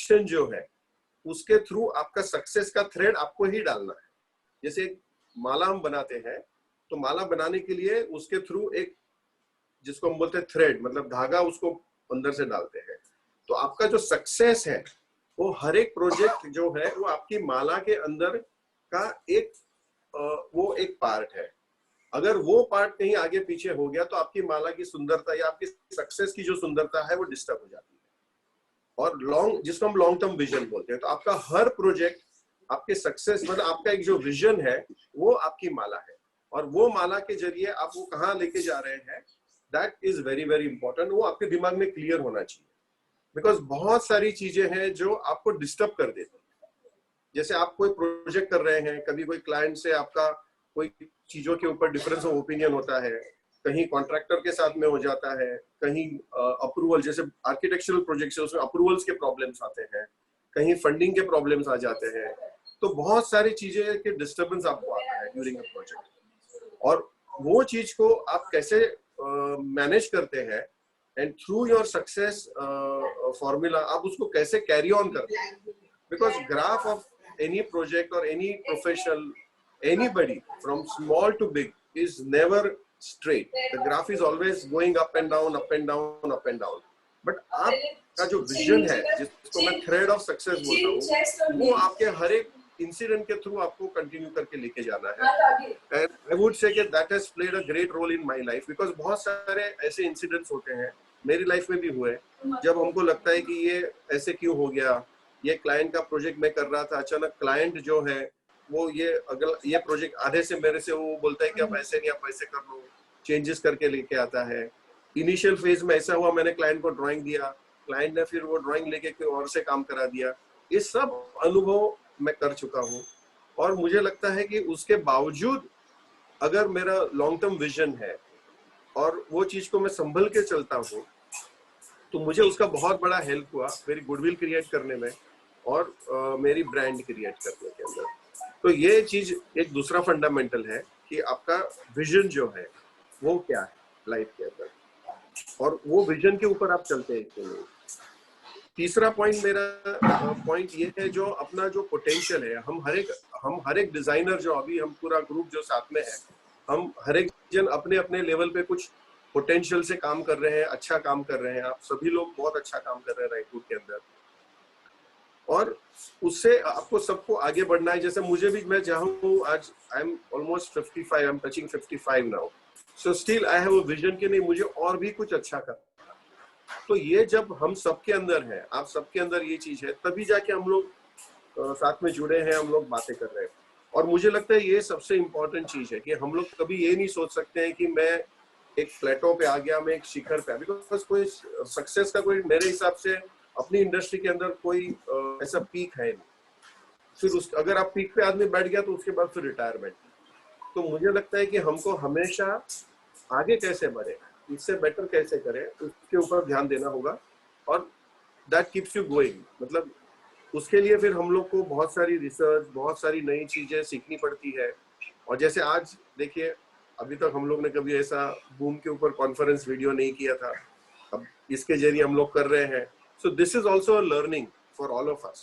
Mission जो है उसके थ्रू आपका सक्सेस का थ्रेड आपको ही डालना है। जैसे एक माला हम बनाते हैं, तो माला बनाने के लिए उसके थ्रू एक, जिसको हम बोलते हैं थ्रेड, मतलब धागा, उसको अंदर से डालते हैं। तो आपका जो सक्सेस है वो हर एक प्रोजेक्ट जो है वो आपकी माला के अंदर का एक वो एक पार्ट है। अगर वो पार्ट कहीं आगे पीछे हो गया तो आपकी माला की सुंदरता या आपकी सक्सेस की जो सुंदरता है वो डिस्टर्ब हो जाती है। और लॉन्ग, जिसको हम लॉन्ग टर्म विजन बोलते हैं, तो आपका हर प्रोजेक्ट आपके सक्सेस, मतलब आपका एक जो विजन है वो आपकी माला है, और वो माला के जरिए आप वो कहाँ लेके जा रहे हैं, that is very very important. वो आपके दिमाग में क्लियर होना चाहिए, बिकॉज बहुत सारी चीजें हैं जो आपको डिस्टर्ब कर देती है। जैसे आप कोई प्रोजेक्ट कर रहे हैं, कभी कोई क्लाइंट से आपका कोई चीजों के ऊपर डिफरेंस ऑफ ओपिनियन होता है, कहीं कॉन्ट्रैक्टर के साथ में हो जाता है, कहीं अप्रूवल, जैसे आर्किटेक्चरल प्रोजेक्ट्स है उसमें अप्रूवल्स के प्रॉब्लम्स आते हैं, कहीं फंडिंग के प्रॉब्लम्स आ जाते हैं, तो बहुत सारी चीजें के डिस्टर्बेंस आपको आता है ड्यूरिंग अ प्रोजेक्ट। और वो चीज को आप कैसे मैनेज करते हैं, and through your success formula आप उसको कैसे कैरी ऑन करते हैं, because graph of any project or any professional, anybody from small to big is never straight. The graph is always going up and down, up and down, up and down. But आपका जो vision है, जिसको मैं thread of success बोलता हूँ, वो आपके हर एक इंसिडेंट के थ्रू आपको कंटिन्यू करके लेके जाना है। And I would say that has played a great role in my life, because बहुत सारे ऐसे इंसिडेंट्स होते हैं, मेरी लाइफ में भी हुए, जब हमको लगता है कि ये ऐसे क्यों हो गया, ये क्लाइंट का प्रोजेक्ट मैं कर रहा था, अचानक क्लाइंट जो है वो ये प्रोजेक्ट आधे से मेरे से वो बोलता है कि आप ऐसे नहीं, आप ऐसे कर लो, चेंजेस करके लेके आता है। इनिशियल फेज में ऐसा हुआ, मैंने क्लाइंट को ड्राइंग दिया, क्लाइंट ने फिर वो ड्राइंग लेके कोई और से काम करा दिया। ये सब अनुभव मैं कर चुका हूँ, और मुझे लगता है कि उसके बावजूद अगर मेरा लॉन्ग टर्म विजन है और वो चीज को मैं संभल के चलता हूँ, तो मुझे उसका बहुत बड़ा हेल्प हुआ मेरी गुडविल क्रिएट करने में और मेरी ब्रांड क्रिएट करने के अंदर। तो ये चीज एक दूसरा फंडामेंटल है कि आपका विजन जो है वो क्या है लाइफ के अंदर, और वो विजन के ऊपर आप चलते हैं कि नहीं। तीसरा पॉइंट मेरा पॉइंट ये है, जो अपना जो पोटेंशियल है, हम हर एक डिजाइनर, जो अभी हम पूरा ग्रुप जो साथ में है, हम हर एक जन अपने अपने लेवल पे कुछ पोटेंशियल से काम कर रहे हैं, अच्छा काम कर रहे हैं। आप सभी लोग बहुत अच्छा काम कर रहे हैं रायपुर के अंदर, और उससे आपको सबको आगे बढ़ना है। जैसे मुझे भी, मैं चाहूँ, आज I am almost 55, I am touching 55 now, so still I have a vision कि नहीं, मुझे और भी कुछ अच्छा करना। तो ये जब हम सबके अंदर है, आप सबके अंदर ये चीज है, तभी जाके हम लोग साथ में जुड़े हैं, हम लोग बातें कर रहे हैं। और मुझे लगता है ये सबसे इम्पोर्टेंट चीज है कि हम लोग कभी ये नहीं सोच सकते हैं कि मैं एक प्लेटो पे आ गया, मैं एक शिखर पे, बिकॉज कोई सक्सेस का कोई, मेरे हिसाब से अपनी इंडस्ट्री के अंदर कोई ऐसा पीक है नहीं। फिर अगर आप पीक पे आदमी बैठ गया तो उसके बाद फिर रिटायरमेंट। तो मुझे लगता है कि हमको हमेशा आगे कैसे बढ़े, इससे बेटर कैसे करें, उसके ऊपर ध्यान देना होगा, और दैट कीप्स यू गोइंग। मतलब उसके लिए फिर हम लोग को बहुत सारी रिसर्च, बहुत सारी नई चीजें सीखनी पड़ती है। और जैसे आज देखिए, अभी तक हम लोग ने कभी ऐसा बूम के ऊपर कॉन्फ्रेंस वीडियो नहीं किया था, अब इसके जरिए हम लोग कर रहे हैं। So this is also a learning for all of us.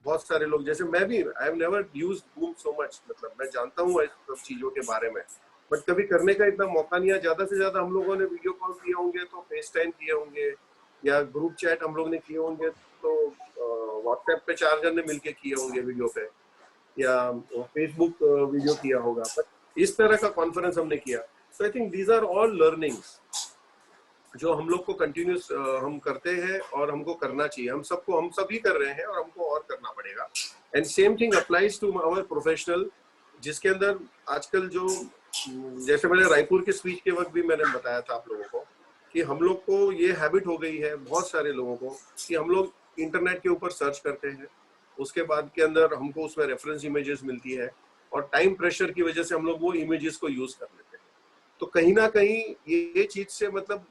बहुत सारे लोग, जैसे मैं भी, I have never used boom so much, मतलब मैं जानता हूँ इस सब चीजों के बारे में, बट कभी करने का इतना मौका नहीं है। ज्यादा से ज्यादा हम लोगों ने वीडियो कॉल किए होंगे, तो फेस टाइम किए होंगे, या ग्रुप चैट हम लोग ने किए होंगे, तो व्हाट्सएप पे 4 जन ने मिलके किए होंगे वीडियो पे, या फेसबुक वीडियो किया होगा, बट इस तरह का कॉन्फ्रेंस हमने किया। So I think these are all learnings जो हम लोग को कंटिन्यूस हम करते हैं, और हमको करना चाहिए। हम सभी कर रहे हैं, और हमको और करना पड़ेगा। And same thing applies to our professional, जिसके अंदर आजकल जो, जैसे मैंने रायपुर के स्पीच के वक्त भी मैंने बताया था आप लोगों को, कि हम लोग को ये हैबिट हो गई है, बहुत सारे लोगों को, कि हम लोग इंटरनेट के ऊपर सर्च करते हैं, उसके बाद के अंदर हमको उसमें रेफरेंस इमेजेस मिलती है, और टाइम प्रेशर की वजह से हम लोग वो इमेजेस को यूज कर लेते हैं। तो कहीं ना कहीं ये चीज से, मतलब,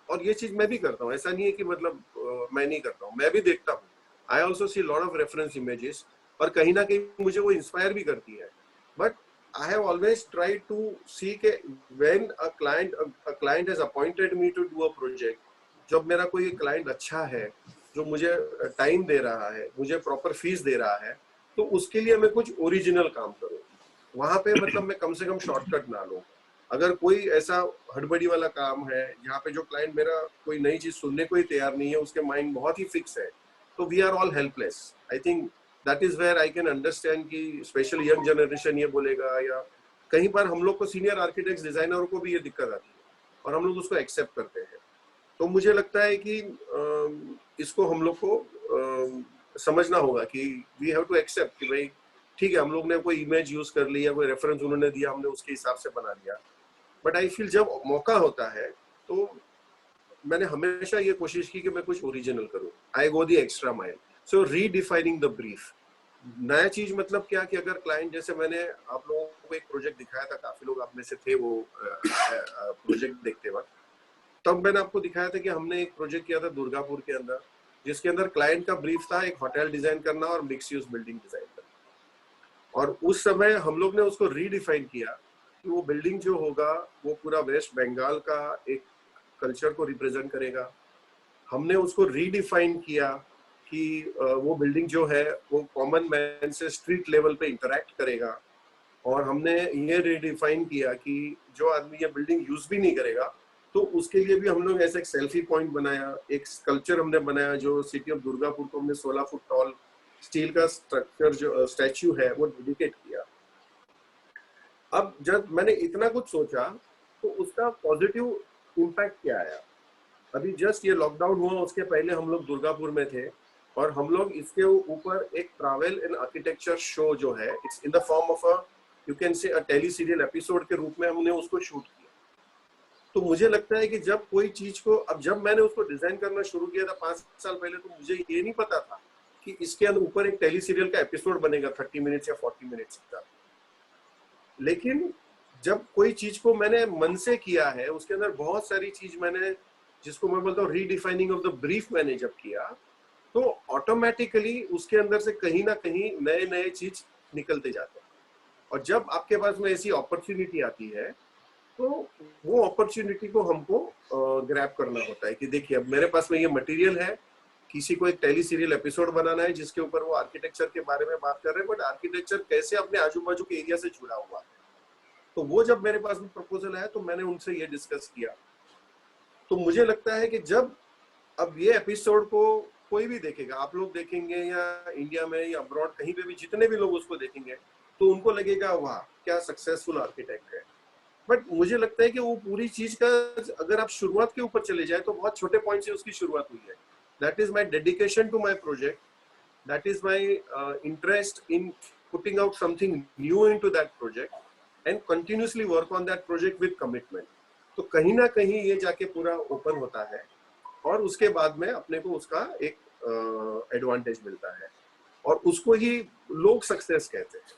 और ये चीज मैं भी करता हूँ, ऐसा नहीं है कि मतलब मैं नहीं करता हूँ, मैं भी देखता हूँ। I also see lot of reference images, और कहीं ना कहीं मुझे वो इंस्पायर भी करती है। But I have always tried to see कि when a client has appointed me to do a project, जब मेरा कोई क्लाइंट अच्छा है, जो मुझे टाइम दे रहा है, मुझे प्रॉपर फीस दे रहा है, तो उसके लिए मैं कुछ ओरिजिनल काम करूँ। वहां पे मतलब मैं कम से कम शॉर्टकट ना लूं। अगर कोई ऐसा हड़बड़ी वाला काम है जहाँ पे जो क्लाइंट मेरा कोई नई चीज सुनने को ही तैयार नहीं है, उसके माइंड बहुत ही फिक्स है, तो we are all helpless. I think that is where I can understand कि स्पेशली यंग जनरेशन ये बोलेगा, या कहीं पर हम लोग को सीनियर आर्किटेक्ट डिजाइनरों को भी ये दिक्कत आती है और हम लोग उसको एक्सेप्ट करते हैं। तो मुझे लगता है कि इसको हम लोग को समझना होगा कि वी हैव टू एक्सेप्ट कि भाई ठीक है, हम लोग ने कोई इमेज यूज कर ली या कोई रेफरेंस उन्होंने दिया, हमने उसके हिसाब से बना लिया। बट आई फील जब मौका होता है तो मैंने हमेशा ये कोशिश की कि मैं कुछ ओरिजिनल करूं। I go the extra mile. So redefining the brief. नया चीज मतलब क्या कि अगर क्लाइंट, जैसे मैंने आप लोगों को एक प्रोजेक्ट दिखाया था, काफी लोग आप में से थे वो प्रोजेक्ट देखते वक्त, तब मैंने आपको दिखाया था कि हमने एक प्रोजेक्ट किया था दुर्गापुर के अंदर, जिसके अंदर क्लाइंट का ब्रीफ था एक होटल डिजाइन करना और मिक्स यूज बिल्डिंग डिजाइन करना। और उस समय हम लोग ने उसको रीडिफाइन किया कि वो बिल्डिंग जो होगा वो पूरा वेस्ट बंगाल का एक कल्चर को रिप्रेजेंट करेगा। हमने उसको रीडिफाइन किया कि वो बिल्डिंग जो है वो कॉमन मैन से स्ट्रीट लेवल पे इंटरेक्ट करेगा। और हमने ये रीडिफाइन किया कि जो आदमी ये बिल्डिंग यूज भी नहीं करेगा तो उसके लिए भी हम लोग ऐसा एक सेल्फी पॉइंट बनाया, एक स्कल्पचर हमने बनाया जो सिटी ऑफ दुर्गापुर को हमने 16 फुट टॉल स्टील का स्ट्रक्चर जो स्टैच्यू है वो डेडिकेट किया। अब जब मैंने इतना कुछ सोचा तो उसका पॉजिटिव इम्पैक्ट क्या आया। अभी जस्ट ये लॉकडाउन हुआ, उसके पहले हम लोग दुर्गापुर में थे और हम लोग इसके ऊपर एक ट्रैवल इन आर्किटेक्चर शो जो है, it's in the form of a you can say a tele serial episode के रूप में हमने उसको शूट किया। तो मुझे लगता है कि जब कोई चीज को, अब जब मैंने उसको डिजाइन करना शुरू किया था 5 साल पहले, तो मुझे ये नहीं पता था कि इसके अंदर ऊपर एक टेली सीरियल का एपिसोड बनेगा 30 मिनट्स या 40 मिनट्स का। लेकिन जब कोई चीज को मैंने मन से किया है, उसके अंदर बहुत सारी चीज मैंने, जिसको मैं बोलता हूँ रीडिफाइनिंग ऑफ द ब्रीफ, मैंने जब किया तो ऑटोमेटिकली उसके अंदर से कहीं ना कहीं नए नए चीज निकलते जाते हैं। और जब आपके पास में ऐसी अपॉर्चुनिटी आती है तो वो अपॉर्चुनिटी को हमको ग्रैब करना होता है कि देखिए अब मेरे पास में ये मटेरियल है, किसी को एक टेली सीरियल एपिसोड बनाना है जिसके ऊपर वो आर्किटेक्चर के बारे में बात कर रहे हैं, बट आर्किटेक्चर कैसे अपने आजू बाजू के एरिया से जुड़ा हुआ है। तो वो जब मेरे पास में प्रपोजल आया तो मैंने उनसे ये डिस्कस किया। तो मुझे लगता है कि जब अब ये एपिसोड को कोई भी देखेगा, आप लोग देखेंगे या इंडिया में या अब्रॉड कहीं पे भी जितने भी लोग उसको देखेंगे, तो उनको लगेगा वाह क्या सक्सेसफुल आर्किटेक्ट है। बट मुझे लगता है कि वो पूरी चीज का, अगर आप शुरुआत के ऊपर चले जाए तो बहुत छोटे पॉइंट से उसकी शुरुआत हुई है। That is my dedication to my project, that is my interest in putting out something new in to that project and continuously work on that project with commitment. तो कहीं ना कहीं ये जाके पूरा ओपन होता है और उसके बाद में अपने को उसका एक एडवांटेज मिलता है और उसको ही लोग सक्सेस कहते हैं।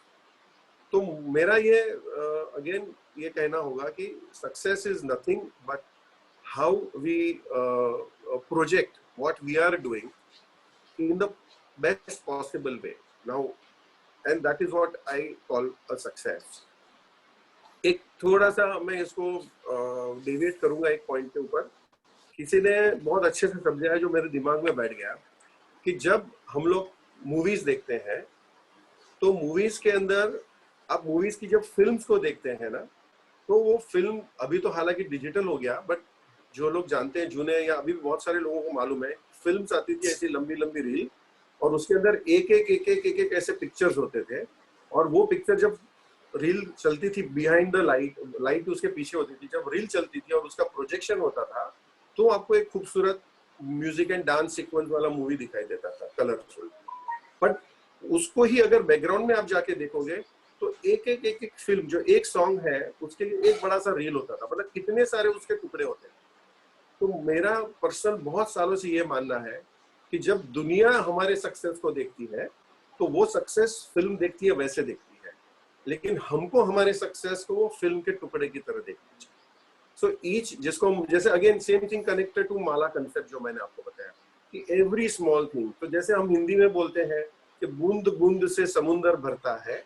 तो मेरा ये अगेन ये कहना होगा कि success is nothing but how we project what we are doing in the best possible way now, and that is what I call a success. एक थोड़ा सा मैं इसको डेविएट करूंगा एक पॉइंट के ऊपर। किसी ने बहुत अच्छे से समझाया जो मेरे दिमाग में बैठ गया कि जब हम लोग मूवीज देखते हैं तो मूवीज के अंदर, आप मूवीज की जब फिल्म्स को देखते हैं ना, तो वो फिल्म अभी तो हालांकि डिजिटल हो गया, बट जो लोग जानते हैं जुने या अभी भी बहुत सारे लोगों को मालूम है, फिल्म्स आती थी ऐसी लंबी लंबी रील और उसके अंदर एक एक ऐसे पिक्चर्स होते थे। और वो पिक्चर जब रील चलती थी बिहाइंड द लाइट, लाइट उसके पीछे होती थी, जब रील चलती थी और उसका प्रोजेक्शन होता था तो आपको एक खूबसूरत म्यूजिक एंड डांस सीक्वेंस वाला मूवी दिखाई देता था, कलरफुल। बट उसको ही अगर बैकग्राउंड में आप जाके देखोगे तो एक फिल्म जो एक सॉन्ग है उसके लिए एक बड़ा सा रील होता था, मतलब कितने सारे उसके टुकड़े होते हैं। तो मेरा पर्सनल बहुत सालों से ये मानना है कि जब दुनिया हमारे सक्सेस को देखती है तो वो सक्सेस फिल्म देखती है वैसे देखती है, लेकिन हमको हमारे सक्सेस को वो फिल्म के टुकड़े की तरह देखना चाहिए। सो ईच, जिसको जैसे again same thing connected to माला कंसेप्ट जो मैंने आपको बताया कि एवरी स्मॉल थिंग, तो जैसे हम हिंदी में बोलते हैं कि बूंद बूंद से समुंदर भरता है,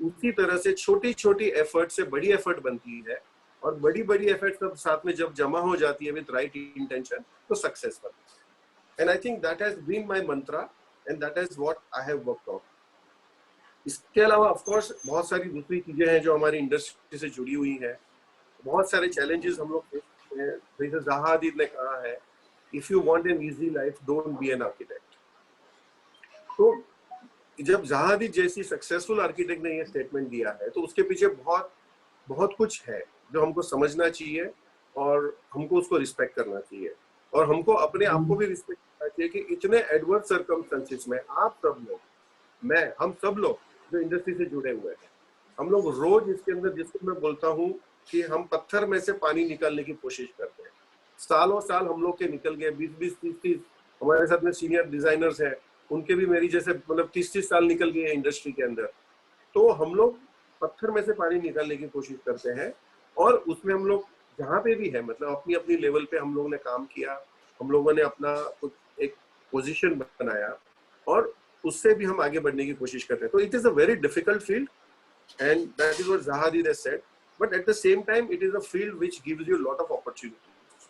उसी तरह से छोटी छोटी एफर्ट से बड़ी एफर्ट बनती है और बड़ी बड़ी एफर्ट सब साथ में जब जमा हो जाती है विद राइट इंटेंशन तो सक्सेस बनती है। And I think that has been my mantra and that is what I have worked on. इसके अलावा ऑफ कोर्स बहुत सारी दूसरी चीजें हैं जो हमारी इंडस्ट्री से जुड़ी हुई हैं। बहुत सारे चैलेंजेस हम लोग फेस करते हैं। जैसे ज़हा हदीद ने कहा है, if you want an easy life don't be an architect. तो जब ज़हा हदीद जैसी सक्सेसफुल आर्किटेक्ट ने ये स्टेटमेंट दिया है तो उसके पीछे बहुत बहुत कुछ है जो हमको समझना चाहिए और हमको उसको रिस्पेक्ट करना चाहिए और हमको अपने आप को भी रिस्पेक्ट करना चाहिए कि इतने एडवर्स सर्कमस्टेंसेस में आप सब लोग, मैं, हम सब लोग जो इंडस्ट्री से जुड़े हुए हैं, हम लोग रोज इसके अंदर, जिसको मैं बोलता हूँ कि हम पत्थर में से पानी निकालने की कोशिश करते हैं। सालों साल हम लोग के निकल गए, 20-20, 30-30, हमारे साथ में सीनियर डिजाइनर्स हैं, उनके भी मेरी जैसे मतलब 30-30 साल निकल गए इंडस्ट्री के अंदर। तो हम लोग पत्थर में से पानी निकालने की कोशिश करते हैं और उसमें हम लोग जहाँ पे भी है, मतलब अपनी अपनी लेवल पे हम लोगों ने काम किया, हम लोगों ने अपना कुछ एक पोजीशन बनाया और उससे भी हम आगे बढ़ने की कोशिश करते हैं। तो it is a very difficult field and that is what Zaha Hadid has said, but at the same time it is a field which gives you lot of opportunities.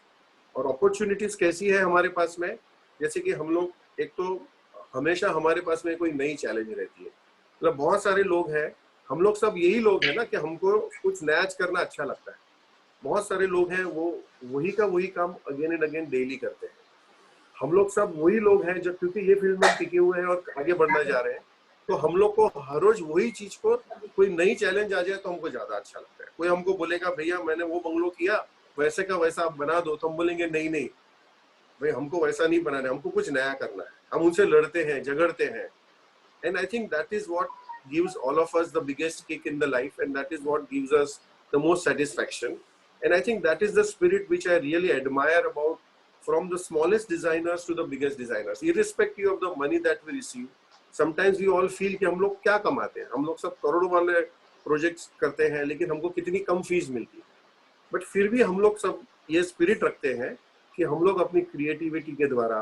और अपॉर्चुनिटीज कैसी है हमारे पास में, जैसे कि हम लोग, एक तो हमेशा हमारे पास में कोई नई चैलेंज रहती है। मतलब बहुत सारे लोग हैं, हम लोग सब यही लोग हैं ना कि हमको कुछ नया करना अच्छा लगता है। बहुत सारे लोग हैं वो वही का वही काम अगेन एंड अगेन डेली करते हैं। हम लोग सब वही लोग हैं जो क्योंकि ये फील्ड में टिके हुए हैं और आगे बढ़ना जा रहे हैं, तो हम लोग को हर रोज वही चीज को, कोई नई चैलेंज आ जाए तो हमको ज्यादा अच्छा लगता है। कोई हमको बोलेगा भैया मैंने वो बंगलो किया, वैसे का वैसा आप बना दो, तो हम बोलेंगे नहीं नहीं भाई, हमको वैसा नहीं बनाना है, हमको कुछ नया करना है। हम उनसे लड़ते हैं, झगड़ते हैं। And I think that is what gives all of us the biggest kick in the life, and that is what gives us the most satisfaction. And I think that is the spirit which I really admire about, from the smallest designers to the biggest designers, irrespective of the money that we receive. Sometimes we all feel कि हम लोग क्या कमाते हैं, हम लोग सब करोड़ों वाले प्रोजेक्ट्स करते हैं लेकिन हमको कितनी कम फीस मिलती है। बट फिर भी हम लोग सब ये स्पिरिट रखते हैं कि हम लोग अपनी क्रिएटिविटी के द्वारा,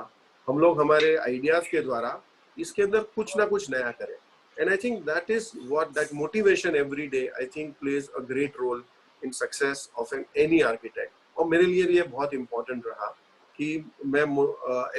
हम लोग हमारे आइडियाज के द्वारा इसके अंदर कुछ ना कुछ नया करें। And I think that is what, that motivation every day I think plays a great role in success of any architect. और मेरे लिए भी ये बहुत इंपॉर्टेंट रहा कि मैं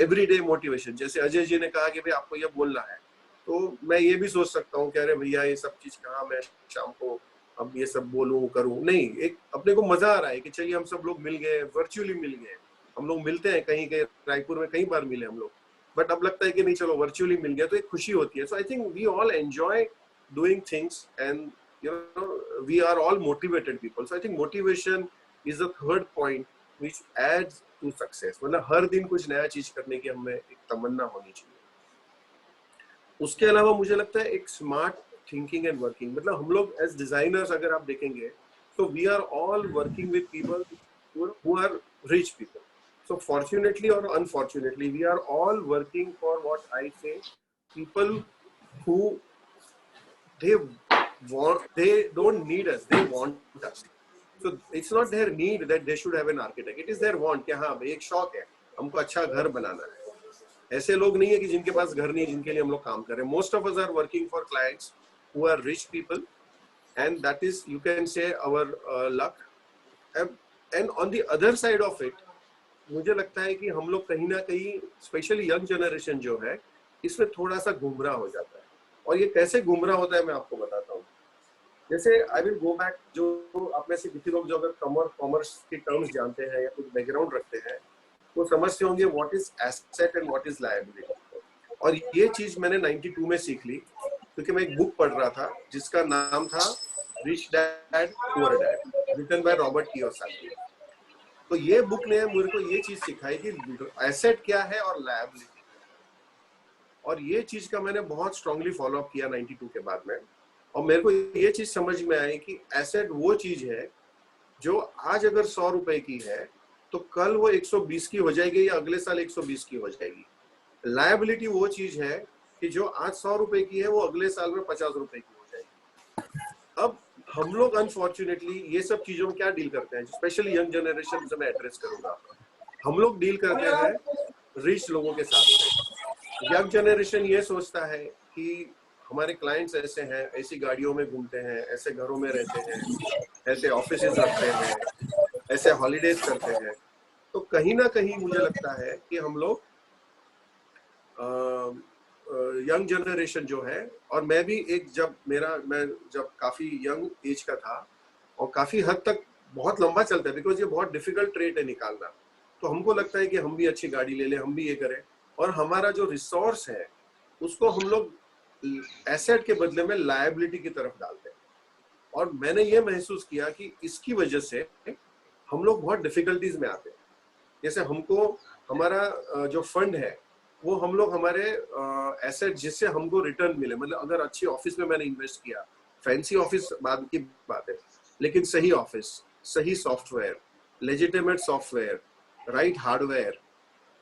एवरी डे मोटिवेशन, जैसे अजय जी ने कहा कि भाई आपको ये बोलना है, तो मैं ये भी सोच सकता हूँ कि अरे भैया ये सब चीज कहाँ मैं शाम को अब ये सब बोलूं करूं, नहीं, एक अपने को मजा आ रहा है कि चलिए हम सब लोग मिल गए, वर्चुअली मिल गए। हम लोग मिलते हैं कहीं कहीं, रायपुर में कई बार मिले हम लोग, बट अब लगता है कि नहीं चलो वर्चुअली मिल गया तो एक खुशी होती है। So I think we all enjoy doing things and you know we are all motivated people. So I think motivation is the third point which adds to success. मतलब हर दिन कुछ नया चीज करने की हमें एक तमन्ना होनी चाहिए। उसके अलावा मुझे लगता है एक स्मार्ट थिंकिंग एंड वर्किंग, मतलब हम लोग एज डिजाइनर्स अगर आप देखेंगे तो we are all working with people who are rich people. So fortunately or unfortunately, we are all working for what I say, people who they don't need us, they want us. So it's not their need that they should have an architect, it is their want कि हाँ भाई एक शौक है, हमको अच्छा घर बनाना है। ऐसे लोग नहीं है कि जिनके पास घर नहीं है जिनके लिए हम लोग काम कर रहे हैं। Most of us are working for clients who are rich people and that is you can say our luck. And on the other side of it मुझे लगता है कि हम लोग कहीं ना कहीं, स्पेशली यंग जनरेशन जो है, इसमें थोड़ा सा गुमराह हो जाता है। और ये कैसे गुमराह होता है मैं आपको बताता हूँ। जैसे आई विल गो बैक, जो आप में से किसी लोग जो अगर कॉमर्स के टर्म्स जानते हैं या कुछ बैकग्राउंड रखते हैं वो समझते होंगे what is asset and what is liability. और ये चीज मैंने 92 में सीख ली क्योंकि मैं एक बुक पढ़ रहा था जिसका नाम था rich dad poor dad, written by Robert Kiyosaki. तो ये बुक ने मुझे को ये चीज सिखाई कि एसेट क्या है और लायबिलिटी, और ये चीज का मैंने बहुत स्ट्रांगली फॉलो अप किया 92 के बाद में। और मेरे को ये चीज समझ में आई कि एसेट वो चीज है जो आज अगर 100 रुपए की है तो कल वो 120 की हो जाएगी या अगले साल 120 की हो जाएगी। लायबिलिटी वो चीज है कि जो आज 100 रुपए की है वो अगले साल में 50 रुपए की हो जाएगी। अब हम लोग अनफॉर्चुनेटली ये सब चीजों में क्या डील करते हैं, स्पेशली यंग जनरेशन से मैं एड्रेस करूंगा, हम लोग डील करते हैं रिच लोगों के साथ। यंग जनरेशन ये सोचता है कि हमारे क्लाइंट्स ऐसे हैं, ऐसी गाड़ियों में घूमते हैं, ऐसे घरों में रहते हैं, ऐसे ऑफिसेज रखते हैं, ऐसे हॉलीडेज करते हैं। तो कहीं ना कहीं मुझे लगता है कि हम लोग यंग जनरेशन जो है, और मैं भी एक मैं जब काफी यंग एज का था और काफी हद तक बहुत लंबा चलता है, बिकॉज ये बहुत डिफिकल्ट ट्रेड है निकालना, तो हमको लगता है कि हम भी अच्छी गाड़ी ले लें, हम भी ये करें, और हमारा जो रिसोर्स है उसको हम लोग एसेट के बदले में लायबिलिटी की तरफ डालते हैं। और मैंने ये महसूस किया कि इसकी वजह से हम लोग बहुत डिफिकल्टीज में आते हैं। जैसे हमको हमारा जो फंड है वो हम लोग हमारे एसेट जिससे हमको रिटर्न मिले, मतलब अगर अच्छी ऑफिस में मैंने इन्वेस्ट किया, फैंसी ऑफिस बाद की बात है, लेकिन सही ऑफिस, सही software, legitimate software, right hardware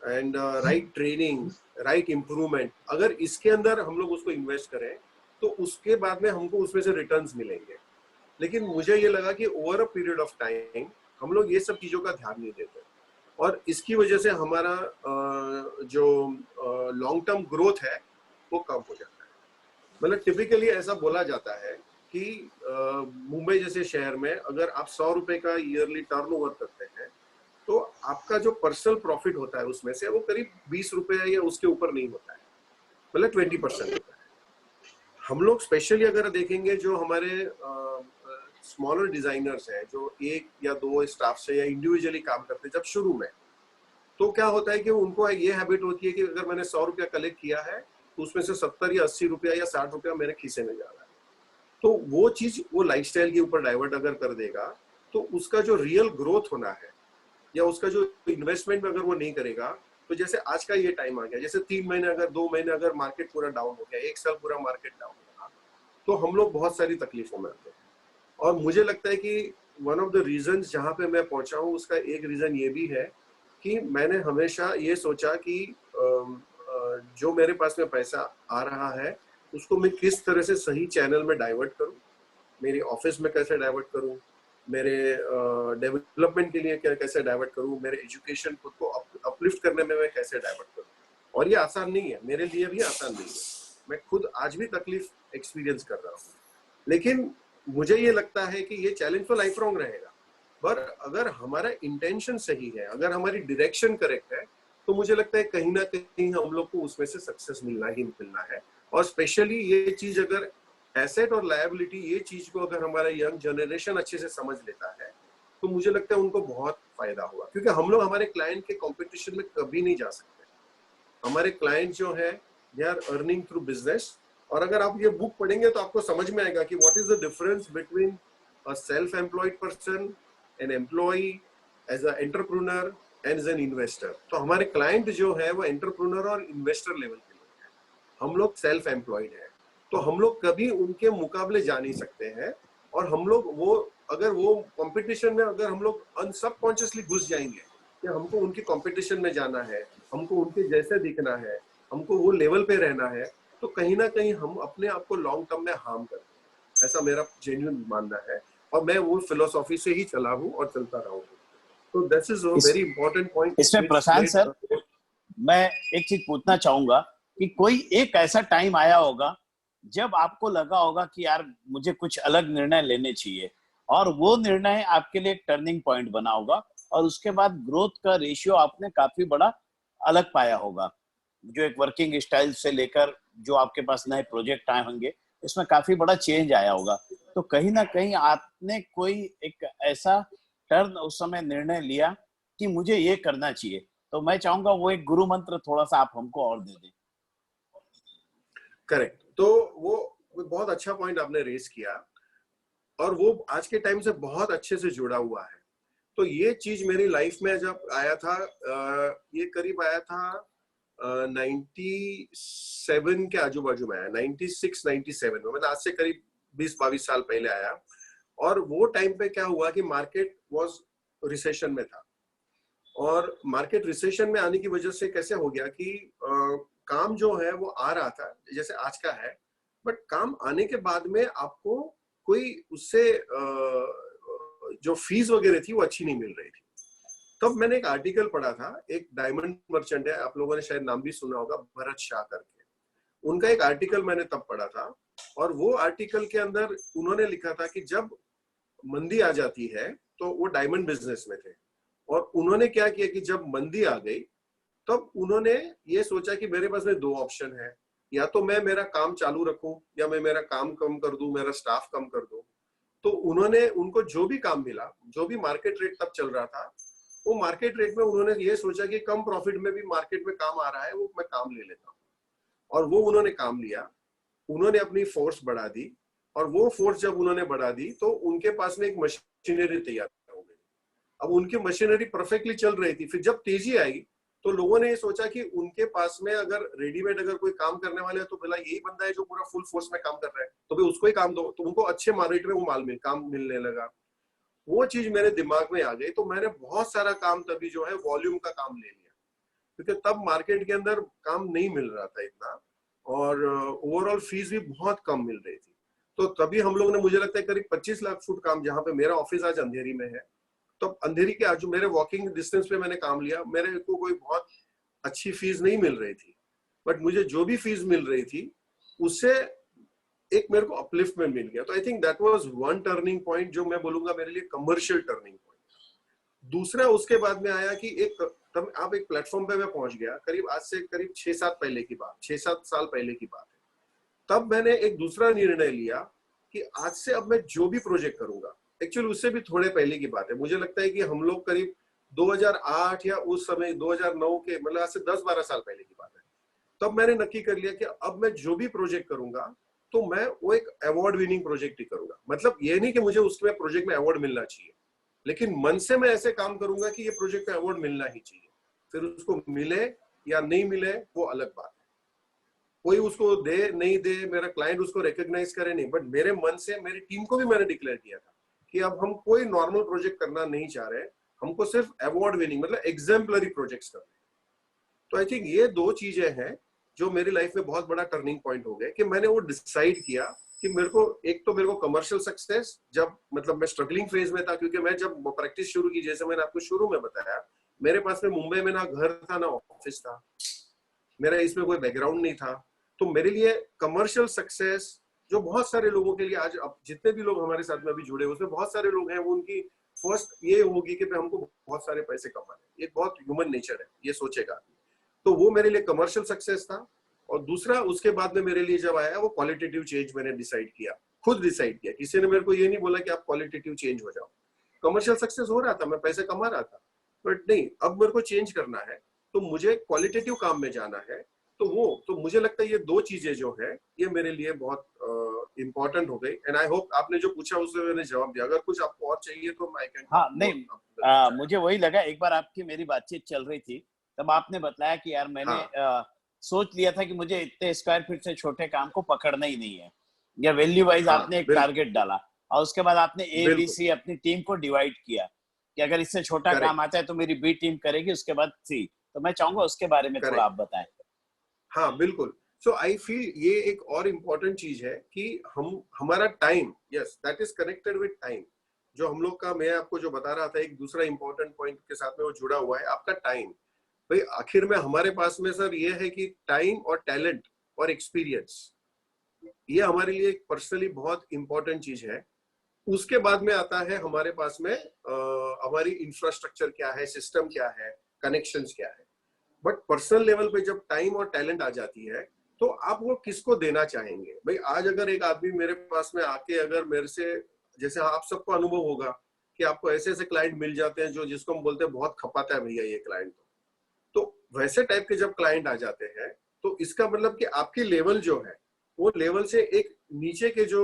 and right training, right improvement, अगर इसके अंदर हम लोग उसको इन्वेस्ट करें तो उसके बाद में हमको उसमें से रिटर्न्स मिलेंगे। लेकिन मुझे ये लगा कि over a period of time हम लोग ये सब चीजों का ध्यान नहीं देते, और इसकी वजह से हमारा जो लॉन्ग टर्म ग्रोथ है वो कम हो जाता है। मतलब टिपिकली ऐसा बोला जाता है कि मुंबई जैसे शहर में अगर आप 100 रुपए का ईयरली टर्नओवर करते हैं तो आपका जो पर्सनल प्रॉफिट होता है उसमें से वो करीब 20 रुपए या उसके ऊपर नहीं होता है, मतलब 20% होता है। हम लोग स्पेशली अगर देखेंगे जो हमारे स्मॉलर डिजाइनर्स हैं जो एक या दो स्टाफ से या इंडिविजुअली काम करते हैं जब शुरू में, तो क्या होता है कि उनको ये हैबिट होती है कि अगर मैंने 100 रुपया कलेक्ट किया है तो उसमें से 70 या 80 रुपया या 60 रुपया मेरे खीसे में जा रहा है। तो वो चीज वो लाइफस्टाइल के ऊपर डाइवर्ट अगर कर देगा तो उसका जो रियल ग्रोथ होना है या उसका जो इन्वेस्टमेंट में अगर वो नहीं करेगा, तो जैसे आज का ये टाइम आ गया, जैसे 3 महीने अगर 2 महीने अगर मार्केट पूरा डाउन हो गया, 1 साल पूरा मार्केट डाउन होगा, तो हम लोग बहुत सारी तकलीफों में आते हैं। और मुझे लगता है कि वन ऑफ द रीजंस जहां पे मैं पहुंचा हूँ उसका एक रीजन ये भी है कि मैंने हमेशा ये सोचा कि जो मेरे पास में पैसा आ रहा है उसको मैं किस तरह से सही चैनल में डाइवर्ट करूं, मेरी ऑफिस में कैसे डाइवर्ट करूं, मेरे डेवलपमेंट के लिए कैसे डाइवर्ट करूं, मेरे एजुकेशन खुद को अपलिफ्ट करने में मैं कैसे डाइवर्ट करूं। और ये आसान नहीं है, मेरे लिए भी आसान नहीं है, मैं खुद आज भी तकलीफ एक्सपीरियंस कर रहा हूँ। लेकिन मुझे ये लगता है कि ये चैलेंज तो लाइफ लॉन्ग रहेगा, पर अगर हमारा इंटेंशन सही है, अगर हमारी डायरेक्शन करेक्ट है, तो मुझे लगता है कहीं ना कहीं हम लोग को उसमें से सक्सेस मिलना ही मिलना है। और स्पेशली ये चीज अगर एसेट और लायबिलिटी, ये चीज को अगर हमारा यंग जनरेशन अच्छे से समझ लेता है तो मुझे लगता है उनको बहुत फायदा होगा, क्योंकि हम लोग हमारे क्लाइंट के कंपटीशन में कभी नहीं जा सकते। हमारे क्लाइंट जो है they are earning through business, और अगर आप ये बुक पढ़ेंगे तो आपको समझ में आएगा कि what is the difference between a self employed person, an employ, as a entrepreneur and as an investor. तो हमारे क्लाइंट जो है वो एंटरप्रेन्योर और इन्वेस्टर लेवल के लोग हैं, हम लोग सेल्फ एम्प्लॉयड हैं, तो हम लोग कभी उनके मुकाबले जा नहीं सकते हैं। और हम लोग वो अगर वो कंपटीशन में अगर हम लोग अनसबकॉन्शियसली घुस जाएंगे कि हमको उनकी कंपटीशन में जाना है, हमको उनके जैसे दिखना है, हमको वो लेवल पे रहना है, तो कहीं ना कहीं हम अपने आप को लॉन्ग टर्म में हार्म करते हैं। ऐसा मेरा जेन्युइन मानना है, और मैं वो फिलोसॉफी से ही चला हूँ और चलता रहा हूँ। तो this is a very important point. इसमें प्रशांत सर, मैं एक चीज पूछना चाहूंगा कि कोई एक ऐसा टाइम आया होगा जब आपको लगा होगा कि यार मुझे कुछ अलग निर्णय लेने चाहिए, और वो निर्णय आपके लिए एक टर्निंग पॉइंट बना होगा, और उसके बाद ग्रोथ का रेशियो आपने काफी बड़ा अलग पाया होगा, जो एक वर्किंग स्टाइल से लेकर जो आपके पास नए प्रोजेक्ट आए होंगे, इसमें काफी बड़ा चेंज आया होगा। तो कहीं ना कहीं आपने कोई एक ऐसा टर्न उस समय निर्णय लिया कि मुझे ये करना चाहिए, तो मैं चाहूंगा वो एक गुरु मंत्र थोड़ा सा आप हमको और दे दें। करेक्ट, तो वो बहुत अच्छा पॉइंट आपने रेज किया, और वो आज के टाइम से बहुत अच्छे से जुड़ा हुआ है। तो ये चीज मेरी लाइफ में जब आया था, ये करीब आया था 97 के आजू बाजू में आया, 96 97 में, मतलब आज से करीब 20-22 साल पहले आया। और वो टाइम पे क्या हुआ कि मार्केट वाज रिसेशन में था, और मार्केट रिसेशन में आने की वजह से कैसे हो गया कि काम जो है वो आ रहा था जैसे आज का है, बट काम आने के बाद में आपको कोई उससे जो फीस वगैरह थी वो अच्छी नहीं मिल रही थी। तब मैंने एक आर्टिकल पढ़ा था, एक डायमंड मर्चेंट है, आप लोगों ने शायद नाम भी सुना होगा, भरत शाह करके, उनका एक आर्टिकल मैंने तब पढ़ा था। और वो आर्टिकल के अंदर उन्होंने लिखा था कि जब मंदी आ जाती है, तो वो डायमंड बिजनेस में थे, और उन्होंने क्या किया कि जब मंदी आ गई तब उन्होंने ये सोचा कि मेरे पास में दो ऑप्शन है, या तो मैं मेरा काम चालू रखूं या मैं मेरा काम कम कर दूं, मेरा स्टाफ कम कर दूं। तो उन्होंने, उनको जो भी काम मिला, जो भी मार्केट रेट तब चल रहा था, वो मार्केट रेट में उन्होंने ये सोचा कि कम प्रॉफिट में भी मार्केट में काम आ रहा है, वो मैं काम ले लेता हूँ। और वो उन्होंने काम लिया, उन्होंने अपनी फोर्स बढ़ा दी, और वो फोर्स जब उन्होंने बढ़ा दी तो उनके पास में एक मशीनरी तैयार हो गई। अब उनकी मशीनरी परफेक्टली चल रही थी। फिर जब तेजी आई तो लोगों ने ये सोचा कि उनके पास में अगर रेडीमेड अगर कोई काम करने वाले है तो भला यही बंदा है जो पूरा फुल फोर्स में काम कर रहा है, तो भाई उसको ही काम दो। तो उनको अच्छे मार्केट में वो काम मिलने लगा। वो चीज मेरे दिमाग में आ गई, तो मैंने बहुत सारा काम तभी जो है वॉल्यूम का काम ले लिया, क्योंकि तब मार्केट के अंदर काम नहीं मिल रहा था इतना, और ओवरऑल फीस भी बहुत कम मिल रही थी। तो तभी हम लोग ने, मुझे लगता है करीब 25 लाख फुट काम, जहाँ पे मेरा ऑफिस आज अंधेरी में है, तो अंधेरी के आजू मेरे वॉकिंग डिस्टेंस पे मैंने काम लिया। मेरे को कोई बहुत अच्छी फीस नहीं मिल रही थी, बट मुझे जो भी फीस मिल रही थी उससे एक मेरे को अपलिफ्ट में मिल गया। तो I think that was one turning point, जो मैं बोलूंगा मेरे लिए कमर्शियल टर्निंग पॉइंट। दूसरा उसके बाद में आया कि एक, तब आप एक प्लेटफॉर्म पे मैं पहुंच गया, करीब आज से करीब 6-7 पहले की बात, 6-7 साल पहले की बात है। तब मैंने एक दूसरा निर्णय लिया कि आज से अब मैं जो भी प्रोजेक्ट करूंगा, एक्चुअली उससे भी थोड़े पहले की बात है, मुझे लगता है कि हम लोग करीब 2008 या उस समय 2009 के, मतलब आज से 10-12 साल पहले की बात है। तब मैंने नक्की कर लिया कि अब मैं जो भी प्रोजेक्ट करूंगा तो मैं वो एक अवार्ड विनिंग प्रोजेक्ट ही करूंगा। मतलब ये नहीं कि मुझे उसमें प्रोजेक्ट में अवार्ड मिलना चाहिए, लेकिन मन से मैं ऐसे काम करूंगा कि ये प्रोजेक्ट में अवार्ड मिलना ही चाहिए। फिर उसको मिले या नहीं मिले वो अलग बात है, कोई उसको दे नहीं दे, मेरा क्लाइंट उसको रिकॉग्नाइज करे नहीं, बट मेरे मन से, मेरी टीम को भी मैंने डिक्लेयर किया था कि अब हम कोई नॉर्मल प्रोजेक्ट करना नहीं चाह रहे, हमको सिर्फ अवार्ड विनिंग, मतलब एग्जाम्पलरी प्रोजेक्ट्स करने। तो आई थिंक ये दो चीजें हैं जो मेरी लाइफ में बहुत बड़ा टर्निंग पॉइंट हो गए, कि मैंने वो डिसाइड किया कि मेरे को, एक तो मेरे को कमर्शियल सक्सेस, जब मतलब मैं स्ट्रगलिंग फेज में था, क्योंकि मैं जब प्रैक्टिस शुरू की, जैसे मैंने आपको शुरू में बताया, मेरे पास में मुंबई में ना घर था ना ऑफिस था, मेरा इसमें कोई बैकग्राउंड नहीं था। तो मेरे लिए कमर्शियल सक्सेस, जो बहुत सारे लोगों के लिए आज, अब जितने भी लोग हमारे साथ में अभी जुड़े, उसमें बहुत सारे लोग हैं, वो उनकी फर्स्ट ये होगी कि हमको बहुत सारे पैसे कमाने, ये बहुत ह्यूमन नेचर है, ये सोचेगा। तो वो मेरे लिए कमर्शियल सक्सेस था। और दूसरा उसके बाद में मेरे लिए जब आया वो क्वालिटेटिव चेंज, मैंने डिसाइड किया, खुद डिसाइड किया, किसी ने मेरे को ये नहीं बोला कि आप क्वालिटेटिव चेंज हो जाओ। कमर्शियल सक्सेस हो रहा था, मैं पैसे कमा रहा था, बट नहीं, अब मेरे को चेंज करना है, तो मुझे क्वालिटेटिव काम में जाना है। तो मुझे लगता है ये दो चीजें जो है ये मेरे लिए बहुत इंपॉर्टेंट हो गई। एंड आई होप आपने जो पूछा उससे मैंने जवाब दिया। अगर कुछ आपको और चाहिए तो आई कैन। हाँ नहीं, मुझे वही लगा, एक बार आपकी मेरी बातचीत चल रही थी, तब आपने बताया कि यार मैंने सोच लिया था कि मुझे इतने स्क्वायर फीट से छोटे काम को पकड़ना ही नहीं है, या वैल्यू वाइज आपने एक टारगेट डाला, और उसके बाद आपने ABC अपनी टीम को डिवाइड किया कि अगर इससे छोटा काम आता है तो मेरी B टीम करेगी, उसके बाद C। तो मैं चाहूंगा उसके बारे में थोड़ा आप बताएं। हाँ बिल्कुल। सो आई फील ये एक और इम्पोर्टेंट चीज है कि हमारा time, yes that is connected with time. जो हम लोग का, मैं आपको जो बता रहा था, एक दूसरा इंपॉर्टेंट पॉइंट के साथ में वो जुड़ा हुआ है, आपका टाइम। भाई आखिर में हमारे पास में सर ये है कि टाइम और टैलेंट और एक्सपीरियंस, ये हमारे लिए एक पर्सनली बहुत इंपॉर्टेंट चीज है। उसके बाद में आता है हमारे पास में हमारी इंफ्रास्ट्रक्चर क्या है, सिस्टम क्या है, कनेक्शंस क्या है। बट पर्सनल लेवल पे जब टाइम और टैलेंट आ जाती है तो आप वो किसको देना चाहेंगे। भाई आज अगर एक आदमी मेरे पास में आके अगर मेरे से, जैसे आप सबको अनुभव होगा कि आपको ऐसे ऐसे क्लाइंट मिल जाते हैं जो, जिसको हम बोलते हैं बहुत खपाता है भैया ये क्लाइंट, तो वैसे टाइप के जब क्लाइंट आ जाते हैं तो इसका मतलब कि आपकी लेवल जो है वो लेवल से एक नीचे के जो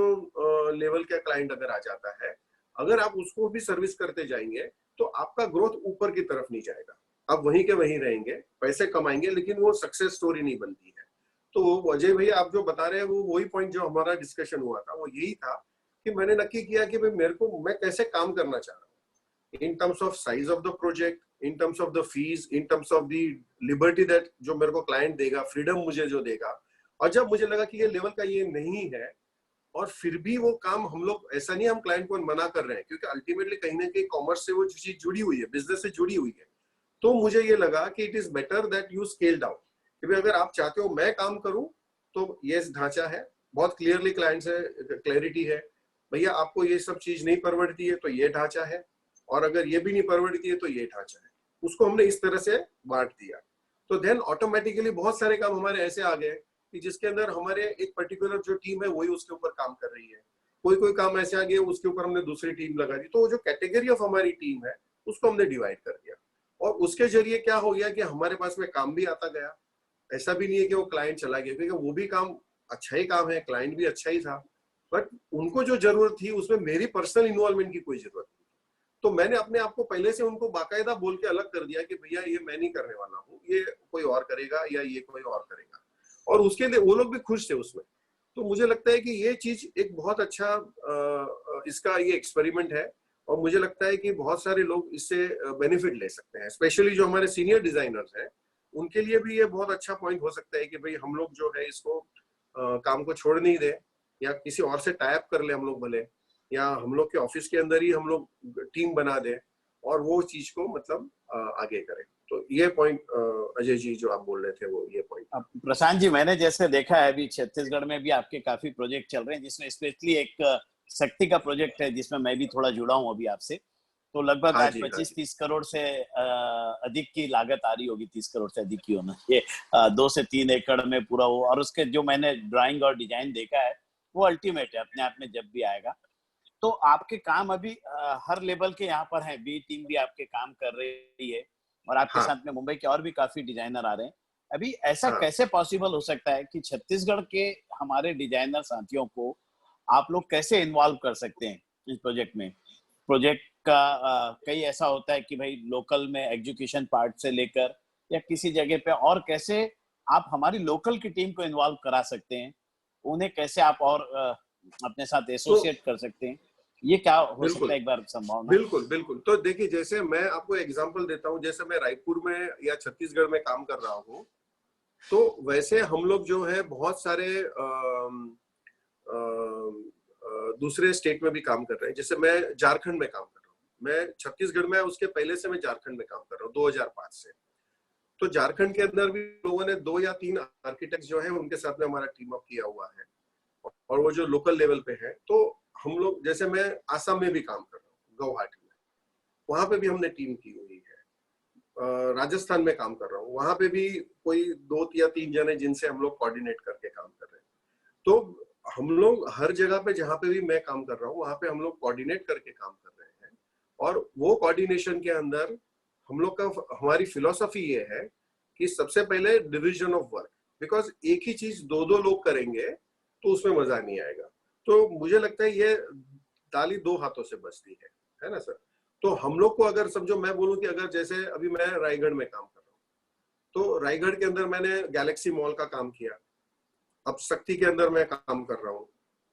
लेवल का क्लाइंट अगर आ जाता है, अगर आप उसको भी सर्विस करते जाएंगे तो आपका ग्रोथ ऊपर की तरफ नहीं जाएगा, आप वहीं के वहीं रहेंगे, पैसे कमाएंगे, लेकिन वो सक्सेस स्टोरी नहीं बनती है। तो अजय भैया आप जो बता रहे हैं वो वही पॉइंट जो हमारा डिस्कशन हुआ था, वो यही था कि मैंने नक्की किया कि भाई मेरे को, मैं कैसे काम करना चाह रहा हूँ, in terms of size of the project, in terms of the fees, in terms of the liberty that जो मेरे को क्लाइंट देगा, फ्रीडम मुझे जो देगा। और जब मुझे लगा कि ये लेवल का ये नहीं है, और फिर भी वो काम हम लोग, ऐसा नहीं हम क्लाइंट को मना कर रहे हैं, क्योंकि अल्टीमेटली कहीं ना कहीं कॉमर्स से वो चीज जुड़ी हुई है, बिजनेस से जुड़ी हुई है। तो मुझे ये लगा कि it is better that you scale down, क्योंकि अगर आप चाहते हो मैं काम करूं तो ये ढांचा है, बहुत क्लियरली क्लाइंट से क्लैरिटी है, भैया आपको ये सब चीज नहीं परवड़ती है तो ये ढांचा है, और अगर ये भी नहीं परवड़ती है तो ये ढांचा है। उसको हमने इस तरह से बांट दिया। तो देन ऑटोमेटिकली बहुत सारे काम हमारे ऐसे आ गए कि जिसके अंदर हमारे एक पर्टिकुलर जो टीम है वही उसके ऊपर काम कर रही है, कोई कोई काम ऐसे आ गया उसके ऊपर हमने दूसरी टीम लगा दी, तो जो कैटेगरी ऑफ हमारी टीम है उसको हमने डिवाइड कर दिया। और उसके जरिए क्या हो गया कि हमारे पास में काम भी आता गया, ऐसा भी नहीं है कि वो क्लाइंट चला गया, क्योंकि वो भी काम अच्छा ही काम है, क्लाइंट भी अच्छा ही था, बट उनको जो जरूरत थी उसमें मेरी पर्सनल इन्वॉल्वमेंट की कोई जरूरत नहीं। तो मैंने अपने आप को पहले से उनको बाकायदा बोल के अलग कर दिया कि भैया ये मैं नहीं करने वाला हूँ, ये कोई और करेगा या ये कोई और करेगा, और उसके लिए वो लोग भी खुश थे उसमें। तो मुझे लगता है कि ये चीज एक बहुत अच्छा इसका ये एक्सपेरिमेंट है, और मुझे लगता है कि बहुत सारे लोग इससे बेनिफिट ले सकते हैं, स्पेशली जो हमारे सीनियर डिजाइनर्स हैं उनके लिए भी ये बहुत अच्छा पॉइंट हो सकता है कि भाई हम लोग जो है इसको काम को छोड़ नहीं दे, या किसी और से टाई अप कर ले हम लोग भले, या हम लोग के ऑफिस के अंदर ही हम लोग टीम बना दे और वो चीज को मतलब आगे करें। तो ये पॉइंट अजय जी जो आप बोल रहे थे वो ये पॉइंट। प्रशांत जी, मैंने जैसे देखा है अभी छत्तीसगढ़ में भी आपके काफी प्रोजेक्ट चल रहे हैं, जिसमें स्पेशली एक शक्ति का प्रोजेक्ट है जिसमें मैं भी थोड़ा जुड़ा हूँ अभी आपसे। तो लगभग हाँ आज जी, हाँ 25-30 करोड़ से अधिक की लागत आ रही होगी, 30 करोड़ से अधिक की होना ये 2 से 3 एकड़ में पूरा हो। और उसके जो मैंने ड्राइंग और डिजाइन देखा है वो अल्टीमेट है अपने आप में जब भी आएगा। तो आपके काम अभी हर लेवल के यहाँ पर है, बी टीम भी आपके काम कर रही है और आपके हाँ साथ में मुंबई के और भी काफी डिजाइनर आ रहे हैं। अभी ऐसा हाँ। कैसे पॉसिबल हो सकता है कि छत्तीसगढ़ के हमारे डिजाइनर साथियों को आप लोग कैसे इन्वॉल्व कर सकते हैं इस प्रोजेक्ट में? प्रोजेक्ट का कई ऐसा होता है कि भाई लोकल में एग्जीक्यूशन पार्ट से लेकर या किसी जगह पे, और कैसे आप हमारी लोकल की टीम को इन्वॉल्व करा सकते हैं, उन्हें कैसे आप और अपने साथ तो एसोसिएट कर सकते हैं, ये क्या हो सकता बिल्कुल है एक बार संभावना? बिल्कुल बिल्कुल, तो देखिए जैसे मैं आपको एग्जांपल देता हूँ, जैसे मैं रायपुर में या छत्तीसगढ़ में काम कर रहा हूँ, तो वैसे हम लोग जो है बहुत सारे दूसरे स्टेट में भी काम कर रहे हैं। जैसे मैं झारखंड में काम कर रहा हूँ, मैं छत्तीसगढ़ में उसके पहले से मैं झारखंड में काम कर रहा हूँ 2005 से। तो झारखंड के अंदर भी लोगों ने 2 या 3 आर्किटेक्ट जो है उनके साथ में हमारा टीम अप किया हुआ है, और वो जो लोकल लेवल पे है। तो हम लोग, जैसे मैं आसाम में भी काम कर रहा हूँ गुवाहाटी में, वहां पे भी हमने टीम की हुई है। राजस्थान में काम कर रहा हूँ, वहां पे भी कोई 2 या 3 जने जिनसे हम लोग कोऑर्डिनेट करके काम कर रहे हैं। तो हम लोग हर जगह पे जहाँ पे भी मैं काम कर रहा हूँ वहां पे हम लोग कोऑर्डिनेट करके काम कर रहे हैं, और वो कोऑर्डिनेशन के अंदर हम लोग का हमारी फिलॉसफी ये है कि सबसे पहले डिवीजन ऑफ वर्क, बिकॉज एक ही चीज दो दो लोग करेंगे तो उसमें मजा नहीं आएगा। तो मुझे लगता है ये ताली 2 हाथों से बजती है ना सर। तो हम लोग को अगर समझो, मैं बोलूं कि अगर जैसे अभी मैं रायगढ़ में काम कर रहा हूँ, तो रायगढ़ के अंदर मैंने गैलेक्सी मॉल का काम किया, अब शक्ति के अंदर मैं काम कर रहा हूँ,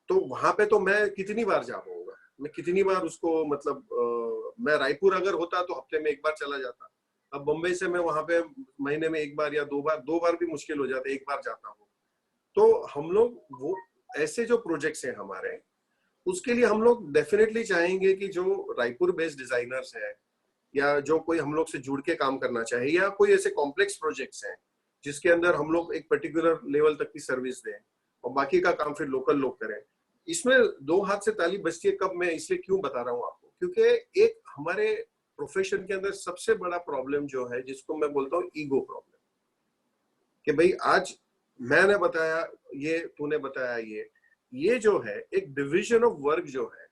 तो वहां पे तो मैं कितनी बार जा पाऊंगा, मैं कितनी बार उसको मतलब मैं रायपुर अगर होता तो हफ्ते में 1 बार चला जाता, अब बम्बई से मैं वहां पे महीने में 1 बार या 2 बार भी मुश्किल हो जाता, 1 बार जाता हूँ। तो हम लोग वो ऐसे जो प्रोजेक्ट्स हैं हमारे, उसके लिए हम लोग डेफिनेटली चाहेंगे कि जो रायपुर बेस्ड डिजाइनर्स है, या जो कोई हम लोग से जुड़ के काम करना चाहे, या कोई ऐसे कॉम्प्लेक्स प्रोजेक्ट्स हैं जिसके अंदर हम लोग एक पर्टिकुलर लेवल तक की सर्विस दें और बाकी का काम फिर लोकल लोग करें, इसमें 2 हाथ से ताली बजती है। कब मैं इसलिए क्यों बता रहा हूँ आपको, क्योंकि एक हमारे प्रोफेशन के अंदर सबसे बड़ा प्रॉब्लम जो है, जिसको मैं बोलता हूँ ईगो प्रॉब्लम, कि भाई आज मैंने बताया ये, तूने बताया ये जो है एक डिवीजन ऑफ वर्क जो है,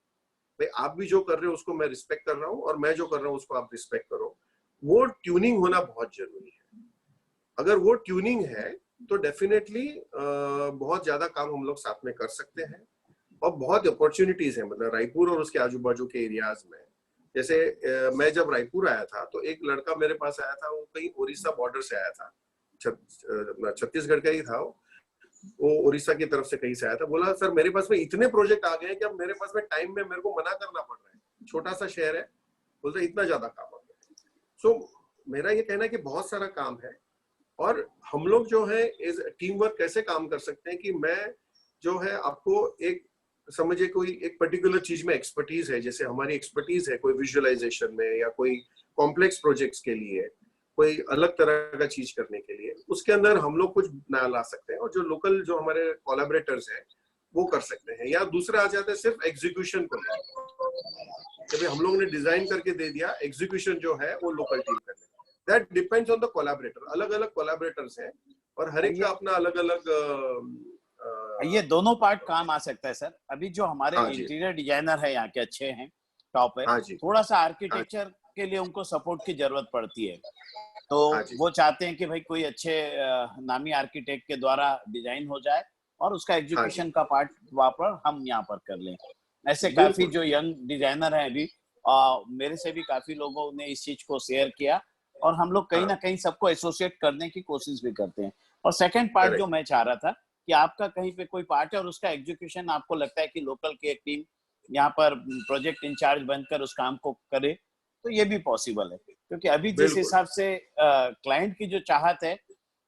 भाई आप भी जो कर रहे हो उसको मैं रिस्पेक्ट कर रहा हूँ और मैं जो कर रहा हूँ उसको आप रिस्पेक्ट करो, वो ट्यूनिंग होना बहुत जरूरी है। अगर वो ट्यूनिंग है तो डेफिनेटली बहुत ज्यादा काम हम लोग साथ में कर सकते हैं, और बहुत अपॉर्चुनिटीज है, मतलब रायपुर और उसके आजू बाजू के एरियाज में। जैसे मैं जब रायपुर आया था तो एक लड़का मेरे पास आया था, वो कहीं उड़ीसा बॉर्डर से आया था, छत्तीसगढ़ का ही था वो उड़ीसा की तरफ से कहीं से आया था। बोला सर मेरे पास में इतने प्रोजेक्ट आ गए कि अब मेरे पास में टाइम में मेरे को मना करना पड़ रहा है, छोटा सा शहर है, बोलते इतना ज्यादा काम आ गया। सो मेरा ये कहना है कि बहुत सारा काम है, और हम लोग जो है इस टीम वर्क कैसे काम कर सकते हैं कि मैं जो है आपको एक समझिए कोई एक पर्टिकुलर चीज में एक्सपर्टीज है, जैसे हमारी एक्सपर्टीज है कोई विजुअलाइजेशन में या कोई कॉम्प्लेक्स प्रोजेक्ट्स के लिए, कोई अलग तरह का चीज करने के लिए, उसके अंदर हम लोग कुछ नया ला सकते हैं, और जो लोकल जो हमारे कोलैबोरेटर्स हैं वो कर सकते हैं। या दूसरा आ जाता है सिर्फ एग्जीक्यूशन को लेकर, जब हम लोगों ने डिजाइन करके दे दिया, एग्जीक्यूशन जो है वो लोकल टीम कर लेती है। That depends on the collaborator. अलग अलग कोलैबोरेटर्स हैं और हर एक का अपना अलग अलग ये दोनों पार्ट काम आ सकता है सर। अभी जो हमारे हाँ जी, इंटीरियर डिजाइनर है यहाँ के अच्छे हैं, टॉप है, हाँ जी, थोड़ा सा हाँ आर्किटेक्चर के लिए उनको सपोर्ट की जरूरत पड़ती है, तो हाँ जी, वो चाहते हैं कि भाई कोई अच्छे नामी आर्किटेक्ट के द्वारा डिजाइन हो जाए और उसका हाँ जी, एग्जीक्यूशन का पार्ट वहाँ पर हम यहाँ पर कर लें। ऐसे काफी बिल्कुल जो यंग डिजाइनर हैं अभी, मेरे से भी काफी लोगों ने इस चीज को शेयर किया और हम लोग कहीं हाँ, ना कहीं सबको एसोसिएट करने की कोशिश भी करते हैं। और सेकंड पार्ट जो करेक्ट, मैं चाह रहा था कि आपका कहीं पे कोई पार्ट है और उसका एग्जीक्यूशन आपको लगता है कि लोकल की एक टीम यहाँ पर प्रोजेक्ट इंचार्ज बनकर उस काम को करे, तो ये भी पॉसिबल है। क्योंकि अभी जिस बिल्कुल हिसाब से क्लाइंट की जो चाहत है,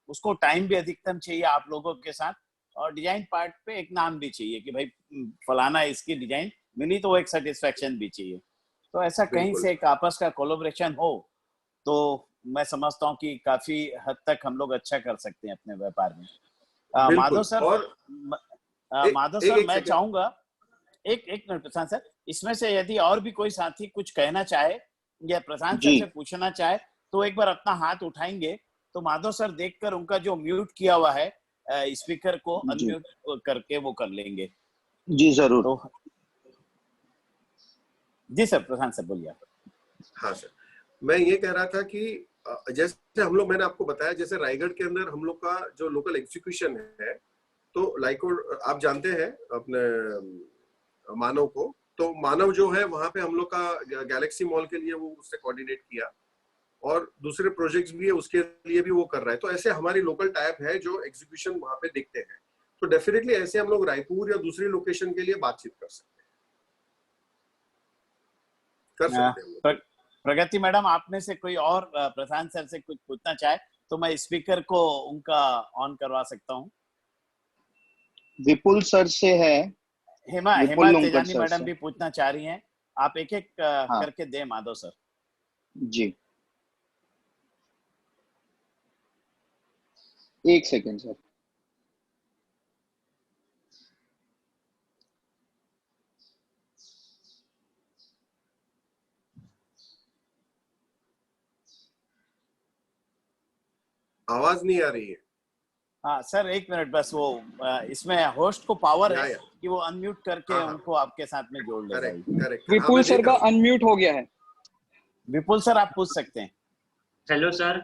उसको टाइम भी अधिकतम चाहिए आप लोगों के साथ, और डिजाइन पार्ट पे एक नाम भी चाहिए कि भाई फलाना इसकी डिजाइन मिली, तो वो एक सेटिस्फेक्शन भी चाहिए। तो ऐसा कहीं बिल्कुल से एक आपस का कोलैबोरेशन हो तो मैं समझता हूँ कि काफी हद तक हम लोग अच्छा कर सकते हैं अपने व्यापार में। माधव बिल्कुल। सर, और एक माधव एक सर, एक मैं सेकंड, चाहूंगा एक एक मिनट प्रशांत सर, इसमें से यदि और भी कोई साथी कुछ कहना चाहे या प्रशांत सर जी से पूछना चाहे तो एक बार अपना हाथ उठाएंगे, तो माधव सर देखकर उनका जो म्यूट किया हुआ है स्पीकर को जी अनम्यूट करके वो कर लेंगे। जी जरूर। तो जी सर, प्रशांत सर बोलिए। हाँ सर, मैं ये कह रहा था कि जैसे हम लोग, मैंने आपको बताया जैसे रायगढ़ के अंदर हम लोग का जो लोकल एग्जीक्यूशन है, तो लाइक आप जानते हैं अपने मानव को, तो मानव जो है वहां पे हम लोग का गैलेक्सी मॉल के लिए वो उससे कोऑर्डिनेट किया और दूसरे प्रोजेक्ट्स भी है उसके लिए भी वो कर रहा है। तो ऐसे हमारी लोकल टाइप है जो एग्जीक्यूशन वहां पे देखते हैं, तो डेफिनेटली ऐसे हम लोग रायपुर या दूसरी लोकेशन के लिए बातचीत कर सकते हैं, कर सकते हैं हम लोग। प्रगति मैडम, आप में से कोई और प्रशांत सर से कुछ पूछना चाहे तो मैं स्पीकर को उनका ऑन करवा सकता हूँ। विपुल सर से है, हेमा विपुल हेमा लुंकड़ तेजानी सर मैडम से। भी पूछना चाह रही हैं। आप एक एक हाँ करके दे माधव सर। जी, एक सेकेंड सर। आवाज नहीं आ रही है। हाँ सर, एक मिनट बस, वो इसमें होस्ट को पावर है या कि वो अनम्यूट करके हाँ हाँ, उनको आपके साथ में जोड़ ले भाई। करेक्ट करेक्ट, हाँ विपुल मैं सर देख का रहा हूँ। अनम्यूट हो गया है। विपुल सर, आप पूछ सकते हैं। Hello sir.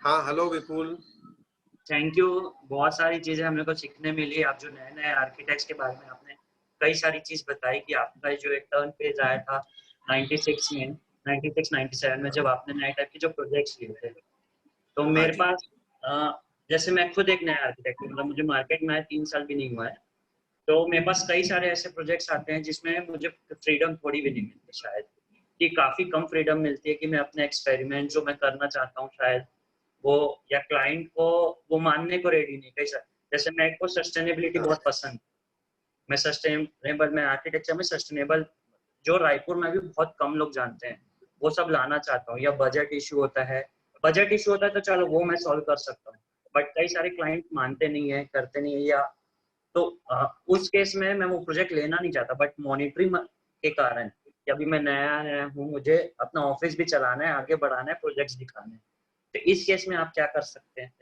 हाँ हेलो विपुल। Thank you. बहुत सारी चीजें हमें को सीखने मिली। आप जो नए नए आर्किटेक्ट्स के बारे में आपने कई सारी चीज बताई कि आपका जो एक टर्न पेज आया था 96 में, 96 97 में, जब आपने नए टाइप के जो प्रोजेक्ट्स लिए थे, तो हाँ मेरे जी, पास जैसे मैं खुद एक नया आर्किटेक्ट हूँ, मतलब मुझे मार्केट में 3 साल भी नहीं हुआ है, तो मेरे पास कई सारे ऐसे प्रोजेक्ट्स आते हैं जिसमें मुझे फ्रीडम थोड़ी भी नहीं मिलती, शायद कि काफी कम फ्रीडम मिलती है कि मैं अपने एक्सपेरिमेंट जो मैं करना चाहता हूँ शायद वो, या क्लाइंट को वो मानने को रेडी नहीं। कई सारे, जैसे मेरे को सस्टेनेबिलिटी बहुत पसंद, मैं सस्टेनेबल, मैं आर्किटेक्चर में सस्टेनेबल जो रायपुर में भी बहुत कम लोग जानते हैं वो सब लाना चाहता हूँ। या बजट इशू होता है, बजट इशू होता है तो चलो वो मैं सॉल्व कर सकता हूँ, बट कई सारे क्लाइंट मानते नहीं है, करते नहीं है, या तो उस केस में मैं वो प्रोजेक्ट लेना नहीं चाहता। बट मॉनिटरिंग के कारण कि अभी मैं नया नया हूँ, मुझे अपना ऑफिस भी चलाना है, आगे बढ़ाना है, प्रोजेक्ट्स दिखाने हैं, तो इस केस में आप क्या कर सकते हैं,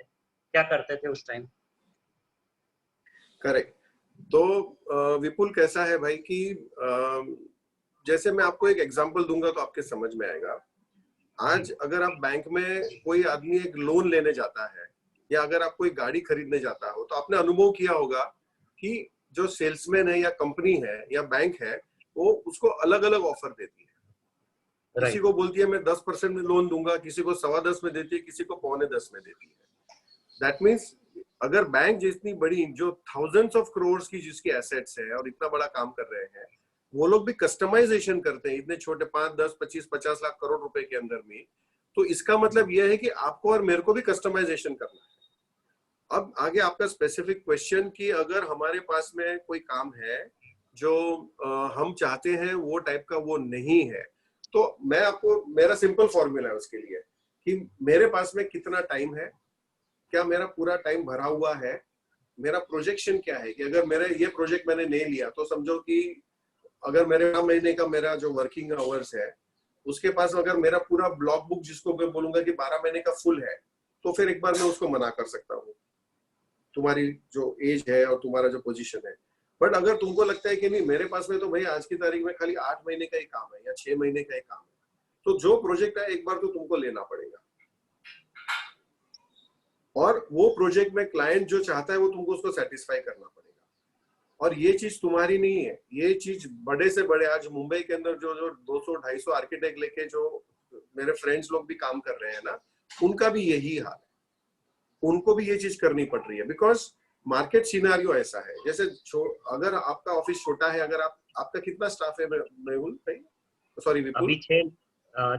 क्या करते थे उस टाइम? करेक्ट। तो विपुल कैसा है भाई कि जैसे मैं आपको एक एग्जांपल दूंगा तो आपके समझ में आएगा। आज अगर आप बैंक में कोई आदमी एक लोन लेने जाता है या अगर आप कोई गाड़ी खरीदने जाता हो, तो आपने अनुभव किया होगा कि जो सेल्समैन है या कंपनी है या बैंक है, वो उसको अलग अलग ऑफर देती है। किसी को बोलती है मैं 10% में लोन दूंगा, किसी को 10.25 में देती है, किसी को 9.25 में देती है। दैट मीन्स अगर बैंक जितनी बड़ी, जो थाउजेंड्स ऑफ करोड़ की जिसकी एसेट्स है और इतना बड़ा काम कर रहे हैं, वो लोग भी कस्टमाइजेशन करते हैं इतने छोटे 5, 10, 25, 50 लाख करोड़ रुपए के अंदर में। तो इसका मतलब यह है कि आपको और मेरे को भी कस्टमाइजेशन करना है। अब आगे आपका स्पेसिफिक क्वेश्चन कि अगर हमारे पास में कोई काम है जो हम चाहते हैं वो टाइप का वो नहीं है, तो मैं आपको, मेरा सिंपल फॉर्मूला है उसके लिए कि मेरे पास में कितना टाइम है, क्या मेरा पूरा टाइम भरा हुआ है, मेरा प्रोजेक्शन क्या है कि अगर मेरा ये प्रोजेक्ट मैंने नहीं लिया तो समझो कि अगर मेरे 1 महीने का मेरा जो वर्किंग आवर्स है उसके पास अगर मेरा पूरा ब्लॉक बुक जिसको मैं बोलूंगा कि 12 महीने का फुल है, तो फिर एक बार मैं उसको मना कर सकता हूँ, तुम्हारी जो एज है और तुम्हारा जो पोजीशन है। बट अगर तुमको लगता है कि नहीं मेरे पास में तो भाई आज की तारीख में खाली 8 महीने का ही काम है या 6 महीने का ही काम है, तो जो प्रोजेक्ट है एक बार तो तुमको लेना पड़ेगा। और वो प्रोजेक्ट में क्लाइंट जो चाहता है वो तुमको उसको सेटिस्फाई करना पड़ेगा। और ये चीज तुम्हारी नहीं है, ये चीज बड़े से बड़े आज मुंबई के अंदर जो 200-250 आर्किटेक्ट लेके जो मेरे फ्रेंड्स लोग भी काम कर रहे हैं ना, उनका भी यही हाल है, उनको भी ये चीज करनी पड़ रही है। बिकॉज मार्केट सिनेरियो ऐसा है, जैसे अगर आपका ऑफिस छोटा है, अगर आपका कितना स्टाफ है मेहुल भाई, सॉरी विपुल? अभी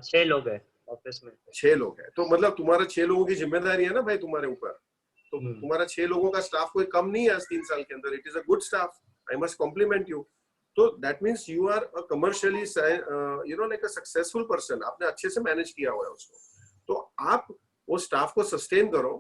6 लोग हैं ऑफिस में। 6 लोग हैं, तो मतलब तुम्हारा 6 लोगों की जिम्मेदारी है ना भाई तुम्हारे ऊपर, तो तुम्हारा 6 लोगों का स्टाफ कोई कम नहीं है आज 3 साल के अंदर। It is a good staff, I must compliment you. तो that means you are a commercially you know like a successful person, आपने अच्छे से मैनेज किया हुआ है उसको। तो आप वो स्टाफ को सस्टेन करो,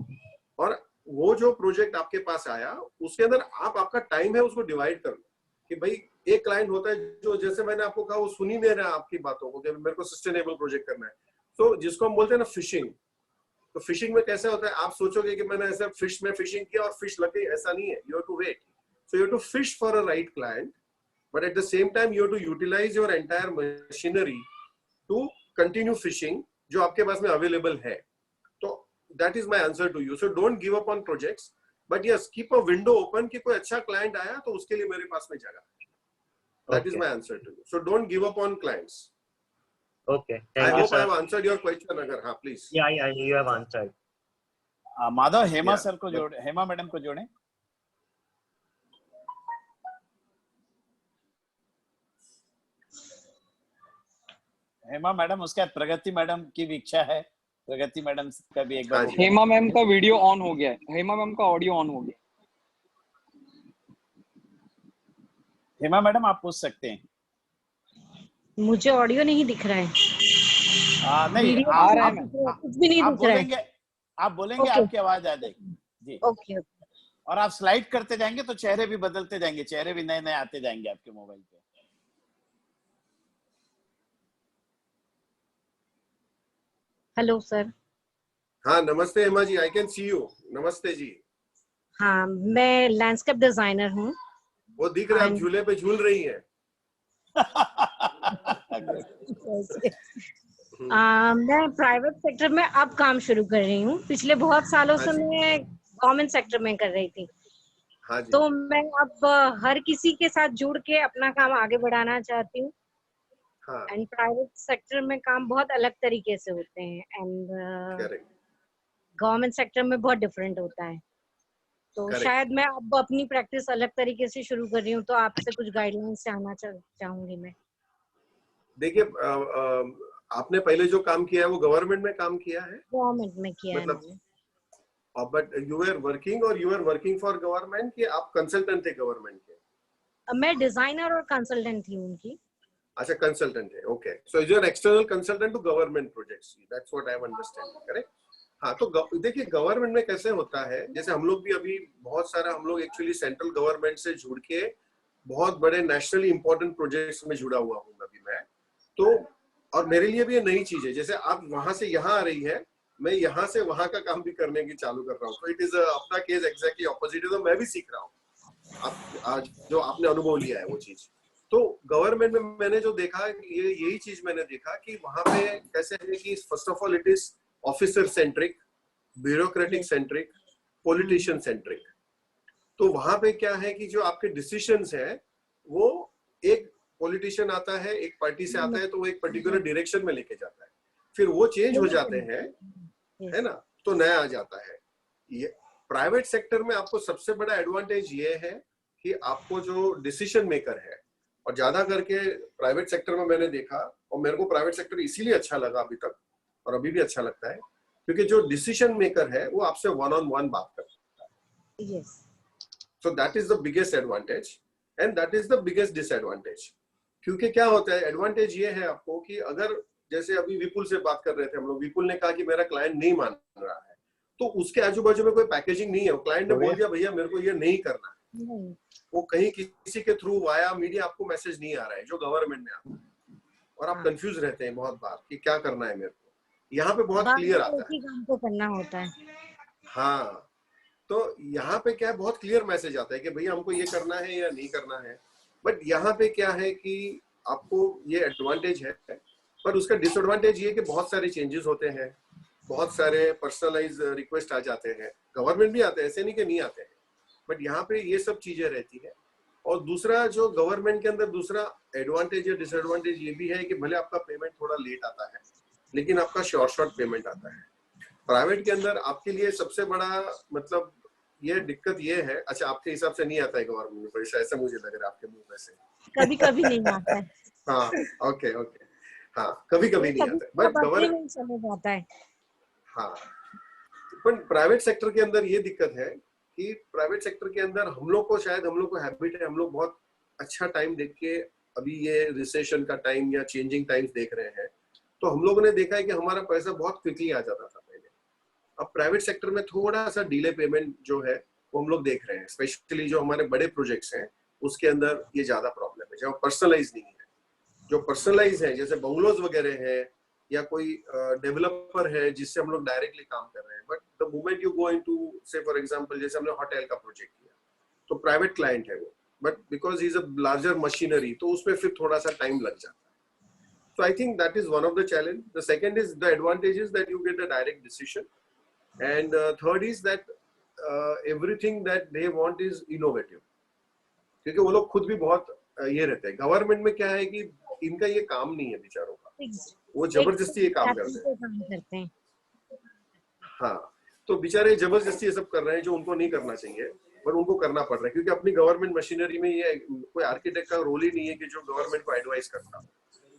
और वो जो प्रोजेक्ट आपके पास आया उसके अंदर आप आपका टाइम है उसको डिवाइड कर लो। कि भाई एक क्लाइंट होता है जो, जैसे मैंने आपको कहा, वो सुन ही नहीं रहा आपकी बातों को कि मेरे को सस्टेनेबल प्रोजेक्ट करना है। तो जिसको हम बोलते हैं ना फिशिंग, तो फिशिंग में कैसे होता है, आप सोचोगे कि मैंने ऐसा फिश में फिशिंग किया और फिश लग गई, ऐसा नहीं है। You have to wait, so you have to fish for a right client, but at the same time you have to utilise your entire machinery to continue fishing जो आपके पास में अवेलेबल है। तो that is my answer to you. So don't give up on projects, but yes keep a window open कि कोई अच्छा client आया तो उसके लिए मेरे पास में जगह है। That is my answer to you. So don't give up on clients. Okay, I thank you, hope I sir. have answered your question. अगर हाँ please. Yeah, you have answered. Madhav, Hema Yeah. Sir को जोड़े, हेमा मैडम को जोड़े। Hema madam, उसके बाद प्रगति madam की भी इच्छा है, प्रगति मैडम का भी एक बार। हाँ जी। हेमा मैम का वीडियो ऑन हो गया है, हेमा मैम का ऑडियो ऑन हो गया। हेमा मैडम आप पूछ सकते हैं। मुझे ऑडियो नहीं दिख रहा है। नहीं, वीडियो आ रहा है आप कुछ भी नहीं आप दिख रहा है। बोलेंगे, आप बोलेंगे, Okay. आपकी आवाज आ जाएगी जी। ओके और आप स्लाइड करते जाएंगे तो चेहरे भी बदलते जाएंगे, चेहरे भी नए नए आते जाएंगे आपके मोबाइल पे। Hello sir. हाँ नमस्ते Hema ji, I can see you. नमस्ते जी। हाँ, मैं लैंडस्केप डिजाइनर हूँ। वो दिख रहा है, आप झूले पे झूल रही हैं। मैं प्राइवेट सेक्टर में अब काम शुरू कर रही हूँ। पिछले बहुत सालों से मैं गवर्नमेंट सेक्टर में कर रही थी। हाँ जी। तो मैं अब हर किसी के साथ जुड़ के अपना काम आगे बढ़ाना चाहती हूँ। हाँ। एंड प्राइवेट सेक्टर में काम बहुत अलग तरीके से होते हैं, एंड गवर्नमेंट सेक्टर में बहुत डिफरेंट होता है। तो Correct. शायद मैं अब अपनी प्रैक्टिस अलग तरीके से शुरू कर रही हूँ, तो आपसे कुछ गाइडलाइंस चाहूंगी मैं। देखिए आपने पहले जो काम किया है वो गवर्नमेंट में काम किया है? गवर्नमेंट में किया है मैंने। बट यू आर वर्किंग, और you are working for government, कि आप कंसल्टेंट थे गवर्नमेंट के? मैं डिजाइनर और कंसल्टेंट थी उनकी। अच्छा, कंसल्टेंट है, okay. So you are external consultant to government projects, that's what I have understand, correct? हाँ, तो देखिए गवर्नमेंट में कैसे होता है, जैसे हम लोग भी अभी बहुत सारा, हम लोग एक्चुअली सेंट्रल गवर्नमेंट से जुड़ के बहुत बड़े नेशनली इंपॉर्टेंट प्रोजेक्ट्स में जुड़ा हुआ हूँ अभी मैं। तो और मेरे लिए भी ये नई चीज है, जैसे आप वहां से यहाँ आ रही है, मैं यहाँ से वहां का काम भी करने की चालू कर रहा हूँ। तो इट इज अपना केस एग्जैक्टली ऑपोजिट है, तो मैं भी सीख रहा हूँ आज जो आपने अनुभव लिया है वो चीज। तो गवर्नमेंट में मैंने जो देखा, यही चीज मैंने देखा कि वहां पे कैसे है कि first of all it is officer centric, bureaucratic centric, politician centric. तो वहां पे क्या है कि जो आपके डिसीजंस है वो एक पॉलिटिशियन आता है, एक पार्टी से आता है, तो वो एक पर्टिकुलर डायरेक्शन में लेके जाता है, फिर वो चेंज हो जाते हैं, है ना, तो नया आ जाता है। ये प्राइवेट सेक्टर में आपको सबसे बड़ा एडवांटेज ये है कि आपको जो डिसीजन मेकर है, और ज्यादा करके प्राइवेट सेक्टर में मैंने देखा, और मेरे को प्राइवेट सेक्टर इसीलिए अच्छा लगा अभी तक और अभी भी अच्छा लगता है, क्योंकि जो डिसीजन मेकर है वो आपसे वन ऑन वन बात करता है। Yes. So that is the biggest advantage and that is the biggest disadvantage. क्योंकि क्या होता है, एडवांटेज ये है आपको कि अगर जैसे अभी विपुल से बात कर रहे थे हम लोग, विपुल ने कहा कि मेरा क्लाइंट नहीं मान रहा है, तो उसके आजू बाजू में कोई पैकेजिंग नहीं है, क्लाइंट ने बोल दिया भैया मेरे को ये नहीं करना है, वो कहीं किसी के थ्रू वाया मीडिया आपको मैसेज नहीं आ रहा है जो गवर्नमेंट में आता है। और आप कंफ्यूज रहते हैं बहुत बार कि क्या करना है मेरे को। यहाँ पे बहुत क्लियर आता है, काम को करना होता है। हाँ, तो यहाँ पे क्या है, बहुत क्लियर मैसेज आता है कि भैया हमको ये करना है या नहीं करना है। बट यहाँ पे क्या है कि आपको ये एडवांटेज है, पर उसका डिसएडवांटेज ये कि बहुत सारे चेंजेस होते हैं, बहुत सारे पर्सनलाइज रिक्वेस्ट आ जाते हैं। गवर्नमेंट भी आते हैं, ऐसे नहीं कि नहीं आते हैं, बट यहाँ पे ये सब चीजें रहती है। और दूसरा जो गवर्नमेंट के अंदर दूसरा एडवांटेज या डिसएडवांटेज ये भी है कि भले आपका पेमेंट थोड़ा लेट आता है, लेकिन आपका शॉर्ट पेमेंट आता है। प्राइवेट के अंदर आपके लिए सबसे बड़ा मतलब ये दिक्कत ये है, अच्छा आपके हिसाब से नहीं आता है गवर्नमेंट में पैसा, ऐसा मुझे लग रहा है आपके मुंह में से। कभी कभी नहीं आता है। हाँ, ओके, हाँ, कभी कभी नहीं आता है, बट गवर्नमेंट चले जाता है। हाँ, पर प्राइवेट सेक्टर के अंदर ये दिक्कत है कि प्राइवेट सेक्टर के अंदर हम लोग को हैबिट है, हम लोग बहुत अच्छा टाइम देख के, अभी ये रिसेशन का टाइम या चेंजिंग टाइम्स देख रहे हैं, तो हम लोगों ने देखा है कि हमारा पैसा बहुत क्विकली आ जाता था पहले। अब प्राइवेट सेक्टर में थोड़ा सा डिले पेमेंट जो है वो हम लोग देख रहे हैं, स्पेशली जो हमारे बड़े प्रोजेक्ट्स हैं उसके अंदर ये ज्यादा प्रॉब्लम है, जहाँ पर्सनलाइज नहीं है। जो पर्सनलाइज है जैसे बंगलोज वगैरह है या कोई डेवलपर है जिससे हम लोग डायरेक्टली काम कर रहे हैं, but the moment you go into से फॉर एग्जांपल जैसे हमने होटल का प्रोजेक्ट किया तो प्राइवेट क्लाइंट है वो, but because he is a larger machinery तो उसमें फिर थोड़ा सा टाइम लग जाता है। So I think that is one of the challenge. The second is the advantage is that you get a direct decision, and third is that everything that they want is innovative. क्योंकि वो लोग खुद भी बहुत ये रहते हैं। Government में क्या है कि इनका ये काम नहीं है बेचारों का, वो जबरदस्ती ये काम करते हैं। हाँ, तो बेचारे जबरदस्ती ये सब कर रहे हैं जो उनको नहीं करना चाहिए, पर उनको करना पड़ रहा है क्योंकि अपनी गवर्नमेंट मशीनरी में ये कोई आर्किटेक्ट का रोल ही नहीं है कि जो गवर्नमेंट को एडवाइस करता।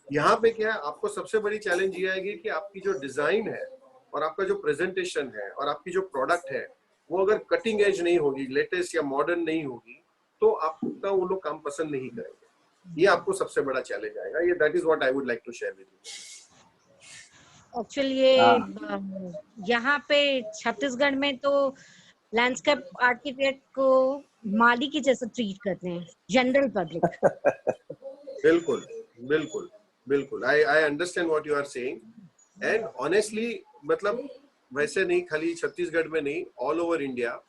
यहाँ पे क्या है, आपको सबसे बड़ी चैलेंज ये आएगी कि आपकी जो डिजाइन है और आपका जो प्रेजेंटेशन है और आपकी जो प्रोडक्ट है वो अगर कटिंग एज नहीं होगी, लेटेस्ट या मॉडर्न नहीं होगी, तो आपका वो लोग काम पसंद नहीं करेंगे। ये आपको सबसे बड़ा चैलेंज आएगा। ये that is what I would like to share with you. Actually ये यहाँ पे छत्तीसगढ़ में तो लैंडस्केप आर्किटेक्ट को माली की जैसा ट्रीट करते हैं, जनरल पब्लिक। बिल्कुल बिल्कुल बिल्कुल, I understand what you are saying, and honestly मतलब वैसे नहीं, खाली छत्तीसगढ़ में नहीं, all over India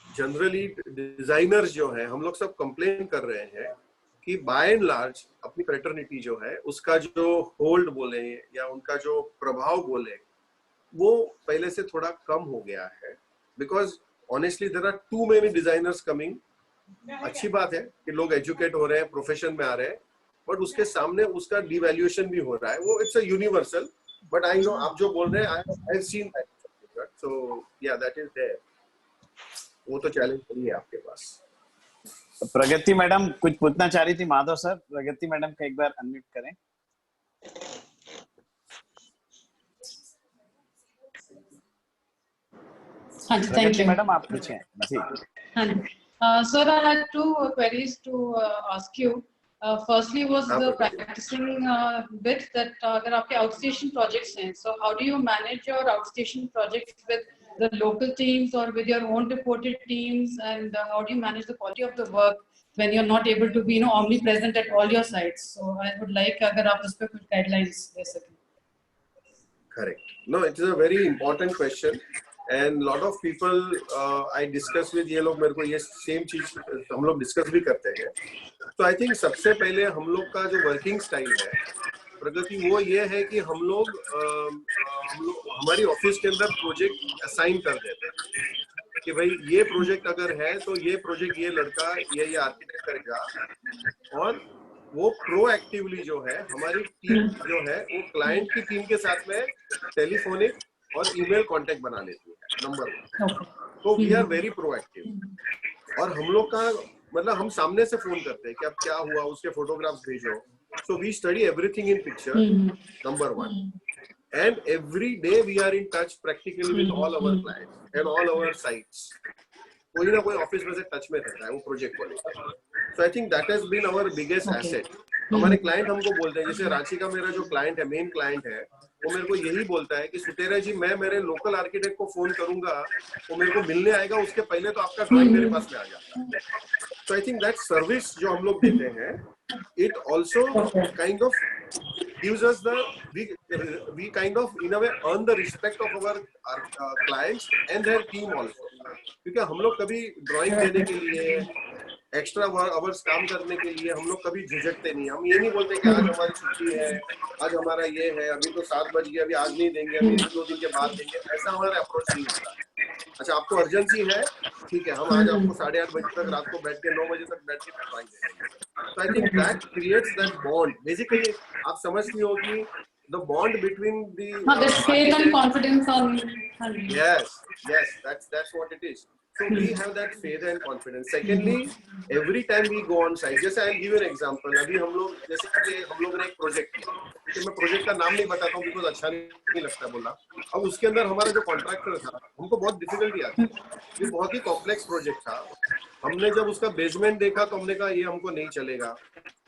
generally designers जो है हम लोग सब कंप्लेन कर रहे हैं कि बाय एंड लार्ज अपनी फ्रेटर्निटी जो है उसका जो होल्ड बोले या उनका जो प्रभाव बोले वो पहले से थोड़ा कम हो गया है। Because honestly there are too many designers coming. अच्छी बात है कि लोग एजुकेट हो रहे हैं, प्रोफेशन में आ रहे हैं, बट उसके सामने उसका डिवैल्यूएशन भी हो रहा है। वो it's a universal, but I know आप जो बोल रहे हैं आई हैव सीन दैट, सो या दैट इज देयर। वो तो चैलेंज नहीं है आपके पास। प्रगति मैडम कुछ पूछना चाह रही थी। माधव सर, प्रगति मैडम का एक बार अनम्यूट करें। हाँ जी, थैंक यू मैडम, आप पूछें जी। हाँ जी, sir I had two queries to ask you. Firstly was the practicing bit that अगर आपके outstation projects हैं, so how do you manage your outstation projects with the local teams or with your own reported teams, and how do you manage the quality of the work when you're not able to be omnipresent at all your sites? So I would like अगर आप इस पे कुछ guidelines दे सकें। Correct. No, it is a very important question. And lot of people I discuss with, ये लोग मेरे को ये सेम चीज हम लोग डिस्कस भी करते हैं। तो आई थिंक सबसे पहले हम लोग का जो वर्किंग स्टाइल है प्रगति, वो ये है कि हम लोग हमारी ऑफिस के अंदर प्रोजेक्ट असाइन कर देते हैं कि भाई ये प्रोजेक्ट अगर है तो ये प्रोजेक्ट ये लड़का ये आर्किटेक्ट करेगा। और वो प्रोएक्टिवली जो है हमारी टीम जो है वो क्लाइंट की टीम के साथ में टेलीफोनिक और ईमेल कांटेक्ट बना लेती है, नंबर 1। तो वी आर वेरी प्रोएक्टिव। और हम लोग का मतलब हम सामने से फोन करते हैं कि अब क्या हुआ, उसके फोटोग्राफ्स भेजो। So we study everything in picture, number 1। And every day we are in touch practically with all our clients and all our sites. कोई ना कोई ऑफिस में से टच में रहता है वो प्रोजेक्ट को लेकर। So I think that has been our biggest asset. हमारे क्लाइंट हमको बोलते हैं, जैसे रांची का मेरा जो क्लाइंट है, मेन क्लाइंट है, वो मेरे को यही बोलता है कि सुटेरा जी मैं मेरे लोकल आर्किटेक्ट को फोन करूंगा, वो मेरे को मिलने आएगा, उसके पहले तो आपका ड्राइंग मेरे पास में आ जाता है। So I think that service जो हम लोग देते हैं, it also kind of gives us the we kind of in a way earn the respect of our clients and their team also, क्योंकि हम लोग कभी ड्राइंग देने के लिए एक्स्ट्रा आवर्स काम करने के लिए हम लोग कभी झिझकते नहीं। हम ये नहीं बोलते कि आज हमारी छुट्टी है, आज हमारा ये है, अभी तो 7 बज गए, अभी आज नहीं देंगे, अभी 2 दिन के बाद देंगे, ऐसा हमारा अप्रोच नहीं होता। अच्छा आपको अर्जेंसी है, ठीक है, हम आज आपको 8:30 बजे तक रात को बैठ के 9 बजे तक बैठ के ड्राइंग देंगे। So I think that creates that bond. Basically, आप समझती हो कि the bond between the there's faith and confidence on. Yes, that's what it is. So we have that faith and confidence. Secondly, every time we go on site, जैसे I'll give you an example. अभी हम लोग जैसे कि हम लोगों ने एक प्रोजेक्ट किया, तो मैं प्रोजेक्ट का नाम नहीं बताता हूँ बिकॉज अच्छा नहीं लगता बोलना। अब उसके अंदर हमारा जो कॉन्ट्रैक्टर था, हमको बहुत डिफिकल्टी आती, ये बहुत ही कॉम्प्लेक्स प्रोजेक्ट था। हमने जब उसका बेसमेंट देखा तो हमने कहा ये हमको नहीं चलेगा।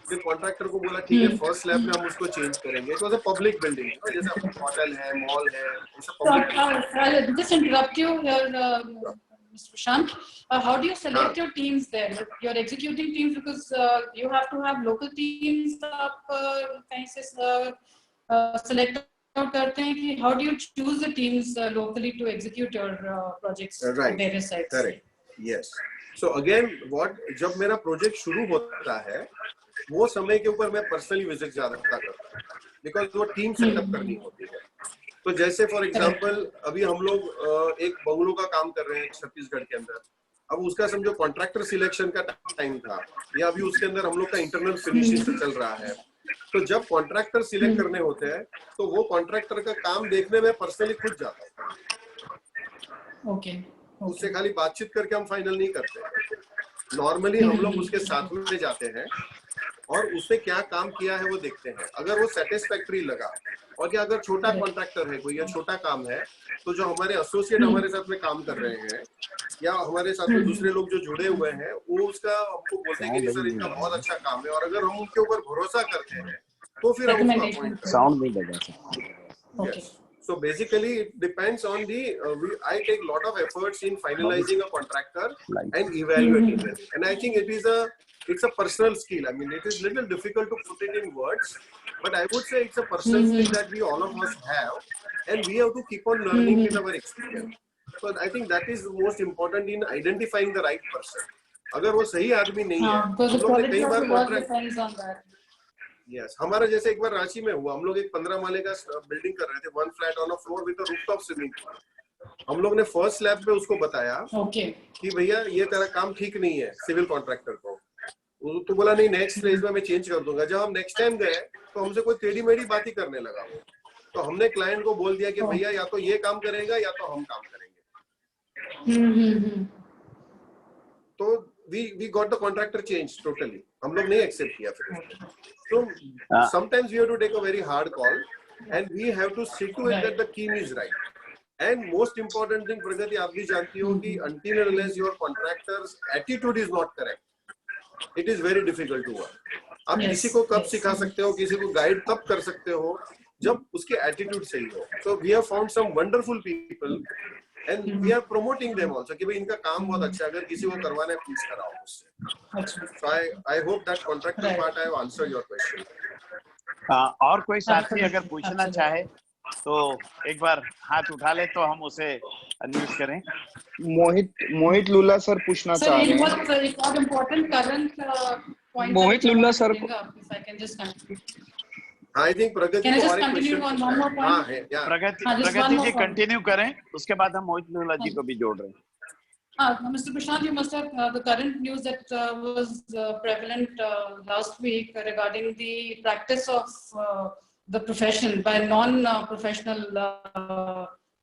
फिर कॉन्ट्रैक्टर को बोला ठीक है फर्स्ट स्लैब में हम उसको चेंज करेंगे। It was a public building, जैसे होटल है, मॉल है, ऐसा public. I'll just interrupt you here, Mr. Prashant. How do you select your teams there, your executing teams, because you have to have local teams आप कहीं से select out करते हैं कि how do you choose the teams locally to execute your projects at various sites? Correct. Yes. So again, जब मेरा project शुरू होता है वो समय के ऊपर मैं पर्सनली विजिट ज्यादा करता हूँ बिकॉज वो टीम सेटअप करनी होती है। तो जैसे फॉर एग्जांपल अभी हम लोग एक बंगलो का काम कर रहे हैं छत्तीसगढ़ के अंदर। अब उसका समझो कॉन्ट्रैक्टर सिलेक्शन का टाइम था या अभी उसके अंदर हम लोग का इंटरनल फिनिशिंग चल रहा है। तो जब कॉन्ट्रैक्टर सिलेक्ट करने होते हैं तो वो कॉन्ट्रैक्टर का काम देखने में पर्सनली खुद जाता है। ओके। उससे खाली बातचीत करके हम फाइनल नहीं करते। नॉर्मली हम लोग उसके साथ में जाते हैं और उसने क्या काम किया है वो देखते हैं। अगर वो सेटिस्फैक्टरी लगा और क्या अगर छोटा कॉन्ट्रैक्टर है कोई या छोटा काम है तो जो हमारे एसोसिएट हमारे साथ में काम कर रहे हैं या हमारे साथ में दूसरे लोग जो जुड़े हुए हैं वो उसका हमको बोलते हैं कि सर इनका बहुत अच्छा काम है और अगर हम उनके ऊपर भरोसा करते हैं तो फिर हम उसको अपॉइंट करते हैं। साउंड नहीं लगा। Okay. So basically it depends on the I take lot of efforts in finalizing a contractor and evaluating them, and I think it's a personal skill. I mean it is little difficult to put it in words, but I would say it's a personal skill that we all of us have and we have to keep on learning with our experience. So I think that is most important in identifying the right person. अगर वो सही आदमी नहीं है तो हम लोग ने कई बार कॉन्ट्रैक्ट यस हमारा जैसे एक बार रांची में हुआ। हम लोग एक 15 माले का बिल्डिंग कर रहे थे, 1 flat on a floor with a rooftop swimming pool. हम लोग ने फर्स्ट स्लैब पे उसको बताया कि भैया ये तेरा काम ठीक नहीं है सिविल कॉन्ट्रैक्टर को। तो बोला नहीं नेक्स्ट फेज में मैं चेंज कर दूंगा। जब हम नेक्स्ट टाइम गए तो हमसे कोई टेढ़ी मेढ़ी बात ही करने लगा वो। तो हमने क्लाइंट को बोल दिया कि भैया या तो ये काम करेगा या तो हम काम करेंगे। तो we got the contractor changed totally. हम लोग नहीं एक्सेप्ट किया फिर। So sometimes we have to take a very hard call and we have to see to it that the team is right. And most important thing प्रगति आप भी जानती हो कि until and unless your contractor's attitude is not correct, it is very difficult to work. आप किसी को कब सिखा सकते हो, किसी को गाइड तब कर सकते हो जब उसके एटीट्यूड सही हो। So we have found some wonderful people and we are promoting them also कि भाई इनका काम बहुत अच्छा है, अगर किसी को करवाना है प्लीज कराओ मुझसे। So I hope that contractor part I have answered your question. और कोई साथी अगर पूछना चाहे तो एक बार हाथ उठा ले तो हम उसे अनम्यूट करें। मोहित लुल्ला सर पूछना चाह रहे हैं। बहुत important current point Mohit Lulla sir I think प्रगति को और एक क्वेश्चन हाँ है यार। प्रगति जी कंटिन्यू करें, उसके बाद हम मोहित लुल्ला जी को भी जोड़ रहे हैं। Mr. Prashant, you must have the current news that was prevalent last week regarding the practice of the profession by non-professional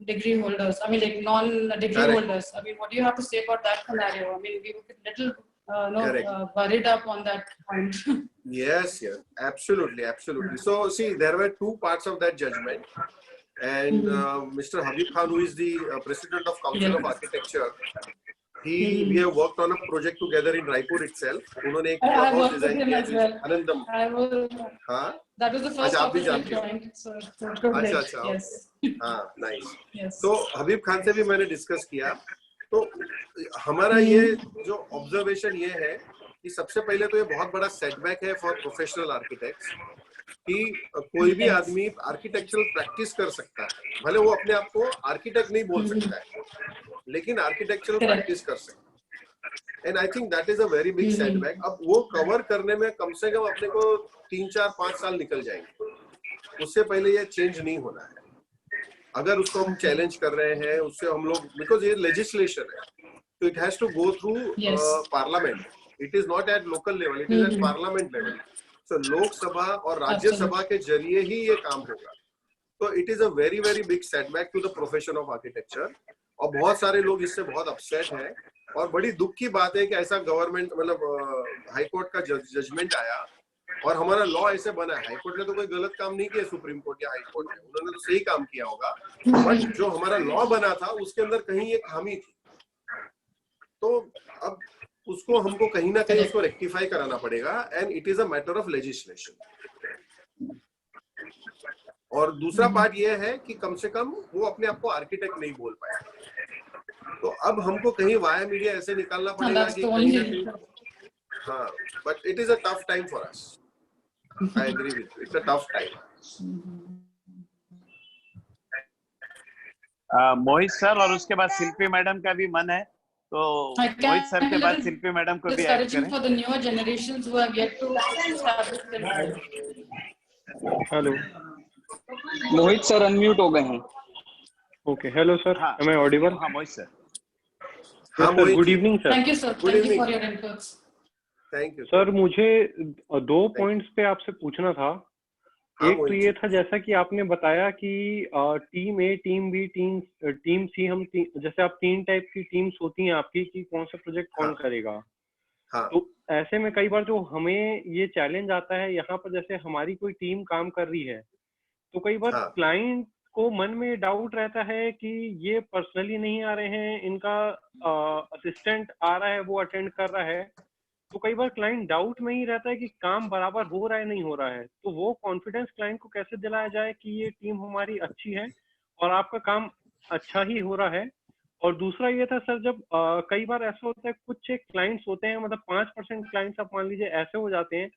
degree holders. I mean, like non-degree holders. I mean, what do you have to say about that scenario? I mean, we were a little worried up on that point. Yes, absolutely. So, see, there were two parts of that judgment, and Mr. Habib Khan, who is the President of Council of Architecture, we have worked on a project together in Raipur itself. उन्होंने एक I house worked with design him किया as well. Anandam. I was. हाँ. That was the first अच्छा, आप भी office I जानते हो. joined. So good. अच्छा अच्छा. Yes. हाँ, nice. Yes. तो हबीब खान से भी मैंने डिस्कस किया. तो हमारा ये जो ऑब्जर्वेशन ये है कि सबसे पहले तो ये बहुत बड़ा सेटबैक है फॉर प्रोफेशनल आर्किटेक्ट्स कि कोई भी आदमी आर्किटेक्चरल प्रैक्टिस कर सकता है, भले वो अपने आप को आर्किटेक्ट नहीं बोल सकता है, लेकिन आर्किटेक्चरल प्रैक्टिस कर सकता है. And I think that is a very big setback. अब वो कवर करने में कम से कम अपने को 3, 4, 5 साल निकल जाएंगे. उससे पहले ये चेंज नहीं होना है. अगर उसको हम चैलेंज कर रहे हैं, उससे हम लोग, बिकॉज ये लेजिस्लेशन है, तो it has to go through parliament. It is not at local level, it is at parliament level. So Lok Sabha और राज्यसभा के जरिए ही ये काम होगा. तो it is a very very big setback to the profession of architecture. और बहुत सारे लोग इससे बहुत अपसेट हैं. और बड़ी दुख की बात है कि ऐसा गवर्नमेंट, मतलब हाईकोर्ट का जजमेंट आया और हमारा लॉ ऐसे बना है. हाईकोर्ट ने तो कोई गलत काम नहीं किया, सुप्रीम कोर्ट या हाईकोर्ट ने, उन्होंने तो सही काम किया होगा. बट जो हमारा लॉ बना था उसके अंदर कहीं एक खामी थी. तो अब उसको हमको कहीं ना कहीं उसको रेक्टिफाई कराना पड़ेगा. And it is a matter of legislation. और दूसरा पार्ट ये है कि कम से कम वो अपने आप को आर्किटेक्ट नहीं बोल पाए. तो अब हमको कहीं वाया मीडिया ऐसे निकालना पड़ेगा कि कहीं ना कहीं. हाँ, but it is a tough time for us. I agree with you, it's a tough time. Mohit sir और उसके बाद शिल्पी मैडम का भी मन है, तो मोहित सर के बाद शिल्पी मैडम को भी ऐड करें. For the newer generations who have yet to establish themselves. Hello, Mohit sir unmute हो गए हैं. Okay. Hello sir, am I audible? हाँ मोहित सर. हाँ, good evening sir. Thank you sir. Thank you for your inputs. Thank you sir, मुझे 2 points पे आपसे पूछना था. एक तो ये था, जैसा कि आपने बताया कि टीम ए, टीम बी, टीम सी, हम जैसे आप 3 टाइप की टीम्स होती हैं आपकी कि कौन सा प्रोजेक्ट कौन करेगा. हाँ. तो ऐसे में कई बार जो हमें ये चैलेंज आता है यहाँ पर, जैसे हमारी कोई टीम काम कर रही है, तो कई बार क्लाइंट को मन में डाउट रहता है कि ये पर्सनली नहीं आ रहे हैं, इनका असिस्टेंट आ रहा है, वो अटेंड कर रहा है. तो कई बार क्लाइंट डाउट में ही रहता है कि काम बराबर हो रहा है नहीं हो रहा है. तो वो कॉन्फिडेंस क्लाइंट को कैसे दिलाया जाए कि ये टीम हमारी अच्छी है और आपका काम अच्छा ही हो रहा है. और दूसरा ये था सर, जब कई बार ऐसा होता है, कुछ एक क्लाइंट्स होते हैं, मतलब 5% क्लाइंट्स आप मान लीजिए ऐसे हो जाते हैं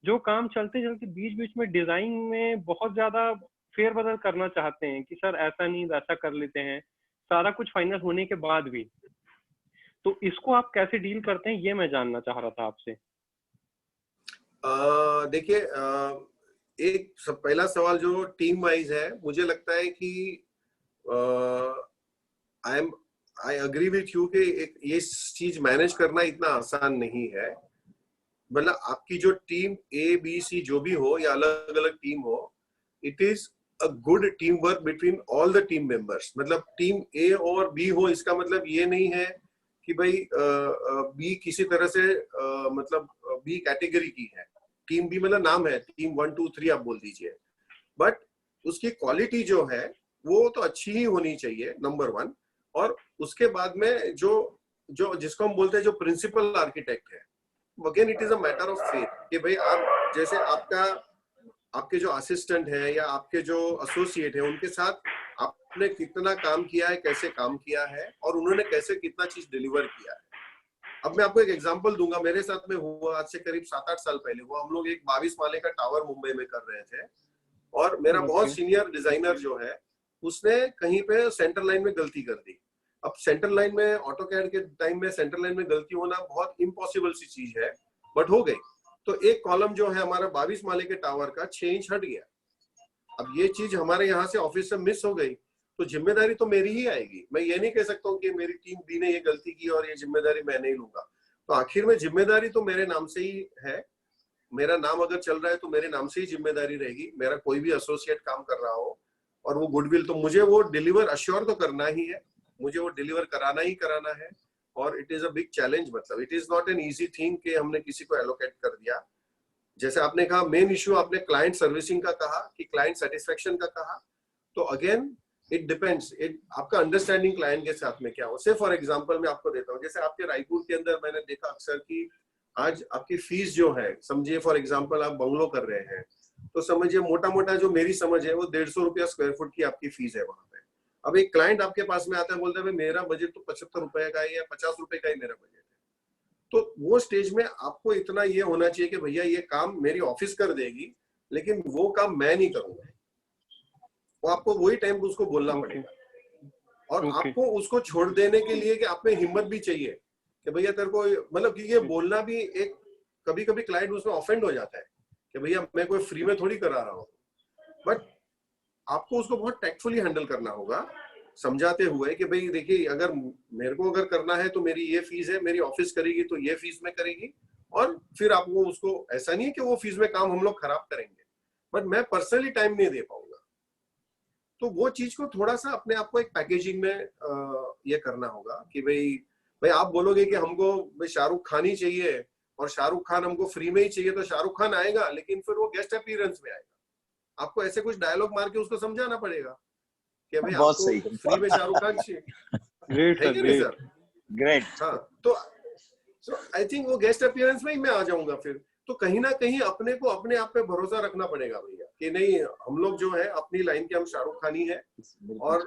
जो काम चलते चलते बीच बीच में डिजाइन में बहुत ज्यादा फेरबदल करना चाहते हैं कि सर ऐसा नहीं वैसा कर लेते हैं, सारा कुछ फाइनल होने के बाद भी. तो इसको आप कैसे डील करते हैं, ये मैं जानना चाह रहा था आपसे. देखिए, एक पहला सवाल जो टीम वाइज है, मुझे लगता है कि आई अग्री विथ यू कि ये चीज मैनेज करना इतना आसान नहीं है. मतलब आपकी जो टीम ए बी सी जो भी हो या अलग अलग टीम हो, it is a good team work between all the team members. मतलब टीम ए और बी हो, इसका मतलब ये नहीं है कि भाई बी किसी तरह से मतलब बी कैटेगरी की है. टीम बी मतलब नाम है, टीम 1 2 3 आप बोल दीजिए, बट उसकी क्वालिटी जो है वो तो अच्छी ही होनी चाहिए, नंबर 1. और उसके बाद में जो जिसको हम बोलते हैं जो प्रिंसिपल आर्किटेक्ट है, again it is a matter of faith कि भाई आप जैसे आपके जो असिस्टेंट है या आपके जो एसोसिएट है, उनके साथ आपने कितना काम किया है, कैसे काम किया है और उन्होंने कैसे कितना चीज डिलीवर किया है. अब मैं आपको एक एग्जांपल दूंगा. मेरे साथ में हुआ, आज से करीब 7-8 साल पहले हुआ. हम लोग एक 22 माले का टावर मुंबई में कर रहे थे और मेरा बहुत सीनियर डिजाइनर जो है, उसने कहीं पे सेंटर लाइन में गलती कर दी. अब सेंटर लाइन में ऑटोकैड के टाइम में सेंटर लाइन में गलती होना बहुत इम्पॉसिबल सी चीज है, बट हो गई. तो एक कॉलम जो है हमारा 22 माले के टावर का 6 इंच हट गया. अब ये चीज हमारे यहाँ से ऑफिस से मिस हो गई, तो जिम्मेदारी तो मेरी ही आएगी. मैं ये नहीं कह सकता हूँ कि मेरी टीम बी ने ये गलती की और ये जिम्मेदारी मैं नहीं लूंगा. तो आखिर में जिम्मेदारी तो मेरे नाम से ही है. मेरा नाम अगर चल रहा है तो मेरे नाम से ही जिम्मेदारी रहेगी. मेरा कोई भी एसोसिएट काम कर रहा हो और वो गुडविल, तो मुझे वो डिलीवर अश्योर तो करना ही है, मुझे वो डिलीवर कराना ही कराना है. और it is a big challenge. मतलब it is not an easy thing कि हमने किसी को एलोकेट कर दिया. जैसे आपने कहा मेन इश्यू, आपने क्लाइंट सर्विसिंग का कहा कि क्लाइंट सेटिस्फेक्शन का कहा, तो अगेन इट डिपेंड्स, आपका अंडरस्टैंडिंग क्लाइंट के साथ में क्या हो। से फॉर एग्जांपल मैं आपको देता हूँ, जैसे आपके रायपुर के अंदर मैंने देखा अक्सर कि आज आपकी फीस जो है, समझिए फॉर एग्जांपल आप बंगलो कर रहे हैं, तो समझिए मोटा मोटा जो मेरी समझ है वो 150 रुपया स्क्वायर फुट की आपकी फीस है वहां पे। अब एक क्लाइंट आपके पास में आता है, बोलता है भाई मेरा बजट तो 75 रुपए का है या 50 रुपए का ही मेरा बजट है। तो वो स्टेज में आपको इतना ये होना चाहिए कि भैया ये काम मेरी ऑफिस कर देगी, लेकिन वो काम मैं नहीं करूंगा। वो आपको वही टाइम पे उसको बोलना पड़ेगा, और आपको उसको छोड़ देने के लिए कि आप में हिम्मत भी चाहिए कि भैया तेरे को, मतलब कि ये बोलना भी एक, कभी कभी क्लाइंट उसमें ऑफेंड हो जाता है कि भैया मैं कोई फ्री में थोड़ी करा रहा हूँ, बट आपको उसको बहुत टैक्टफुली हैंडल करना होगा, समझाते हुए कि भाई देखिए अगर मेरे को अगर करना है तो मेरी ये फीस है, मेरी ऑफिस करेगी तो ये फीस में करेगी, और फिर आपको उसको, ऐसा नहीं है कि वो फीस में काम हम लोग खराब करेंगे, बट मैं पर्सनली टाइम नहीं दे पाऊंगा। तो वो चीज को थोड़ा सा अपने आप को एक पैकेजिंग में ये करना होगा कि भाई आप बोलोगे कि हमको शाहरुख खान ही चाहिए और शाहरुख खान हमको फ्री में ही चाहिए, तो शाहरुख खान आएगा लेकिन फिर वो गेस्ट अपीयरेंस में आएगा। आपको ऐसे कुछ डायलॉग मार के उसको समझाना पड़ेगा कि भाई आपको फ्री में शाहरुख खान चाहिए। ग्रेट। हाँ, तो आई थिंक वो गेस्ट अपीयरेंस में ही मैं आ जाऊंगा फिर। तो कहीं ना कहीं अपने को अपने आप पे भरोसा रखना पड़ेगा भैया कि नहीं, हम लोग जो है अपनी लाइन के हम शाहरुख खान ही है, और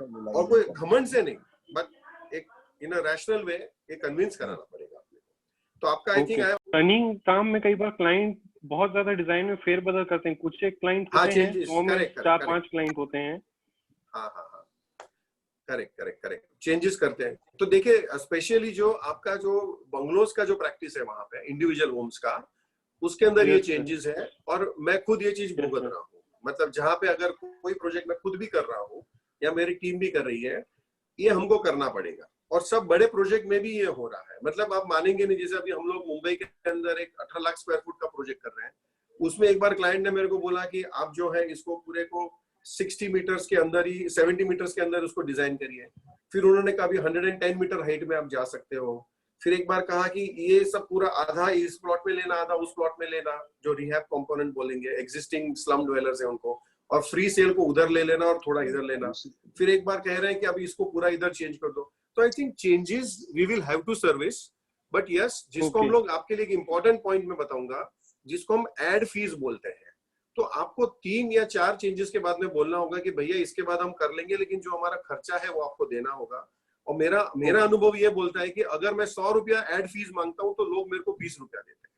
कोई घमंड से नहीं, बट एक इन अ रैशनल वे ये कन्विंस कराना पड़ेगा अपने को। तो आपका आई थिंक रनिंग काम में कई बार क्लाइंट बहुत ज्यादा डिजाइन में फेरबदल करते हैं, कुछ एक क्लाइंट होते हैं, 4-5 क्लाइंट होते हैं। हाँ, करेक्ट, चेंजेस करते हैं। तो देखिए स्पेशली जो आपका जो बंगलोज का जो प्रैक्टिस है वहां पे इंडिविजुअल होम्स का, उसके अंदर ये चेंजेस है, और मैं खुद ये चीज भुगत रहा हूँ। मतलब जहाँ पे अगर कोई प्रोजेक्ट मैं खुद भी कर रहा हूँ या मेरी टीम भी कर रही है, ये हमको करना पड़ेगा, और सब बड़े प्रोजेक्ट में भी ये हो रहा है। मतलब आप मानेंगे नहीं, जैसे अभी हम लोग मुंबई के अंदर एक 18 लाख स्क्वायर फुट का प्रोजेक्ट कर रहे हैं, उसमें एक बार क्लाइंट ने मेरे को बोला कि आप जो है इसको पूरे को 60 मीटर्स के अंदर ही, 70 मीटर्स के अंदर उसको डिजाइन करिए। फिर उन्होंने कहा 110 मीटर हाइट में आप जा सकते हो। फिर एक बार कहा कि ये सब पूरा आधा इस प्लॉट में लेना, आधा उस प्लॉट में लेना, जो रिहैब कंपोनेंट बोलेंगे, एग्जिस्टिंग स्लम ड्वेलर्स है उनको, और फ्री सेल को उधर ले लेना और थोड़ा इधर लेना। फिर एक बार कह रहे हैं कि अभी इसको पूरा इधर चेंज कर दो। तो I think changes we will have to service, but yes, जिसको हम लोग, आपके लिए एक इंपॉर्टेंट पॉइंट में बताऊंगा, जिसको हम एड फीस बोलते हैं, तो आपको 3 या 4 चेंजेस के बाद में बोलना होगा कि भैया इसके बाद हम कर लेंगे, लेकिन जो हमारा खर्चा है वो आपको देना होगा। और मेरा अनुभव ये बोलता है कि अगर मैं 100 रुपया एड फीस मांगता हूं तो लोग मेरे को 20 रुपया देते हैं।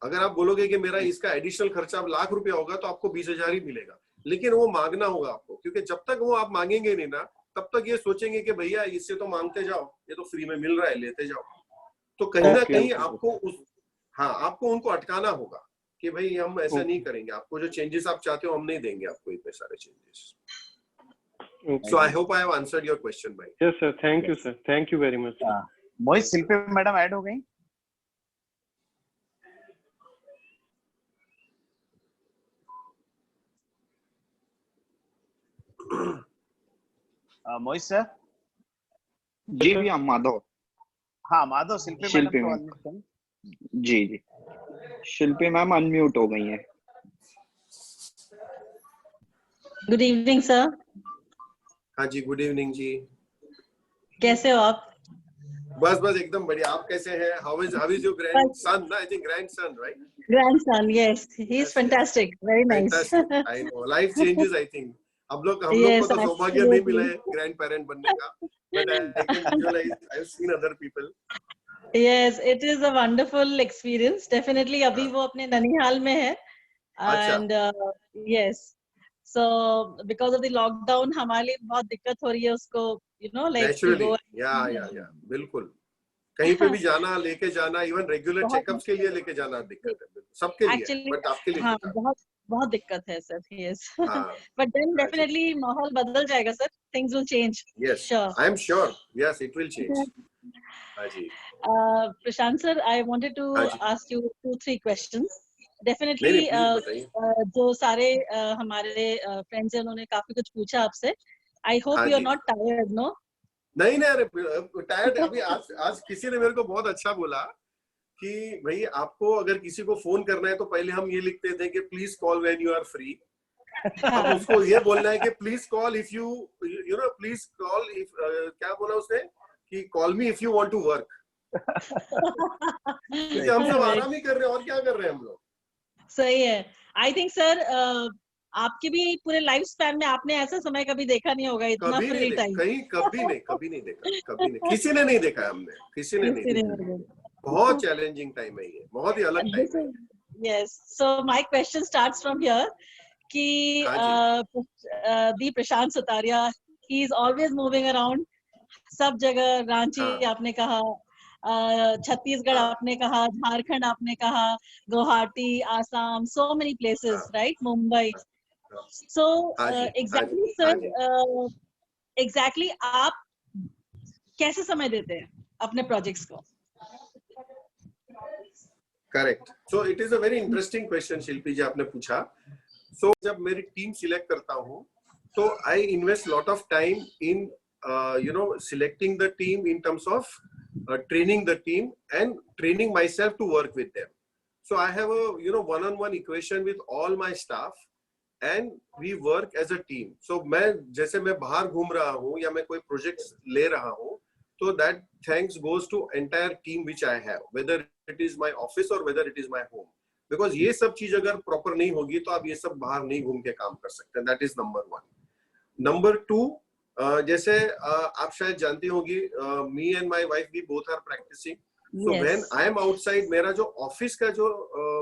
अगर आप बोलोगे कि मेरा इसका एडिशनल खर्चा अब लाख रुपया होगा तो आपको 20,000 ही मिलेगा, लेकिन वो मांगना होगा आपको, क्योंकि जब तक वो आप मांगेंगे नहीं ना, तब तक ये सोचेंगे कि भैया इससे तो मांगते जाओ, ये तो फ्री में मिल रहा है, लेते जाओ। तो कहीं ना कहीं आपको आपको उनको अटकाना होगा कि भाई हम ऐसा नहीं करेंगे, आपको जो चेंजेस आप चाहते हो हम नहीं देंगे आपको इतने सारे changes. So I hope I have answered your question, bhai. Yes sir, thank you sir, thank you very much. Mohit, Shilpi madam add हो गई? मोहित सर? जी भैया, माधव। हाँ माधव, शिल्पी मैडम जी, शिल्पी मैम अनम्यूट हो गई हैं। Good evening sir. हाँ जी, गुड इवनिंग जी। कैसे हो आप? बस एकदम बढ़िया। आप कैसे हैं? How is your grandson? I think grandson, right? Grandson, yes, he is fantastic, very nice. Fantastic. I know. Life changes, I think. हम लोग को तो सौभाग्य नहीं मिला है ग्रैंड पेरेंट बनने का, but I can visualize. I've seen other people. Yes, it is a wonderful experience. Definitely, अभी वो अपने ननिहाल में है, and yes. So because of the lockdown हमारे लिए बहुत दिक्कत हो रही है उसको, you know, like naturally, yeah, बिल्कुल। कहीं पे भी जाना, लेके जाना, इवन रेगुलर चेकअप्स के लिए लेके जाना दिक्कत है सबके लिए, बट आपके लिए हाँ, बहुत दिक्कत है sir. yes, but then definitely माहौल बदल जाएगा sir, things will change. Yes, sure. I am sure. Yes, it will change. हाँ जी। Prashant sir, I wanted to ask you 2-3 questions. Definitely जो सारे हमारे फ्रेंड्स हैं उन्होंने काफी कुछ पूछा आपसे। I hope you are not tired, no? नहीं, अरे टायर्ड अभी आज किसी ने मेरे को बहुत अच्छा बोला कि भाई आपको अगर किसी को फोन करना है तो पहले हम ये लिखते थे कि please call when you are free, अब उसको ये बोलना है कि please call if you know please call if क्या बोला उसने कि call me if you want to work. क्योंकि हम सब आराम ही कर रहे हैं और क्या कर रहे हैं हम लोग। सही है। आई थिंक सर आपके भी पूरे लाइफ स्पैन में आपने ऐसा समय कभी देखा नहीं होगा इतना फ्री टाइम। कभी नहीं देखा, किसी ने नहीं देखा, हमने किसी ने नहीं देखा। बहुत चैलेंजिंग टाइम है ये, बहुत ही अलग टाइम है। Yes, so my question starts from here कि the Prashant Sutariya, he is always moving around, सब जगह, रांची आपने कहा, छत्तीसगढ़ आपने कहा, झारखंड आपने कहा, Guwahati, Assam, so many places, right? Mumbai. So exactly sir, exactly आप कैसे समय देते हैं अपने प्रोजेक्ट्स को? Correct, so it is a very interesting question Shilpi ji आपने पूछा। सो जब मेरी टीम सिलेक्ट करता हूँ तो I invest lot of time in selecting the team in terms of training the team and training myself to work with them. So I have a one-on-one equation with all my staff and we work as a team. So जैसे मैं बाहर घूम रहा हूँ या मैं कोई project ले रहा हूँ तो that thanks goes to entire team which I have, whether it is my office or whether it is my home. Because ये सब चीज अगर प्रॉपर नहीं होगी तो आप ये सब बाहर नहीं घूम के काम कर सकते। That is number one. Number two, जैसे आप शायद जानती होगी, me and my wife we both are practising, so when I am outside, मेरा जो ऑफिस का जो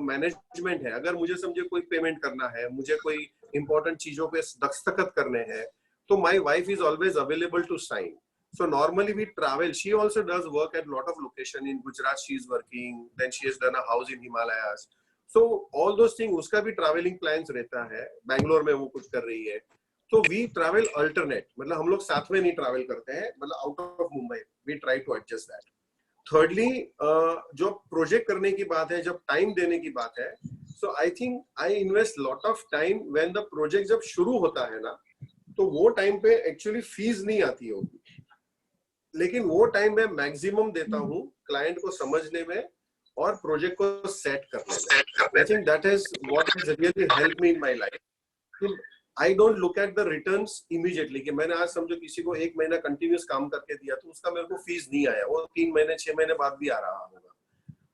मैनेजमेंट है, अगर मुझे समझे कोई पेमेंट करना है, मुझे कोई इंपॉर्टेंट चीजों पे दस्तखत करने हैं, तो my wife is always available to sign. So normally we travel. She also does work at lot of location in Gujarat. She is working. Then she has done a house in Himalayas. So all those things, उसका भी traveling plans रहता है. बैंगलोर में वो कुछ कर रही है. तो we travel alternate. मतलब हम लोग साथ में नहीं travel करते हैं. मतलब out of Mumbai. We try to adjust that. Thirdly, जो project करने की बात है, जब time देने की बात है, so I think I invest lot of time when the project जब शुरू होता है ना, तो वो time पे actually fees नहीं आती होगी. लेकिन वो टाइम मैं मैक्सिमम देता हूँ क्लाइंट को समझने में और प्रोजेक्ट को सेट करने में. आई think that is what has really helped me in my life. I don't look at the returns immediately कि मैंने आज समझो किसी को 1 महीना कंटिन्यूअस काम करके दिया तो उसका मेरे को फीस नहीं आया, वो 3 महीने 6 महीने बाद भी आ रहा होगा,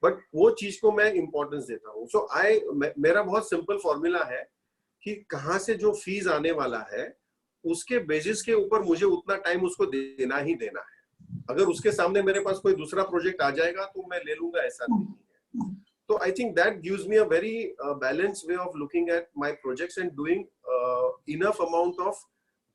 बट वो चीज को मैं इंपॉर्टेंस देता हूँ. सो मेरा बहुत सिंपल फॉर्मूला है कि कहाँ से जो फीस आने वाला है उसके बेसिस के ऊपर मुझे उतना टाइम उसको देना ही देना है. अगर उसके सामने मेरे पास कोई दूसरा प्रोजेक्ट आ जाएगा तो मैं ले लूंगा, ऐसा नहीं है. तो I think that gives me a very balanced way of looking at my projects and doing enough amount of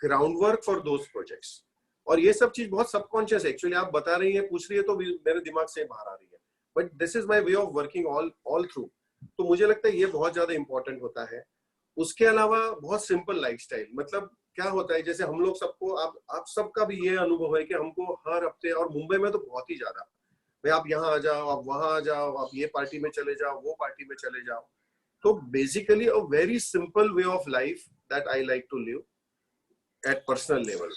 ground work for those projects. और ये सब चीज बहुत सबकॉन्शियस है. एक्चुअली आप बता रही है, पूछ रही है तो मेरे दिमाग से बाहर आ रही है, but this is my way of working all through. तो मुझे लगता है ये बहुत ज्यादा इंपॉर्टेंट होता है. उसके अलावा बहुत सिंपल लाइफस्टाइल. मतलब क्या होता है, जैसे हम लोग सबको, आप सबका भी ये अनुभव है कि हमको हर हफ्ते, और मुंबई में तो बहुत ही ज्यादा, भाई आप यहाँ आ जाओ, आप वहां आ जाओ, आप ये पार्टी में चले जाओ, वो पार्टी में चले जाओ. तो basically a very simple way of life that I like to live at personal level.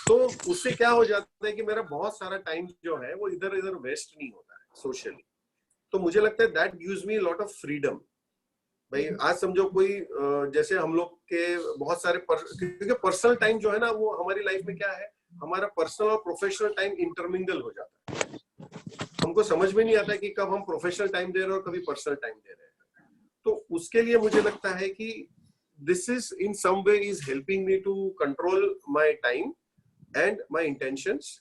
तो उससे क्या हो जाता है कि मेरा बहुत सारा टाइम जो है वो इधर इधर वेस्ट नहीं होता है सोशली. तो मुझे लगता है that gives me lot of freedom. भाई आज समझो कोई, जैसे हम लोग के बहुत सारे क्योंकि पर्सनल टाइम जो है ना, वो हमारी लाइफ में क्या है, हमारा पर्सनल और प्रोफेशनल टाइम इंटरमिंगल हो जाता है. हमको समझ में नहीं आता कि कब हम प्रोफेशनल टाइम दे रहे हैं और कभी पर्सनल टाइम दे रहे हैं. तो उसके लिए मुझे लगता है कि this is in some way is helping me to control my time and my intentions.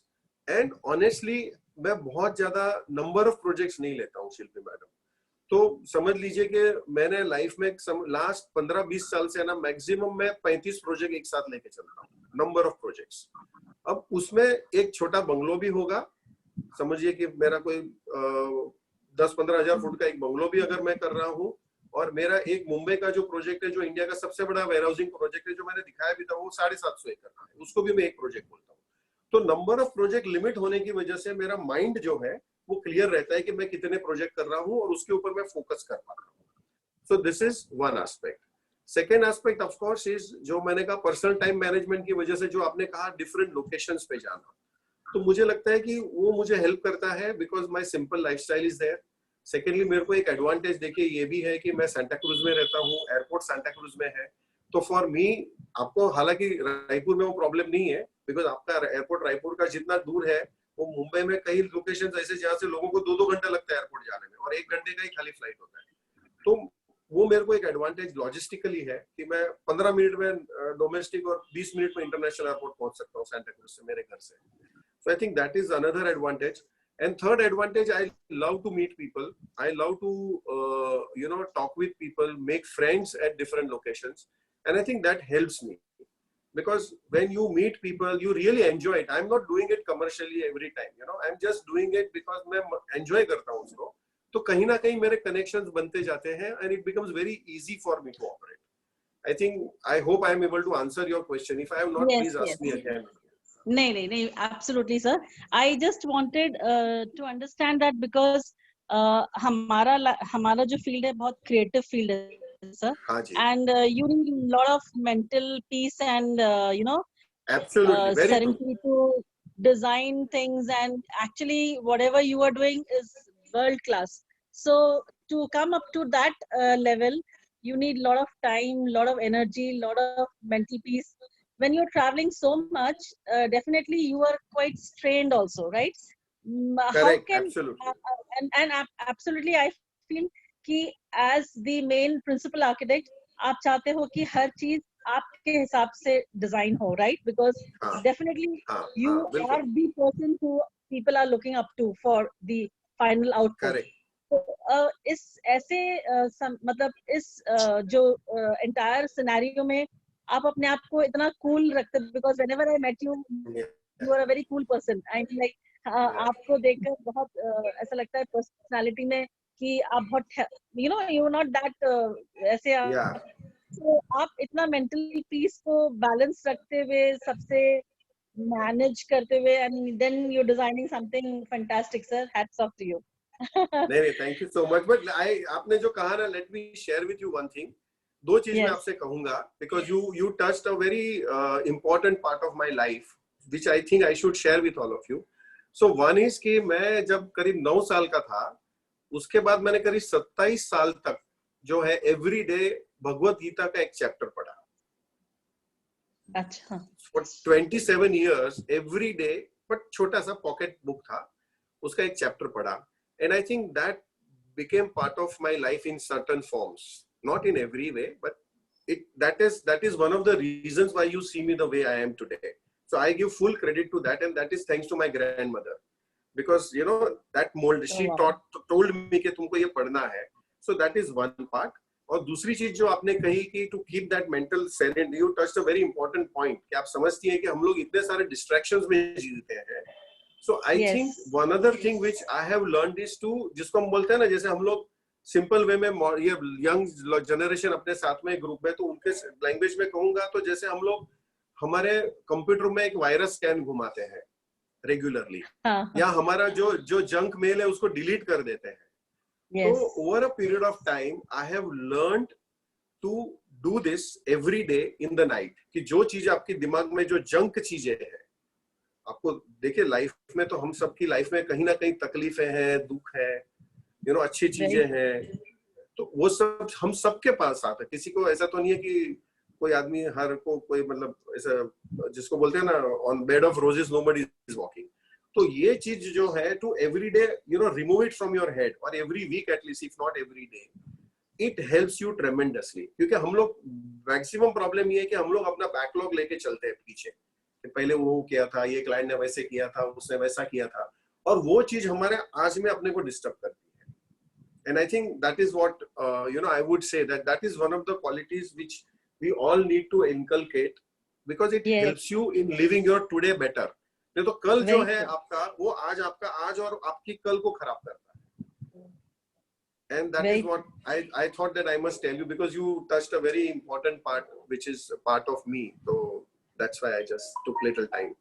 And honestly मैं बहुत ज्यादा नंबर ऑफ प्रोजेक्ट्स नहीं लेता हूँ शिल्पी मैडम. तो समझ लीजिए कि मैंने लाइफ में लास्ट 15-20 साल से ना मैक्सिमम मैं 35 प्रोजेक्ट एक साथ लेके चलता हूँ, नंबर ऑफ प्रोजेक्ट्स. अब उसमें एक छोटा बंगलो भी होगा, समझिए कि मेरा कोई 10-15 हजार फुट का एक बंगलो भी अगर मैं कर रहा हूँ, और मेरा एक मुंबई का जो प्रोजेक्ट है, जो इंडिया का सबसे बड़ा वेयरहाउसिंग प्रोजेक्ट है, जो मैंने दिखाया भी था, वो 750 एकड़ का है, उसको भी मैं एक प्रोजेक्ट बोलता हूँ. तो नंबर ऑफ प्रोजेक्ट लिमिट होने की वजह से मेरा माइंड जो है वो क्लियर रहता है कि मैं कितने प्रोजेक्ट कर रहा हूं और उसके ऊपर मैं फोकस कर पा रहा हूं. So this is one aspect. Second aspect of course is, जो मैंने कहा पर्सनल टाइम मैनेजमेंट की वजह से, जो आपने कहा डिफरेंट लोकेशंस पे जाना, तो मुझे लगता है कि वो मुझे हेल्प करता है because my simple lifestyle is there. Secondly मेरे को एक एडवांटेज देखिए ये भी है कि मैं सांता क्रूज में रहता हूँ, एयरपोर्ट सांता क्रूज में है, तो फॉर मी, आपको हालांकि रायपुर में वो प्रॉब्लम नहीं है, बिकॉज आपका एयरपोर्ट रायपुर का जितना दूर है, वो मुंबई में कई लोकेशन ऐसे जहाँ से लोगों को 2-2 घंटा लगता है एयरपोर्ट जाने में, और 1 घंटे का ही खाली फ्लाइट होता है। तो वो मेरे को एक एडवांटेज लॉजिस्टिकली है कि मैं 15 मिनट में डोमेस्टिक और 20 मिनट में इंटरनेशनल एयरपोर्ट पहुंच सकता हूँ सांता क्रूज से, मेरे घर से। So I think that is another advantage. And third advantage, I love to meet people. I love to, talk with people, make friends at different locations. And I think that helps me. Because when you meet people, you really enjoy it. I'm not doing it commercially every time. I'm just doing it because मैं enjoy करता हूँ उसको. तो कहीं ना कहीं मेरे connections बनते जाते हैं, and it becomes very easy for me to operate. I hope I am able to answer your question. If I have not, please ask me again. नहीं, absolutely, sir. I just wanted to understand that because हमारा जो field है बहुत creative field है, sir. And you need a lot of mental peace and absolutely serenity to design things, and actually whatever you are doing is world class. So to come up to that level, you need a lot of time, lot of energy, lot of mental peace. When you're traveling so much, definitely you are quite strained also, right? Correct, absolutely. And absolutely, I feel कि as the main principal architect, आप चाहते हो कि हर चीज आपके हिसाब से design हो, right? Because definitely you are the person who people are looking up to for the final output. Correct. तो इस ऐसे मतलब इस जो entire scenario में आप अपने आप को इतना cool रखते, because whenever I met you, you are a very cool person. I mean, like आपको देखकर बहुत ऐसा लगता है personality में कि आप बहुत you are not that ऐसे तो आप इतना mental peace को balance रखते हुए सबसे manage करते हुए, and then you're designing something fantastic, sir. Hats off to you. नहीं, thank you so much. But आपने जो कहा ना, let me share with you one thing. दो चीज मैं आपसे कहूंगा, because you touched a very important part of my life, which I think I should share with all of you. So one is कि मैं जब करीब 9 साल का था, उसके बाद मैंने करीब 27 साल तक जो है एवरी डे भगवत गीता का एक चैप्टर पढ़ा। अच्छा। For 27 years every day, but छोटा सा पॉकेट बुक था, उसका एक चैप्टर पढ़ा, and I think that became part of my life in certain forms. Not in every way, but that is one of the reasons why you see me the way I am today. So I give full credit to that, and that is thanks to my grandmother, because that mold, she told me कि तुमको ये पढ़ना है. So that is one part. और दूसरी चीज जो आपने कही कि to keep that mental serenity, you touched a very important point कि आप समझती हैं कि हम लोग इतने सारे distractions में जीते हैं. So I think one other thing which I have learned is to, जिसको हम बोलते हैं ना, जैसे हम लोग सिंपल वे में, ये यंग जनरेशन अपने साथ में ग्रुप में, तो उनके लैंग्वेज में कहूंगा तो जैसे हम लोग हमारे कंप्यूटर में एक वायरस स्कैन घुमाते हैं रेगुलरली, या हमारा जो जंक मेल है उसको डिलीट कर देते हैं. तो over a period of time I have learned to do this every day in the night, कि जो चीज आपके दिमाग में जो जंक चीजें हैं, आपको देखिए लाइफ में तो हम सबकी लाइफ में कहीं ना कहीं तकलीफें हैं, दुख है, अच्छी चीजें हैं, तो वो सब हम सबके पास आता है. किसी को ऐसा तो नहीं है कि कोई आदमी हर को कोई मतलब ऐसा जिसको बोलते हैं ना, on bed of roses nobody is walking. तो ये चीज जो है, to every day remove it from your head, और every week at least, if not every day, it helps you tremendously. क्योंकि हम लोग मैक्सिमम प्रॉब्लम ये है कि हम लोग अपना बैकलॉग लेके चलते हैं पीछे, पहले वो किया था, ये क्लाइंट ने वैसे किया था, उसने वैसा किया था, और वो चीज हमारे आज में अपने को डिस्टर्ब करती है. And I think that is what I would say that is one of the qualities which we all need to inculcate, because it helps you in living your today better. नहीं तो कल जो है आपका, वो आज आपका आज और आपकी कल को खराब करता है. And that is what I thought that I must tell you, because you touched a very important part which is a part of me. So that's why I just took little time.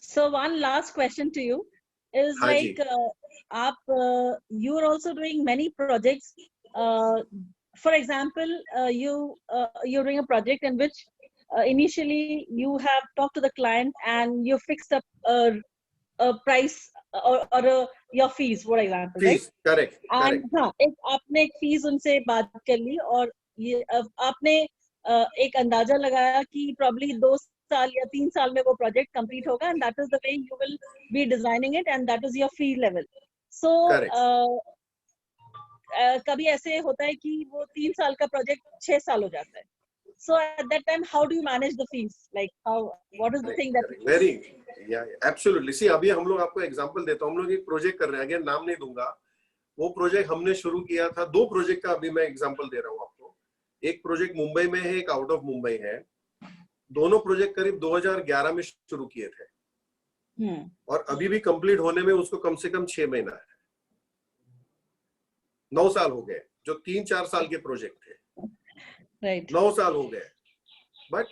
So one last question to you is like you're also doing many projects. For example, you're doing a project in which initially you have talked to the client and you fixed up a price or your fees, for example, fees, right? Correct. And हाँ, आपने एक fees उनसे बात कर ली, और ये आपने एक अंदाजा लगाया कि प्रॉब्ली 2 साल या 3 साल में वो प्रोजेक्ट कंप्लीट होगा, and that is the way you will be designing it, and that is your fee level. So कभी ऐसे होता है कि वो 3 साल का प्रोजेक्ट 6 साल हो जाता है. So at that time, how do you manage the fees? Like what is the thing that? Very, yeah, absolutely. See, अभी हम लोग आपको एग्जांपल देता हूँ. हम लोग एक प्रोजेक्ट कर रहे हैं, अगेन नाम नहीं दूंगा. वो प्रोजेक्ट हमने शुरू किया था. 2 प्रोजेक्ट का अभी मैं एग्जांपल दे रहा हूँ आपको. एक प्रोजेक्ट मुंबई में है, एक आउट ऑफ मुंबई है. दोनों प्रोजेक्ट करीब 2011 में शुरू किए थे. और अभी भी कंप्लीट होने में उसको कम से कम 6 महीना है. 9 साल हो गए. जो 3-4 साल के प्रोजेक्ट थे, Right. 9 साल हो गए. बट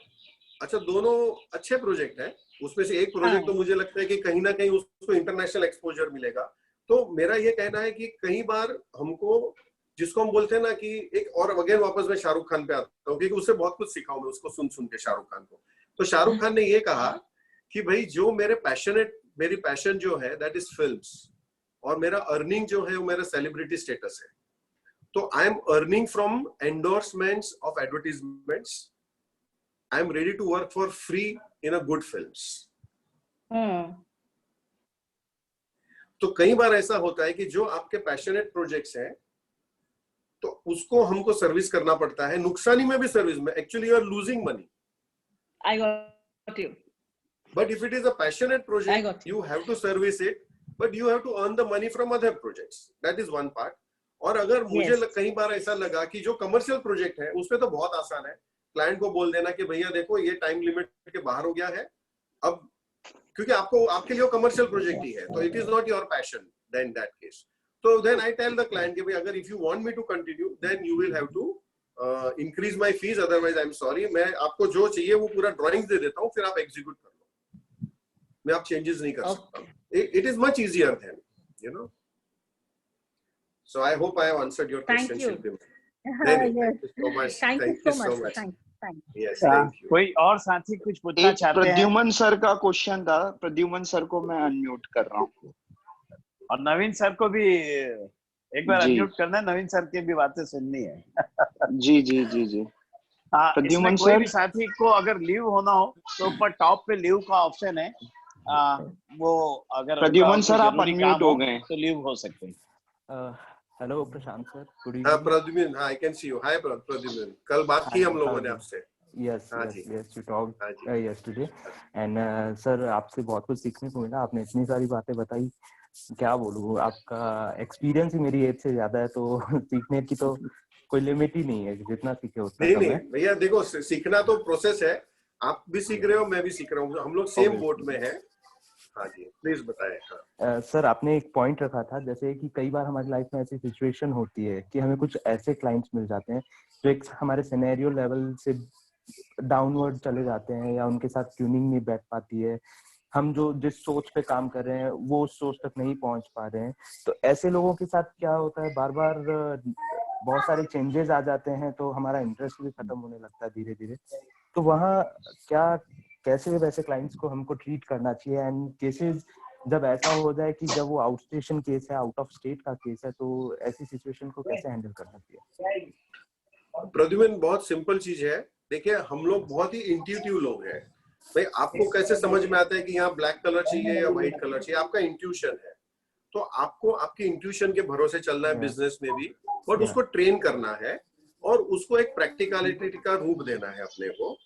अच्छा, दोनों अच्छे प्रोजेक्ट हैं. उसमें से एक प्रोजेक्ट तो मुझे लगता है कि कहीं ना कहीं उसको इंटरनेशनल एक्सपोजर मिलेगा. तो मेरा ये कहना है कि कई बार हमको, जिसको हम बोलते हैं ना कि एक, और अगेन वापस मैं शाहरुख खान पे आता हूँ क्योंकि उससे बहुत कुछ सीखा हूं मैं उसको सुन के शाहरुख खान को. तो शाहरुख खान ने ये कहा कि भाई जो मेरी पैशन जो है दैट इज फिल्म्स, और मेरा अर्निंग जो है वो मेरा सेलिब्रिटी स्टेटस है. तो I am earning from endorsements of advertisements. I am ready to work for free in a good films. तो कई बार ऐसा होता है कि जो आपके पैशनेट प्रोजेक्ट्स हैं तो उसको हमको सर्विस करना पड़ता है. नुकसानी में भी सर्विस में, actually you are losing money. I got you. But if it is a passionate project, you have to service it, but you have to earn the money from other projects. That is one part. और अगर मुझे कई बार ऐसा लगा कि जो commercial project है उसमें तो बहुत आसान है. क्लाइंट को बोल देना कि भैया देखो ये टाइम लिमिट के बाहर हो गया है अब, क्योंकि आपके लिए वो कमर्शियल प्रोजेक्ट ही है, तो it is not your passion. Then that case, तो then I tell the client कि भाई अगर if you want me to continue then you will have to increase my fees, otherwise I am sorry. मैं आपको जो चाहिए वो पूरा ड्राइंग्स दे देता हूँ, फिर आप एग्जीक्यूट कर लो. मैं आप चेंजेस नहीं कर सकता. It is much easier than, you know. So I hope I have answered your question. Thank you so much. Thank you so much. Yes, thank you. कोई और साथी कुछ पूछना चाहते हैं? प्रद्युमन सर का क्वेश्चन था. प्रद्युमन सर को मैं अनम्यूट कर रहा हूँ. और नवीन सर को भी एक बार अनम्यूट करना है. नवीन सर की भी बातें सुननी है. जी. प्रद्युमन सर, कोई भी साथी को अगर लीव होना हो तो ऊपर टॉप पे लीव का ऑप्शन है. वो अगर प्रद्युमन सर आप अनम्यूट हो गए तो लीव हो सकते हैं. हेलो प्रशांत सर, गुड इवनिंग. हाँ प्रद्युमन, हाँ आई कैन सी यू. हाय प्रद्युमन, कल बात की हम लोगों ने आपसे. Yes you talked yesterday and sir आपसे बहुत कुछ सीखने को मिला. आपने इतनी सारी बातें बताई, क्या बोलूं. आपका एक्सपीरियंस ही मेरी एज से ज्यादा है, तो सीखने की तो कोई लिमिट ही नहीं है. जितना सीखे उतना कम है. नहीं भैया देखो, सीखना तो प्रोसेस है. आप भी सीख रहे हो, मैं भी सीख रहा हूँ, हम लोग सेम बोट में हैं. हाँ जी, प्लीज बताएं. सर आपने एक पॉइंट रखा था, जैसे कि कई बार हमारी लाइफ में ऐसी सिचुएशन होती है कि हमें कुछ ऐसे क्लाइंट्स मिल जाते हैं जो एक हमारे सिनेरियो लेवल से डाउनवर्ड चले जाते हैं, या उनके साथ ट्यूनिंग नहीं बैठ पाती है. हम जो जिस सोच पे काम कर रहे हैं वो उस सोच तक नहीं पहुंच पा रहे हैं. तो ऐसे लोगों के साथ क्या होता है, बार बार बहुत सारे चेंजेस आ जाते हैं, तो हमारा इंटरेस्ट भी खत्म होने लगता है धीरे धीरे. तो वहाँ कैसे वैसे क्लाइंट्स को हमको ट्रीट करना चाहिए, एंड केसेस जब ऐसा हो जाए कि जब वो आउट स्टेशन केस है, आउट ऑफ स्टेट का केस है, तो ऐसी सिचुएशन को कैसे हैंडल करना चाहिए? प्रद्युमन, बहुत सिंपल चीज है. देखिए हम लोग बहुत ही इंट्यूटिव लोग हैं. भाई आपको कैसे समझ में आता है कि यहाँ ब्लैक कलर चाहिए या व्हाइट कलर चाहिए? आपका इंट्यूशन है. तो आपको आपके इंट्यूशन के भरोसे चलना है बिजनेस में भी, और उसको ट्रेन करना है और उसको एक प्रैक्टिकलिटी का रूप देना है अपने को.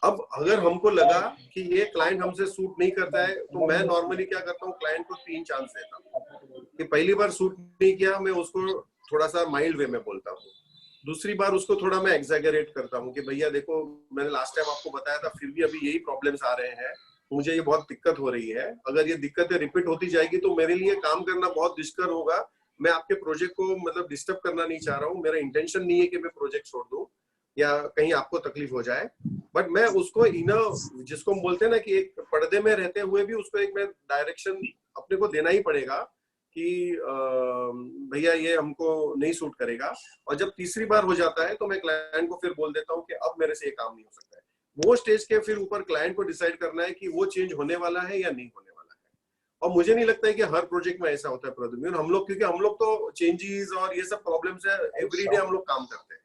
अब अगर हमको लगा कि ये क्लाइंट हमसे सूट नहीं करता है, तो मैं नॉर्मली क्या करता हूँ, क्लाइंट को 3 चांस देता हूँ. कि पहली बार सूट नहीं किया, मैं उसको थोड़ा सा माइल्ड वे में बोलता हूँ. दूसरी बार उसको थोड़ा मैं एग्जैगरेट करता हूँ कि भैया देखो, मैंने लास्ट टाइम आपको बताया था, फिर भी अभी यही प्रॉब्लम्स आ रहे हैं, मुझे ये बहुत दिक्कत हो रही है. अगर ये दिक्कतें रिपीट होती जाएगी तो मेरे लिए काम करना बहुत दुष्कर होगा. मैं आपके प्रोजेक्ट को मतलब डिस्टर्ब करना नहीं चाह रहा हूँ. मेरा इंटेंशन नहीं है कि मैं प्रोजेक्ट छोड़ दूं या कहीं आपको तकलीफ हो जाए. बट मैं उसको जिसको हम बोलते हैं ना कि एक पर्दे में रहते हुए भी उसको एक मैं डायरेक्शन अपने को देना ही पड़ेगा कि भैया ये हमको नहीं सूट करेगा. और जब तीसरी बार हो जाता है तो मैं क्लाइंट को फिर बोल देता हूँ कि अब मेरे से ये काम नहीं हो सकता है. वो स्टेज के फिर ऊपर क्लाइंट को डिसाइड करना है कि वो चेंज होने वाला है या नहीं होने वाला है. और मुझे नहीं लगता है कि हर प्रोजेक्ट में ऐसा होता है प्रद्युमन. हम लोग, क्योंकि हम लोग तो चेंजेस और ये सब प्रॉब्लम से एवरीडे हम लोग काम करते हैं,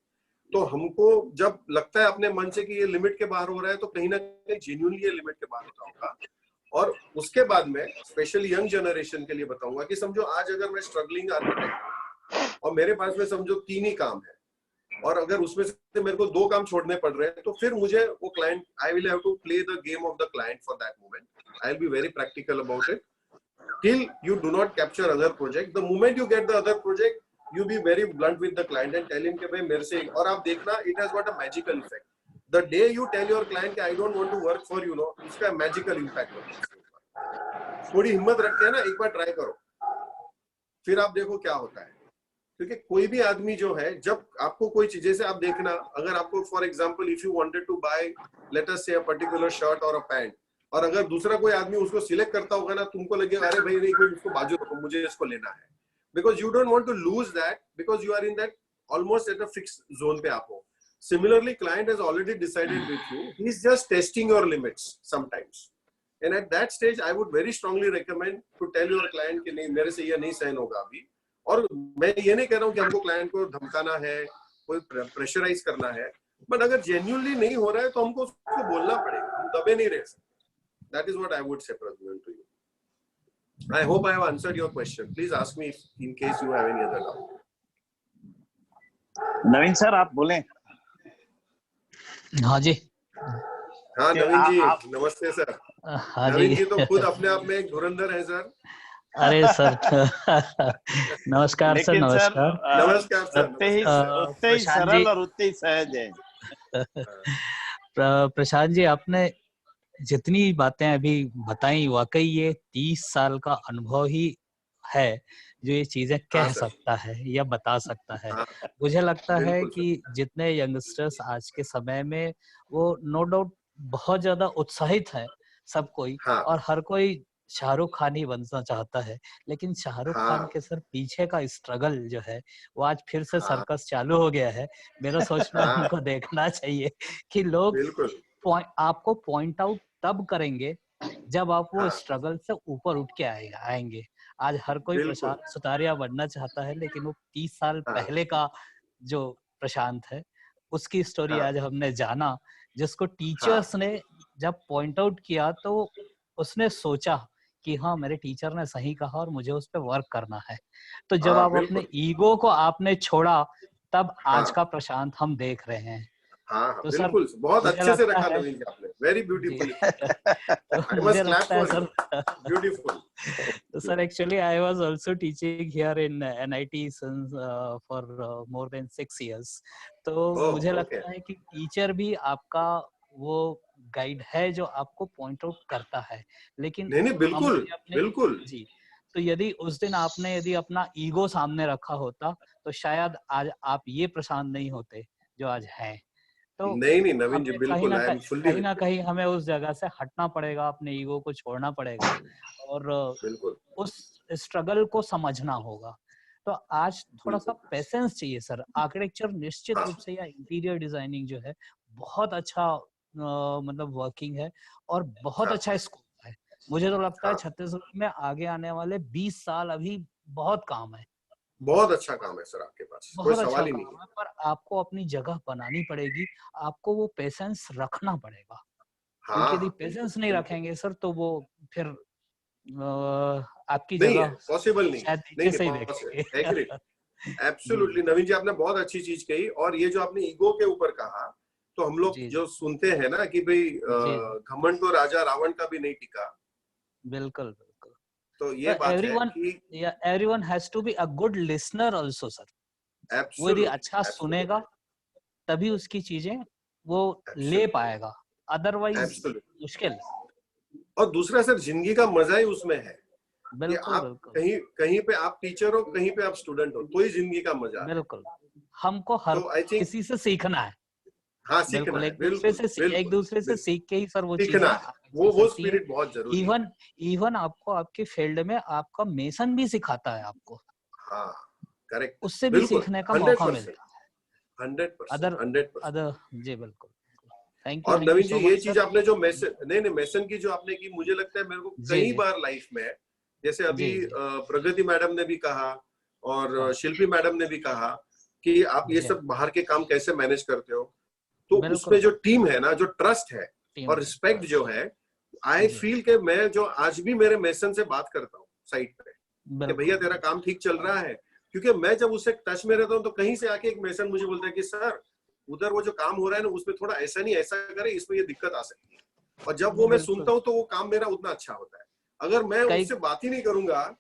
तो हमको जब लगता है अपने मन से कि ये लिमिट के बाहर हो रहा है, तो कहीं ना कहीं जेन्युइनली ये लिमिट के बाहर होता होगा। और उसके बाद में स्पेशली यंग जनरेशन के लिए बताऊंगा कि समझो आज अगर मैं स्ट्रगलिंग आर्किटेक्ट और मेरे पास में समझो 3 ही काम है, और अगर उसमें से मेरे को 2 काम छोड़ने पड़ रहे हैं, तो फिर मुझे वो client, I will have to play the game of the client for that moment. I will be very practical about it till you do not capture other project. The moment you get the other project, you be very blunt with the client and tell him कि भाई मेरे से, और आप देखना it has got a magical effect. The day you tell your client कि I don't want to work for you, उसका magical impact होता है। थोड़ी हिम्मत रख के ना एक बार ट्राई करो, फिर आप देखो क्या होता है। क्योंकि कोई भी आदमी जो है, जब आपको कोई चीज, जैसे आप देखना, अगर आपको for example if you wanted to buy let us say a particular shirt और अ पैंट, और अगर दूसरा कोई आदमी उसको सिलेक्ट करता होगा ना, तुमको लगेगा अरे भाई नहीं, इसको बाजू रखो, मुझे इसको लेना है। Because you don't want to lose that, because you are in that almost at a fixed zone पे आप हो। Similarly, client has already decided with you. He's just testing your limits sometimes. And at that stage, I would very strongly recommend to tell your client कि नहीं, मेरे से ये नहीं सहन होगा अभी। और मैं ये नहीं कह रहा हूँ कि हमको क्लाइंट को धमकाना है, कोई प्रेशराइज करना है, बट अगर जेन्युइनली नहीं हो रहा है तो हमको उसको बोलना पड़ेगा, हम दबे नहीं रह सकते। That is what I would say, Pradyuman, to you. I hope I have answered your question. Please ask me in case you have any other doubt. Naveen sir आप बोलें। हाँ जी। हाँ नवीन जी, नमस्ते सर। हाँ नवीन जी तो खुद अपने आप में एक धुरंधर है सर। अरे सर नमस्कार सर। नमस्कार नमस्कार सर। उतने ही सरल और उतने ही सहज है। प्रशांत जी, आपने जितनी बातें अभी बताई, वाकई ये 30 साल का अनुभव ही है जो ये चीजें कह सकता है या बता सकता है। मुझे लगता है कि जितने यंगस्टर्स आज के समय में, वो नो डाउट बहुत ज्यादा उत्साहित है सब कोई, और हर कोई शाहरुख खान ही बनना चाहता है, लेकिन शाहरुख खान के सर पीछे का स्ट्रगल जो है, वो आज फिर से सर्कस चालू हो गया है। मेरा सोचना उनको देखना चाहिए कि लोग आपको पॉइंट आउट तब करेंगे जब आप वो स्ट्रगल से ऊपर उठ के आएंगे। आज हर कोई प्रशांत सुतारिया बनना चाहता है, लेकिन वो 30 साल पहले का जो प्रशांत है, उसकी स्टोरी आज हमने जाना, जिसको टीचर्स ने जब पॉइंट आउट किया तो उसने सोचा कि हाँ, मेरे टीचर ने सही कहा और मुझे उस पर वर्क करना है। तो जब आप अपने ईगो को आपने छोड़ा, तब आज का प्रशांत हम देख रहे हैं। हाँ, तो बिल्कुल, बहुत अच्छे से रखा नवीन जी आपने, वेरी ब्यूटीफुल। मुझे लगता है सर, ब्यूटीफुल। तो sir actually I was also teaching here in NIT for more than 6 years। तो मुझे लगता है कि टीचर भी आपका वो गाइड है जो आपको पॉइंट आउट करता है, लेकिन नहीं बिल्कुल बिल्कुल जी। तो यदि उस दिन आपने अपना ईगो सामने रखा होता, तो शायद आज आप ये प्रशांत नहीं होते जो आज हैं। तो नहीं नवीन जी, बिल्कुल कहीं ना कहीं हमें उस जगह से हटना पड़ेगा, अपने ईगो को छोड़ना पड़ेगा, और उस स्ट्रगल को समझना होगा। तो आज थोड़ा सा पेशेंस चाहिए सर। आर्किटेक्चर निश्चित रूप से या इंटीरियर डिजाइनिंग जो है बहुत अच्छा मतलब वर्किंग है और बहुत अच्छा स्कोप है। मुझे तो लगता है छत्तीसगढ़ में आगे आने वाले 20 साल अभी बहुत काम है। बहुत अच्छा काम है सर आपके पास, कोई सवाल ही नहीं है। पर आपको अपनी जगह बनानी पड़ेगी, आपको वो पेशेंस रखना पड़ेगा। क्योंकि यदि पेशेंस नहीं रखेंगे सर, तो वो फिर आपकी जगह पॉसिबल नहीं। एब्सोल्युटली नवीन जी, आपने बहुत अच्छी चीज कही। और ये जो आपने ईगो के ऊपर कहा, तो हम लोग जो सुनते हैं ना कि भाई घमंड तो राजा रावण का भी नहीं टिका। बिल्कुल बिल्कुल। तो ये बात है कि everyone has to be a good listener also sir। वो यदि अच्छा सुनेगा तभी उसकी चीजें वो ले पाएगा, अदरवाइज मुश्किल। और दूसरा सर, जिंदगी का मजा ही उसमें है। बिल्कुल आप कहीं पे आप टीचर हो, कहीं पे आप स्टूडेंट हो, तो ही जिंदगी का मजा है। बिल्कुल, हमको हर किसी से सीखना है। हाँ, सीखना है। एक दूसरे से सीख के ही सर वो सीखना है। वो स्पिरिट बहुत जरूरी है। इवन आपको आपके फील्ड में आपका मेसन भी सिखाता है आपको। हाँ, करेक्ट। उससे भी सीखने का मौका मिलता है। 100%। जी बिल्कुल, थैंक यू। और नवीन जी, ये चीज आपने जो मेसन की जो आपने की, मुझे लगता है मेरे को कई बार लाइफ में, जैसे अभी प्रगति मैडम ने भी कहा और शिल्पी मैडम ने भी कहा, कि आप ये सब बाहर के काम कैसे मैनेज करते हो। तो उसमें जो टीम है ना, जो ट्रस्ट है और रिस्पेक्ट जो है, आई फील के मैं जो आज भी मेरे मेसन से बात करता हूँ साइट पे कि भैया तेरा काम ठीक चल रहा है, क्योंकि मैं जब उससे टच में रहता हूँ तो कहीं से आके एक मेसन मुझे बोलता है कि सर उधर वो जो काम हो रहा है ना उसमें थोड़ा ऐसा नहीं ऐसा करे, इसमें ये दिक्कत आ सकती है। और जब वो मैं सुनता हूँ तो वो काम मेरा उतना अच्छा होता है। अगर मैं उससे बात ही नहीं करूंगा,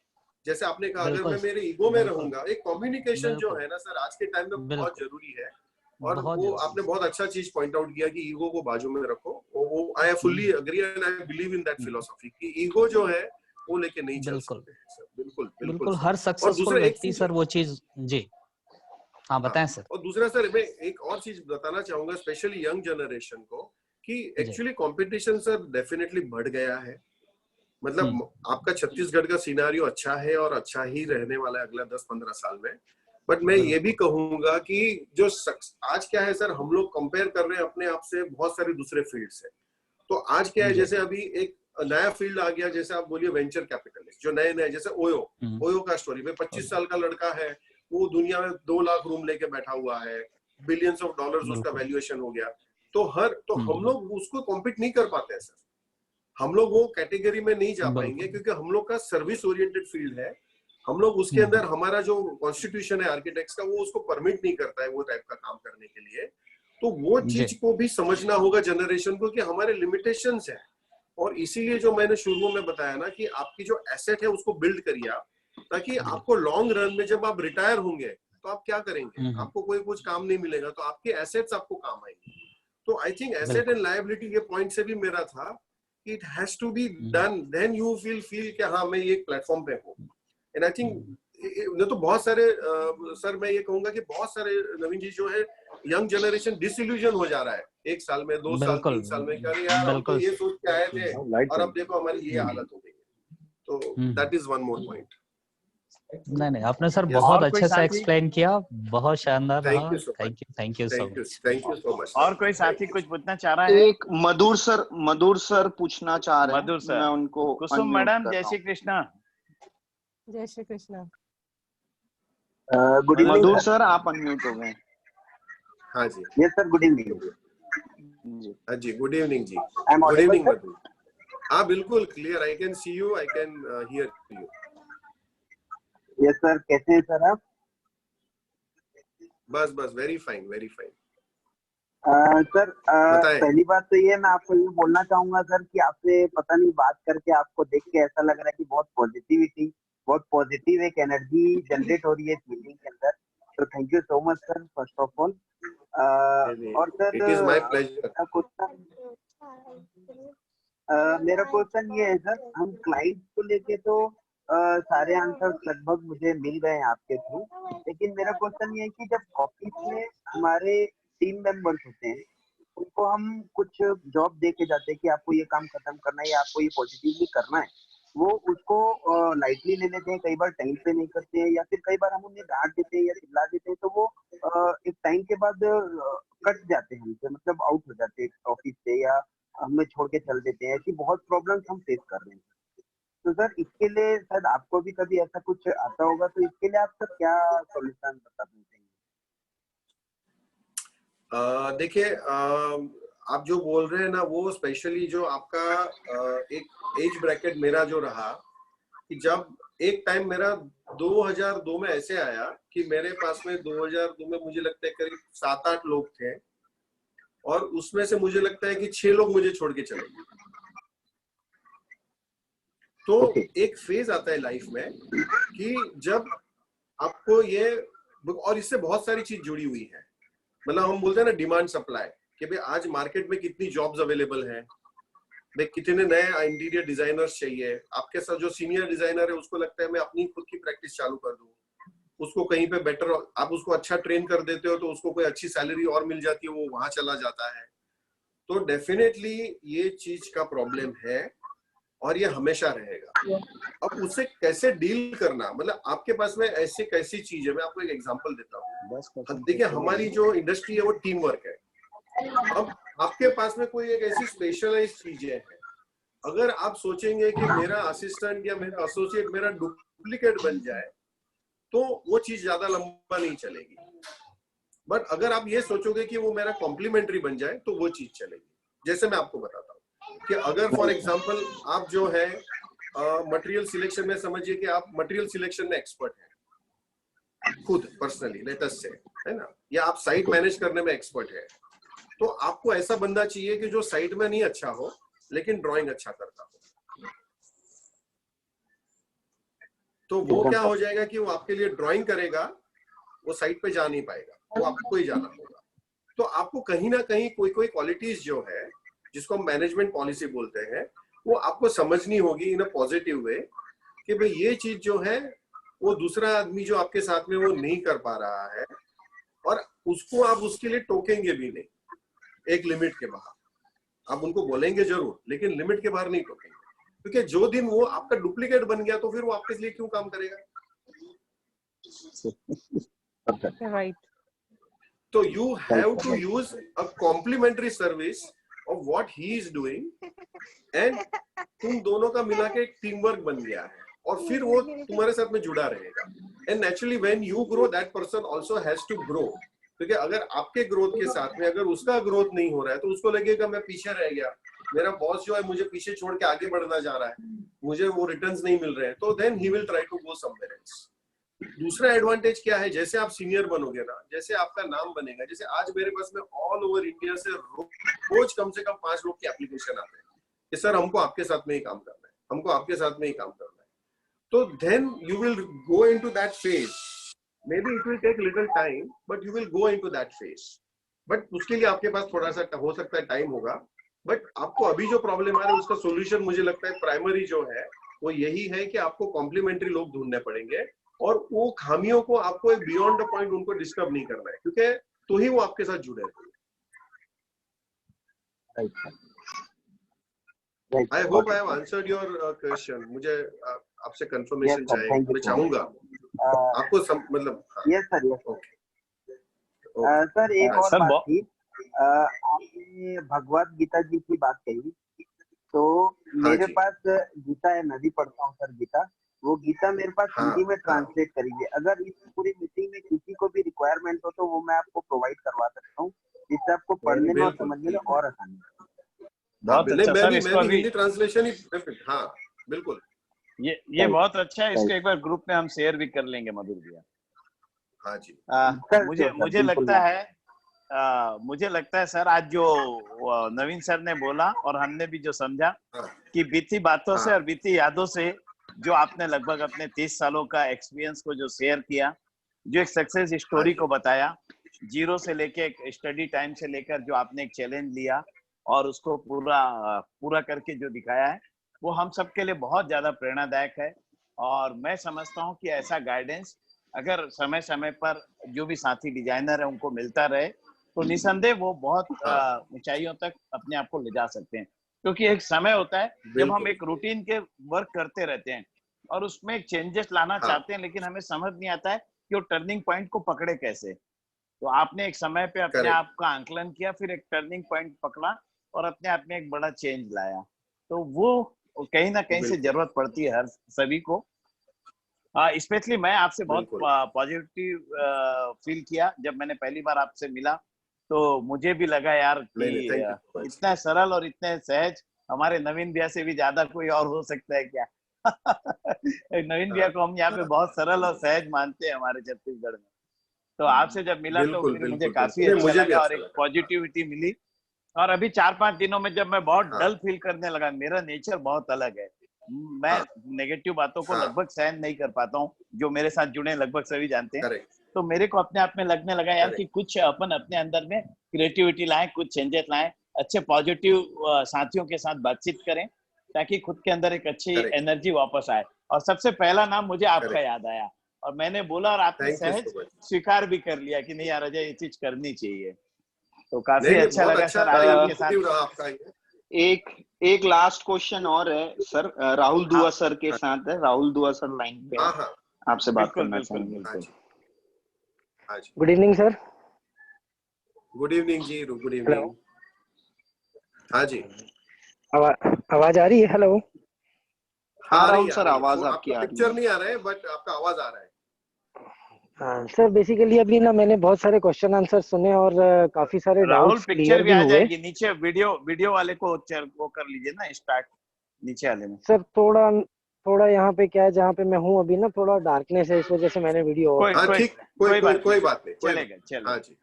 जैसे आपने कहा, अगर मैं मेरे ईगो में रहूंगा, एक कम्युनिकेशन जो है ना सर आज के टाइम में बहुत जरूरी है। और वो आपने बहुत अच्छा चीज पॉइंट आउट किया कि ईगो को बाजू में रखो। वो I fully agree and I believe in that philosophy कि ईगो जो है वो लेके नहीं चल सकते हैं सर। बिल्कुल बिल्कुल हर सक्सेसफुल व्यक्ति सर वो चीज जी हाँ बताएं सर। और दूसरा सर मैं एक और चीज बताना चाहूंगा स्पेशली यंग जनरेशन को कि एक्चुअली कंपटीशन सर डेफिनेटली बढ़ गया है। मतलब आपका छत्तीसगढ़ का सिनेरियो अच्छा है और अच्छा ही रहने वाला है अगला 10-15 साल में। बट मैं ये भी कहूंगा कि जो आज क्या है सर, हम लोग कंपेयर कर रहे हैं अपने आप से बहुत सारे दूसरे फील्ड से। तो आज क्या है, जैसे अभी एक नया फील्ड आ गया, जैसे आप बोलिए वेंचर कैपिटलिस्ट जो नए नए, जैसे ओयो का स्टोरी में 25 साल का लड़का है, वो दुनिया में 2 लाख रूम लेके बैठा हुआ है, बिलियंस ऑफ डॉलर्स उसका वैल्यूएशन हो गया। तो हम लोग उसको कॉम्पीट नहीं कर पाते हैं सर। हम लोग वो कैटेगरी में नहीं जा पाएंगे क्योंकि हम लोग का सर्विस ओरिएंटेड फील्ड है। हम लोग उसके अंदर हमारा जो कॉन्स्टिट्यूशन है आर्किटेक्ट्स का, वो उसको परमिट नहीं करता है वो टाइप का काम करने के लिए। तो वो चीज को भी समझना होगा जनरेशन को कि हमारे लिमिटेशंस है। और इसीलिए जो मैंने शुरू में बताया ना कि आपकी जो एसेट है उसको बिल्ड करिए आप, ताकि आपको लॉन्ग रन में जब आप रिटायर होंगे तो आप क्या करेंगे, आपको कोई कुछ काम नहीं मिलेगा, तो आपके एसेट्स आपको काम आएंगे। तो I think asset and liability के पॉइंट से भी मेरा था कि it has to be done, then you feel कि हाँ मैं ये प्लेटफॉर्म पे हूँ। एंड आई थिंक तो बहुत सारे सर मैं ये कहूंगा कि बहुत सारे नवीन जी जो है यंग जनरेशन डिसइल्यूजन हो जा रहा है 1 साल में, 2 साल 3 साल में, कह रहे यार हम तो ये सोच के आए थे और अब देखो हमारी ये हालत हो गई है। तो that is one more point. नहीं आपने सर बहुत अच्छे से एक्सप्लेन किया, बहुत शानदार रहा। Thank you so much. और कोई साथी कुछ पूछना चाह रहा है? एक मधुर सर पूछना चाह रहे हैं। मधुर सर, मैं उनको कुसुम मैडम, जय श्री कृष्णा। जय श्री कृष्णा। गुड इवनिंग मधुर सर, आप अनम्यूट हो गए। हाँ जी। यस सर, गुड इवनिंग जी। गुड इवनिंग जी। गुड इवनिंग मधुर। हाँ बिल्कुल clear, I can see you, I can hear you. Yes sir, कैसे हैं सर आप? बस very fine very fine. Sir पहली बात तो ये मैं आपको ये बोलना चाहूंगा सर कि आपसे पता नहीं बात करके आपको देख के ऐसा लग रहा है कि बहुत पॉजिटिव एक एनर्जी जनरेट हो रही है इस मीटिंग के अंदर। तो thank you so much sir first of all. और sir it is my pleasure. मेरा क्वेश्चन ये है सर, हम क्लाइंट को लेके तो सारे आंसर लगभग मुझे मिल गए हैं आपके थ्रू, लेकिन मेरा क्वेश्चन ये है कि जब ऑफिस में हमारे टीम मेंबर्स होते हैं उनको हम कुछ जॉब दे के जाते हैं कि आपको ये काम खत्म करना है या आपको ये पॉजिटिवली करना है, वो उसको लाइटली ले लेते हैं, कई बार टाइम पे नहीं करते हैं या फिर कई बार हम उन्हें डांट देते हैं या चिल्ला देते हैं, तो वो एक टाइम के बाद कट जाते हैं हमसे, मतलब आउट हो जाते हैं ऑफिस से या हमें छोड़ के चल देते हैं। ऐसी बहुत प्रॉब्लम्स हम फेस कर रहे हैं। तो सर इसके लिए शायद आपको भी कभी ऐसा कुछ आता होगा, तो इसके लिए आप सर क्या सॉल्यूशन बता देंगे? देखिए आप जो बोल रहे हैं ना वो स्पेशली जो आपका एक एज ब्रैकेट मेरा जो रहा कि जब एक टाइम मेरा 2002 में ऐसे आया कि मेरे पास में 2002 में मुझे लगता है करीब 7-8 लोग थे और उसमें से मुझे लगता है कि 6 लोग मुझे छोड़ के चले गए। तो एक फेज आता है लाइफ में कि जब आपको ये, और इससे बहुत सारी चीज जुड़ी हुई है, मतलब हम बोलते हैं ना डिमांड सप्लाई, कि भाई आज मार्केट में कितनी जॉब्स अवेलेबल हैं, भाई कितने नए इंटीरियर डिजाइनर्स चाहिए। आपके साथ जो सीनियर डिजाइनर है उसको लगता है मैं अपनी खुद की प्रैक्टिस चालू कर दूं, उसको कहीं पे बेटर, आप उसको अच्छा ट्रेन कर देते हो तो उसको कोई अच्छी सैलरी और मिल जाती है, वो वहां चला जाता है। तो डेफिनेटली ये चीज का प्रॉब्लम है और ये हमेशा रहेगा। अब उससे कैसे डील करना, मतलब आपके पास में ऐसी कैसी चीज है, मैं आपको एक एग्जांपल देता हूँ। देखिए हमारी जो इंडस्ट्री है वो टीम वर्क है। अब आपके पास में कोई एक ऐसी स्पेशलाइज्ड चीजें हैं, अगर आप सोचेंगे कि मेरा असिस्टेंट या मेरा एसोसिएट मेरा डुप्लीकेट बन जाए तो वो चीज ज्यादा लंबा नहीं चलेगी। बट अगर आप ये सोचोगे कि वो मेरा कॉम्प्लीमेंट्री बन जाए तो वो चीज चलेगी। जैसे मैं आपको बताता हूँ कि अगर फॉर एग्जांपल आप जो है मटेरियल सिलेक्शन में, समझिए कि आप मटेरियल सिलेक्शन में एक्सपर्ट हैं खुद पर्सनली, लेट अस से, है ना, या आप साइट मैनेज करने में एक्सपर्ट है, तो आपको ऐसा बंदा चाहिए कि जो साइट में नहीं अच्छा हो लेकिन ड्राइंग अच्छा करता हो। तो वो क्या हो जाएगा कि वो आपके लिए ड्राइंग करेगा, वो साइट पे जा नहीं पाएगा, वो आपको ही जाना होगा। तो आपको कहीं ना कहीं कोई कोई क्वालिटीज जो है, जिसको हम मैनेजमेंट पॉलिसी बोलते हैं, वो आपको समझनी होगी इन अ पॉजिटिव वे कि भाई ये चीज जो है वो दूसरा आदमी जो आपके साथ में वो नहीं कर पा रहा है, और उसको आप उसके लिए टोकेंगे भी नहीं, एक लिमिट के बाहर। आप उनको बोलेंगे जरूर लेकिन लिमिट के बाहर नहीं टोकेंगे, क्योंकि जो दिन वो आपका डुप्लीकेट बन गया तो फिर वो आपके लिए क्यों काम करेगा। Right. So you have to use a complimentary service of what he is doing, and तुम दोनों का मिला के एक टीम वर्क बन गया है, और फिर वो तुम्हारे साथ में जुड़ा रहेगा। And naturally when you grow, that person also has to grow, क्योंकि अगर आपके ग्रोथ के साथ में अगर उसका ग्रोथ नहीं हो रहा है तो उसको लगेगा मैं पीछे रह गया, मेरा बॉस जो है मुझे पीछे छोड़ के आगे बढ़ना जा रहा है, मुझे वो रिटर्न्स नहीं मिल रहे हैं, तो then he will try to go somewhere else. दूसरा एडवांटेज क्या है, जैसे आप सीनियर बनोगे ना, जैसे आपका नाम बनेगा, जैसे आज मेरे पास में ऑल ओवर इंडिया से रोज कम से कम 5 लोग की एप्लीकेशन आते हैं कि सर हमको आपके साथ में ही काम करना है, हमको आपके साथ में ही काम करना है। तो then you will go into that phase, maybe it will take little time but you will go into that phase. बट उसके लिए आपके पास थोड़ा सा हो सकता है टाइम होगा, बट आपको अभी जो प्रॉब्लम आ रहा है उसका सोल्यूशन मुझे लगता है प्राइमरी जो है वो यही है कि आपको कॉम्प्लीमेंट्री लोग ढूंढने पड़ेंगे, और वो खामियों को आपको एक बियॉन्ड द पॉइंट उनको डिस्टर्ब नहीं करना है, क्योंकि तो ही वो आपके साथ जुड़े रहेंगे। I hope I have answered your question. मुझे आपसे कंफर्मेशन चाहिए, मैं चाहूंगा आपको मतलब। Yes sir, yes okay sir. एक और बात थी, आपने भगवत गीता जी की बात कही, तो मेरे पास गीता है, मैं भी पढ़ता हूँ सर गीता, वो गीता मेरे पास हिंदी में ट्रांसलेट करी है। अगर इस पूरी मीटिंग में किसी को भी रिक्वायरमेंट हो तो वो मैं आपको प्रोवाइड करवा सकता हूँ, जिससे आपको पढ़ने में और समझने में और आसानी हो। बहुत अच्छा सर, इसको अभी हिंदी ट्रांसलेशन ही परफेक्ट। हाँ बिल्कुल, ये बहुत अच्छा है, इसको एक बार ग्रुप में हम शेयर भी कर लेंगे मधुर भैया। हाँ जी। मुझे लगता है सर, आज जो नवीन सर ने बोला और हमने भी जो समझा कि बीती बातों से और बीती यादों से जो आपने लगभग अपने 30 सालों का एक्सपीरियंस को जो शेयर किया, जो एक सक्सेस स्टोरी को बताया, जीरो से लेके एक स्टडी टाइम से लेकर जो आपने एक चैलेंज लिया और उसको पूरा करके जो दिखाया है, वो हम सबके लिए बहुत ज्यादा प्रेरणादायक है। और मैं समझता हूँ कि ऐसा गाइडेंस अगर समय समय पर जो भी साथी डिजाइनर है उनको मिलता रहे तो निसंदेह वो बहुत ऊंचाइयों तक अपने आप को ले जा सकते हैं। क्योंकि एक समय होता है जब हम एक रूटीन के वर्क करते रहते हैं और उसमें एक चेंजेस लाना चाहते हैं, लेकिन हमें समझ नहीं आता है कि वो टर्निंग पॉइंट को पकड़े कैसे। तो आपने एक समय पे अपने आप का आंकलन किया, फिर एक टर्निंग पॉइंट पकड़ा और अपने आप में एक बड़ा चेंज लाया। तो वो कहीं ना कहीं से जरूरत पड़ती है हर सभी को। स्पेशली मैं आपसे बहुत पॉजिटिव फील किया जब मैंने पहली बार आपसे मिला, तो मुझे भी लगा यार कि इतना सरल और इतने सहज हमारे नवीन भैया से भी ज्यादा कोई और हो सकता है क्या। नवीन भैया को हम यहाँ पे बहुत सरल और सहज मानते हैं हमारे छत्तीसगढ़ में। तो आपसे जब मिला तो फिर मुझे काफी अच्छा लगा और एक पॉजिटिविटी मिली। और अभी 4-5 दिनों में जब मैं बहुत डल फील करने लगा, मेरा नेचर बहुत अलग है, मैं नेगेटिव बातों को लगभग सहन नहीं कर पाता हूँ, जो मेरे साथ जुड़े लगभग सभी जानते हैं। तो मेरे को अपने आप में लगने लगा यार कि कुछ अपन अपने अंदर में क्रिएटिविटी लाएं, कुछ चेंजेस लाएं, अच्छे पॉजिटिव साथियों के साथ बातचीत करें ताकि खुद के अंदर एक अच्छी एनर्जी वापस आए। और सबसे पहला नाम मुझे आपका याद आया और मैंने बोला और आपने सहज स्वीकार भी कर लिया कि नहीं यार अजय ये चीज करनी चाहिए। तो काफी अच्छा लगा सर आज आपके साथ। एक लास्ट क्वेश्चन और है सर, राहुल दुआ सर के साथ है। राहुल दुआ सर लाइन पे आपसे बात करना चाहेंगे। Good evening sir. Good evening जी, गुड इवनिंग। हाँ जी, आवाज आ रही है? हेलो। हाँ राहुल सर, आवाज आपकी आ रही है। पिक्चर नहीं आ रहा है बट आपका आवाज आ रहा है। हाँ सर, बेसिकली अभी ना मैंने बहुत सारे क्वेश्चन आंसर सुने और काफी सारे राहुल डाउट्स पिक्चर क्लियर भी भी आ हुए। जाएगी नीचे, वीडियो वाले को वो कर लीजिए ना स्टार्ट नीचे वाले में। सर थोड़ा यहाँ पे क्या है, जहाँ पे मैं हूँ अभी ना थोड़ा डार्कनेस है, इस वजह से मैंने वीडियो ऑफ हाँ ठीक, कोई बात नहीं, चलेगा। हाँ जी।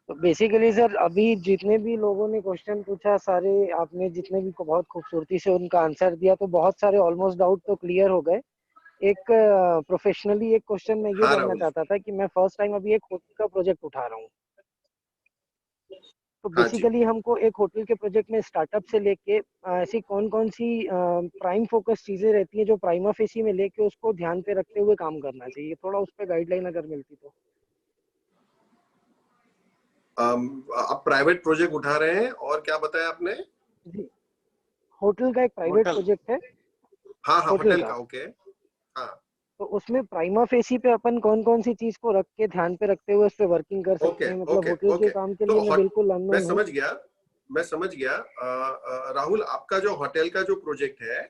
तो बेसिकली सर अभी जितने भी लोगों ने क्वेश्चन पूछा, सारे आपने जितने भी को बहुत खूबसूरती से उनका आंसर दिया, तो बहुत सारे ऑलमोस्ट डाउट तो क्लियर हो गए। एक प्रोफेशनली एक क्वेश्चन मैं ये जानना चाहता था कि मैं फर्स्ट टाइम अभी एक होटल का प्रोजेक्ट उठा रहा हूँ, तो बेसिकली हमको एक होटल के प्रोजेक्ट में स्टार्टअप से लेके ऐसी कौन कौन सी प्राइम फोकस चीजें रहती हैं जो प्राइमा फेसी में लेके उसको ध्यान पे रखते हुए काम करना चाहिए, थोड़ा उस पर गाइडलाइन अगर मिलती तो। आप प्राइवेट प्रोजेक्ट उठा रहे हैं और क्या बताया आपने? जी, होटल का एक प्राइवेट प्रोजेक्ट है। हाँ, होटल का, ओके। हाँ, तो उसमें प्राइमा फेसी पे अपन कौन कौन सी चीज को रख के ध्यान पे रखते हुए उस पे वर्किंग कर सकते हैं, मतलब होटल के काम के लिए मैं बिल्कुल अननोन हूं। मैं समझ गया। राहुल, आपका जो होटल का जो प्रोजेक्ट है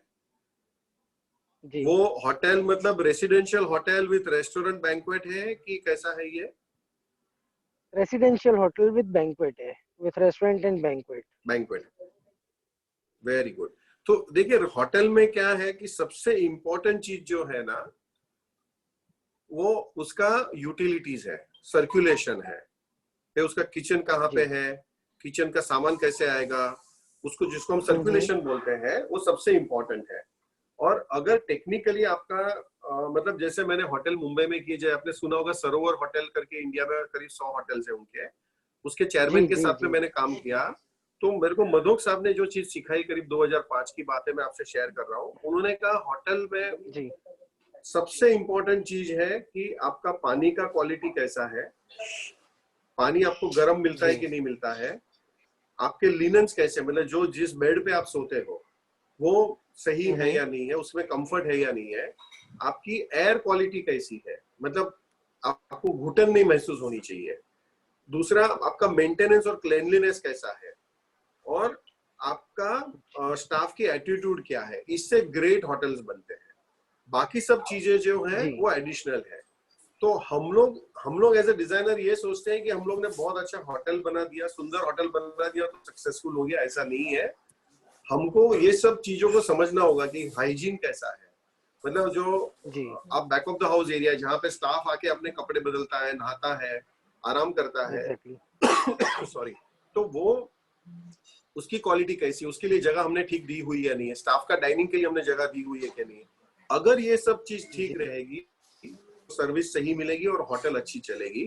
जी, वो होटल मतलब residential hotel with restaurant banquet है कि कैसा है ये? रेसिडेंशियल होटल विद बैंक्वेट है, with restaurant and banquet. Very good. तो देखिए होटल में क्या है कि सबसे इंपॉर्टेंट चीज जो है ना वो उसका यूटिलिटीज है, सर्कुलेशन है, उसका किचन कहाँ पे है, किचन का सामान कैसे आएगा, उसको जिसको हम सर्कुलेशन बोलते हैं वो सबसे इम्पोर्टेंट है। और अगर टेक्निकली आपका मतलब जैसे मैंने होटल मुंबई में किए, जो आपने सुना होगा सरोवर होटल करके, इंडिया में करीब 100 होटल्स है उनके, उसके चेयरमैन के साथ में मैंने काम किया, तो मेरे को मधोक साहब ने जो चीज सिखाई, करीब 2005 की बात है, मैं आपसे शेयर कर रहा हूँ। उन्होंने कहा होटल में सबसे इम्पोर्टेंट चीज है कि आपका पानी का क्वालिटी कैसा है, पानी आपको गर्म मिलता है कि नहीं मिलता है, आपके लिनन्स कैसे, मतलब जो जिस बेड पे आप सोते हो वो सही है या नहीं है, उसमें कंफर्ट है या नहीं है, आपकी एयर क्वालिटी कैसी है, मतलब आपको घुटन नहीं महसूस होनी चाहिए, दूसरा आपका मेंटेनेंस और क्लीनलीनेस कैसा है, और आपका स्टाफ की एटीट्यूड क्या है। इससे ग्रेट होटल्स बनते हैं। बाकी सब चीजें जो है वो एडिशनल है। तो हम लोग एज ए डिजाइनर ये सोचते हैं कि हम लोग ने बहुत अच्छा होटल बना दिया, सुंदर होटल बना दिया तो सक्सेसफुल हो गया, ऐसा नहीं है। हमको ये सब चीजों को समझना होगा कि हाइजीन कैसा है, मतलब जो आप back of the house area जहाँ पे स्टाफ आके अपने कपड़े बदलता है, नहाता है, आराम करता है, सॉरी, तो वो उसकी क्वालिटी कैसी है, उसके लिए जगह हमने ठीक दी हुई है नहीं है, स्टाफ का डाइनिंग के लिए हमने जगह दी हुई है कि नहीं। अगर ये सब चीज ठीक रहेगी, सर्विस सही मिलेगी और होटल अच्छी चलेगी।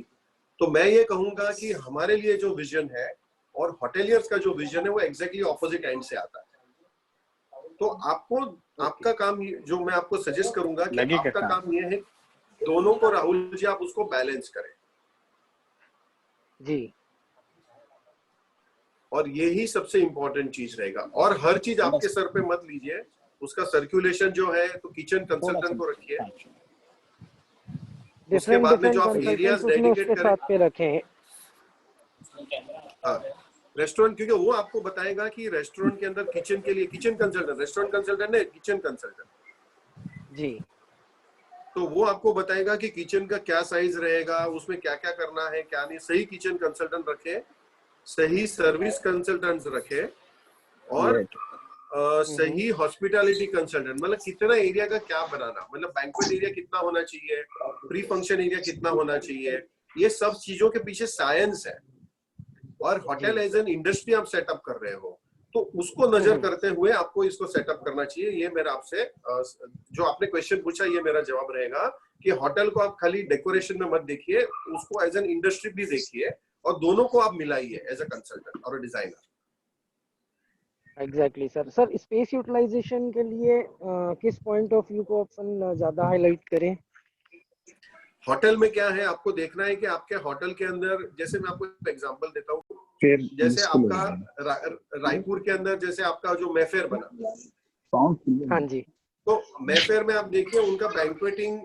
तो मैं ये कहूंगा कि हमारे लिए जो विजन है और होटेलियर्स का जो विजन है वो एग्जैक्टली ऑपोजिट एंड से आता है। तो आपको आपका काम, जो मैं आपको सजेस्ट करूंगा कि आपका काम ये है दोनों को, राहुल जी, आप उसको बैलेंस करें जी, और यही सबसे इंपॉर्टेंट चीज रहेगा। और हर चीज आपके सर पे मत लीजिए, उसका सर्कुलेशन जो है तो किचन कंसल्टेंट को रखिए, उसके बाद में जो आप एरियाज डेडिकेट करें, हाँ, रेस्टोरेंट, क्योंकि वो आपको बताएगा कि रेस्टोरेंट के अंदर किचन के लिए किचन कंसल्टेंट, रेस्टोरेंट कंसल्टेंट नहीं, किचन कंसल्टेंट जी, तो वो आपको बताएगा कि किचन का क्या साइज रहेगा, उसमें क्या क्या करना है, क्या नहीं। सही किचन कंसल्टेंट रखे, सही सर्विस कंसल्टेंट्स रखे, और सही हॉस्पिटैलिटी कंसल्टेंट, मतलब कितना एरिया का क्या बनाना, मतलब बैंक्वेट एरिया कितना होना चाहिए, प्री फंक्शन एरिया कितना होना चाहिए, ये सब चीजों के पीछे साइंस है। और होटल एज एन इंडस्ट्री आप सेटअप कर रहे हो तो उसको नजर करते हुए आपको इसको सेटअप करना चाहिए। ये मेरा आपसे, जो आपने क्वेश्चन पूछा, ये मेरा जवाब रहेगा कि होटल को आप खाली डेकोरेशन में मत देखिए, उसको एज एन इंडस्ट्री भी देखिए, और दोनों को आप मिलाइए एज अ कंसल्टेंट और designer. Exactly sir. Space utilisation के लिए किस पॉइंट ऑफ व्यू को अपन ज्यादा हाईलाइट करें? होटल में क्या है, आपको देखना है कि आपके होटल के अंदर, जैसे मैं आपको एग्जांपल देता हूँ, जैसे आपका रायपुर के अंदर जैसे आपका जो मैफेयर बना, हाँ जी, तो मैफेयर में आप देखिए उनका बैंक्वेटिंग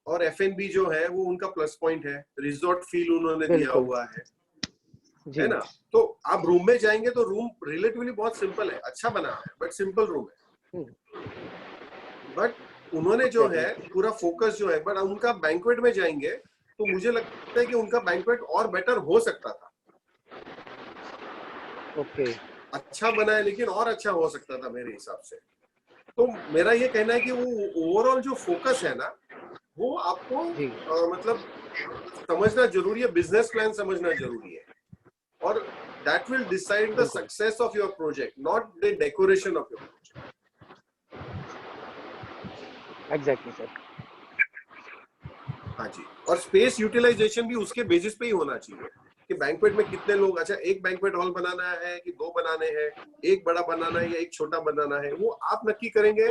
और F&B जो है वो उनका प्लस पॉइंट है, रिजॉर्ट फील उन्होंने दिया हुआ है ना। तो आप रूम में जाएंगे तो रूम रिलेटिवली बहुत सिंपल है, अच्छा बना है बट सिंपल रूम है, बट उन्होंने जो है पूरा फोकस जो है, बट उनका बैंक्वेट में जाएंगे तो मुझे लगता है कि उनका बैंक्वेट और बेटर हो सकता था। ओके, अच्छा बना है लेकिन और अच्छा हो सकता था मेरे हिसाब से। तो मेरा ये कहना है कि वो ओवरऑल जो फोकस है ना, वो आपको मतलब समझना जरूरी है, बिजनेस प्लान समझना जरूरी है, और that will decide the success of your project, not the decoration of your project. Exactly sir. हाँ जी, और स्पेस यूटिलाइजेशन भी उसके बेसिस पे ही होना चाहिए कि बैंक्वेट में कितने लोग, अच्छा एक बैंक्वेट हॉल बनाना है कि 2 बनाने हैं, एक बड़ा बनाना है या एक छोटा बनाना है, वो आप नक्की करेंगे।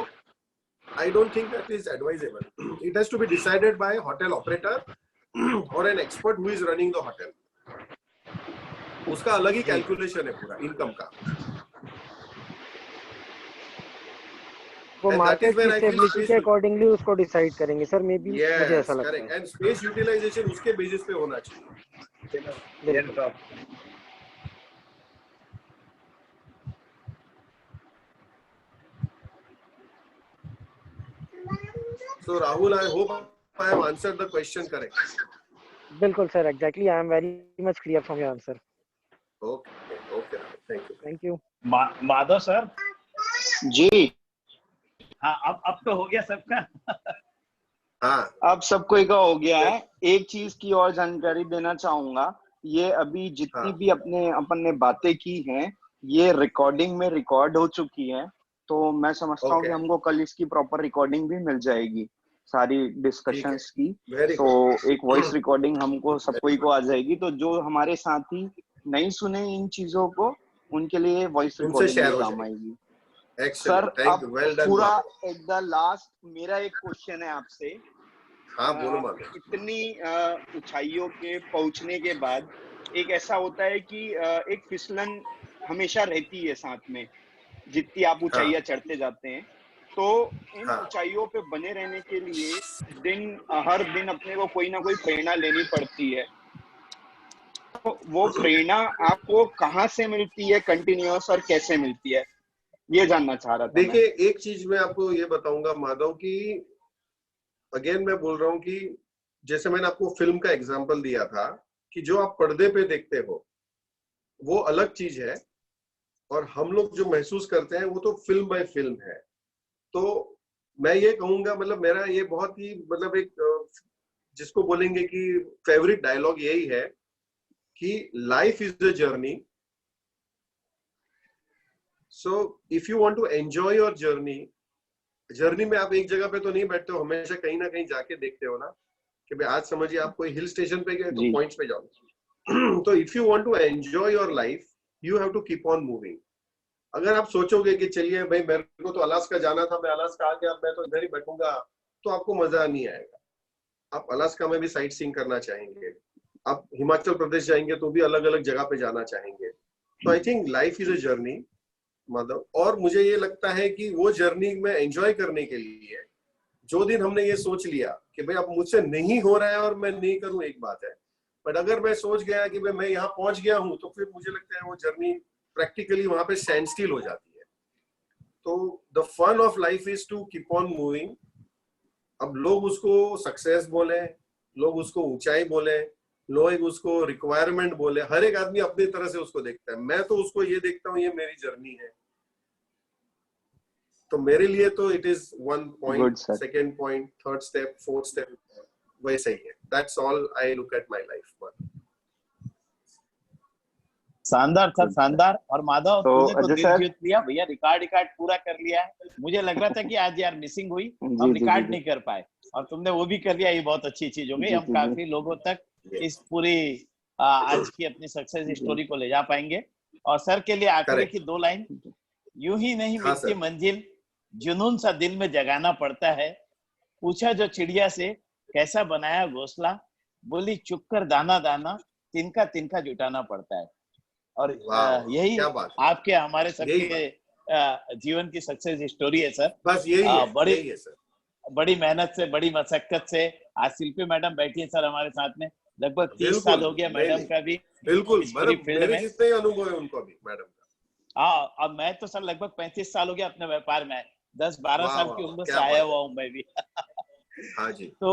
I don't think that is advisable. It has to be decided by hotel operator or an expert who is running the hotel. उसका अलग ही कैलकुलेशन है पूरा इनकम का। वो मार्केट की स्टेबिलिटी के अकॉर्डिंगली उसको डिसाइड करेंगे सर, मे बी मुझे ऐसा लगता है। एंड स्पेस यूटिलाइजेशन उसके बेसिस पे होना चाहिए। So Rahul, I hope I have answered the question correct. बिल्कुल sir, exactly, I am very much clear from your answer. Okay, thank you. Madhav sir ji. हाँ, अब तो हो गया सबका। हाँ, अब सबको का हो गया है। एक चीज की और जानकारी देना चाहूंगा, ये अभी जितनी भी अपन ने बातें की हैं, ये रिकॉर्डिंग में रिकॉर्ड हो चुकी है, तो मैं समझता हूँ कि हमको कल इसकी प्रॉपर रिकॉर्डिंग भी मिल जाएगी सारी डिस्कशंस की। तो एक वॉइस रिकॉर्डिंग हमको सबको को आ जाएगी, तो जो हमारे साथी नहीं सुने इन चीजों को, उनके लिए वॉइस रिकॉर्डिंग काम आएगी। सर अब पूरा द लास्ट मेरा एक क्वेश्चन है आपसे। हाँ, बोलो। इतनी ऊंचाइयों के पहुंचने के बाद एक ऐसा होता है कि एक फिसलन हमेशा रहती है साथ में, जितनी आप ऊंचाइयां चढ़ते जाते हैं। तो इन ऊंचाइयों पे बने रहने के लिए हर दिन अपने को कोई ना कोई प्रेरणा लेनी पड़ती है। तो वो प्रेरणा आपको कहाँ से मिलती है कंटिन्यूअस, और कैसे मिलती है, ये जानना चाह रहा था। देखिए, एक चीज मैं आपको ये बताऊंगा माधव की, अगेन मैं बोल रहा हूँ कि जैसे मैंने आपको फिल्म का एग्जांपल दिया था कि जो आप पर्दे पे देखते हो वो अलग चीज है, और हम लोग जो महसूस करते हैं वो तो फिल्म बाय फिल्म है। तो मैं ये कहूंगा, मतलब मेरा ये बहुत ही मतलब एक जिसको बोलेंगे कि फेवरेट डायलॉग यही है कि life is a journey. So if you want to enjoy your journey में आप एक जगह पे तो नहीं बैठते हो, हमेशा कहीं ना कहीं जाके देखते हो ना कि भाई आज समझिए आप कोई हिल स्टेशन पे गए तो पॉइंट्स पे जाओ। तो if you want to enjoy your life, you have to keep on moving. अगर आप सोचोगे कि चलिए भाई मेरे को तो अलास्का जाना था, मैं अलास्का आ गया, मैं तो इधर ही बैठूंगा, तो आपको मजा नहीं आएगा। आप अलास्का में भी साइट सीइंग करना चाहेंगे, आप हिमाचल प्रदेश जाएंगे तो भी अलग अलग जगह पे जाना चाहेंगे। तो I think life is a journey Madhav, और मुझे ये लगता है कि वो जर्नी में एंजॉय करने के लिए जो दिन हमने ये सोच लिया कि भाई अब मुझसे नहीं हो रहा है और मैं नहीं करूं, एक बात है, बट अगर मैं सोच गया कि भाई मैं यहाँ पहुंच गया हूं, तो फिर मुझे लगता है वो जर्नी प्रैक्टिकली वहां पे स्टैंड स्टिल हो जाती है। तो the fun of life is to keep on moving. अब लोग उसको सक्सेस बोले, लोग उसको ऊंचाई बोले, लोग उसको रिक्वायरमेंट बोले, हर एक आदमी अपनी तरह से उसको देखता है। मैं तो उसको ये देखता हूँ ये मेरी जर्नी है। तो मेरे लिए तो it is 1 point, 2nd point, 3rd step, 4th step, वैसे ही है। That's all I look at my life. शानदार सर, शानदार। और माधव तूने तो दिल जीत लिया भैया, रिकॉर्ड पूरा कर लिया है। मुझे लग रहा था कि आज यार मिसिंग हुई, हम रिकॉर्ड नहीं कर पाए, और तुमने वो भी कर लिया। ये बहुत अच्छी चीज हो गई, हम काफी लोगों तक इस पूरी आज की अपनी सक्सेस स्टोरी को ले जा पाएंगे। और सर के लिए आखिरी की 2 लाइन, यूं ही नहीं मिलती मंजिल, जुनून सा दिल में जगाना पड़ता है। पूछा जो चिड़िया से कैसा बनाया घोंसला, बोली चुप कर दाना दाना, तिनका तिनका जुटाना पड़ता है। और यही आपके हमारे सबके जीवन की सक्सेस स्टोरी है सर। बस यही है सर। बड़ी मेहनत से, बड़ी मशक्कत से आज शिल्पी मैडम बैठी है सर हमारे साथ में। लगभग 30 साल हो गया मैडम का भी। बिल्कुल, मेरे जितने अनुभव है उनको भी मैडम का। हाँ, अब मैं तो सर लगभग 35 साल हो गया अपने व्यापार में। 10-12 साल की उम्र से आया हुआ हूँ मैं भी। हाँ जी। तो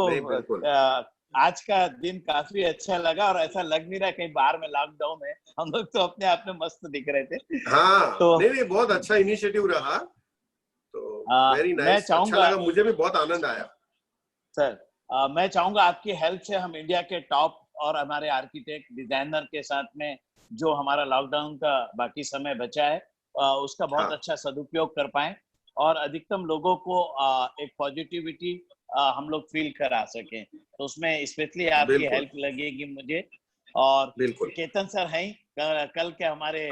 आज का दिन काफी अच्छा लगा और ऐसा लग नहीं रहा कहीं बाहर में लॉकडाउन है, हम लोग तो अपने आप में मस्त दिख रहे थे। हाँ, तो नहीं बहुत अच्छा इनिशिएटिव रहा, तो वेरी नाइस, अच्छा लगा, मुझे भी बहुत आनंद आया। सर मैं चाहूंगा आपकी हेल्प से हम इंडिया के टॉप और हमारे आर्किटेक्ट डिजाइनर के साथ में जो हमारा लॉकडाउन का बाकी समय बचा है उसका बहुत अच्छा सदुपयोग कर पाए और अधिकतम लोगों को एक पॉजिटिविटी हम लोग फील करा सकें, तो उसमें स्पेशली आपकी हेल्प लगेगी मुझे। और केतन सर हैं कल के हमारे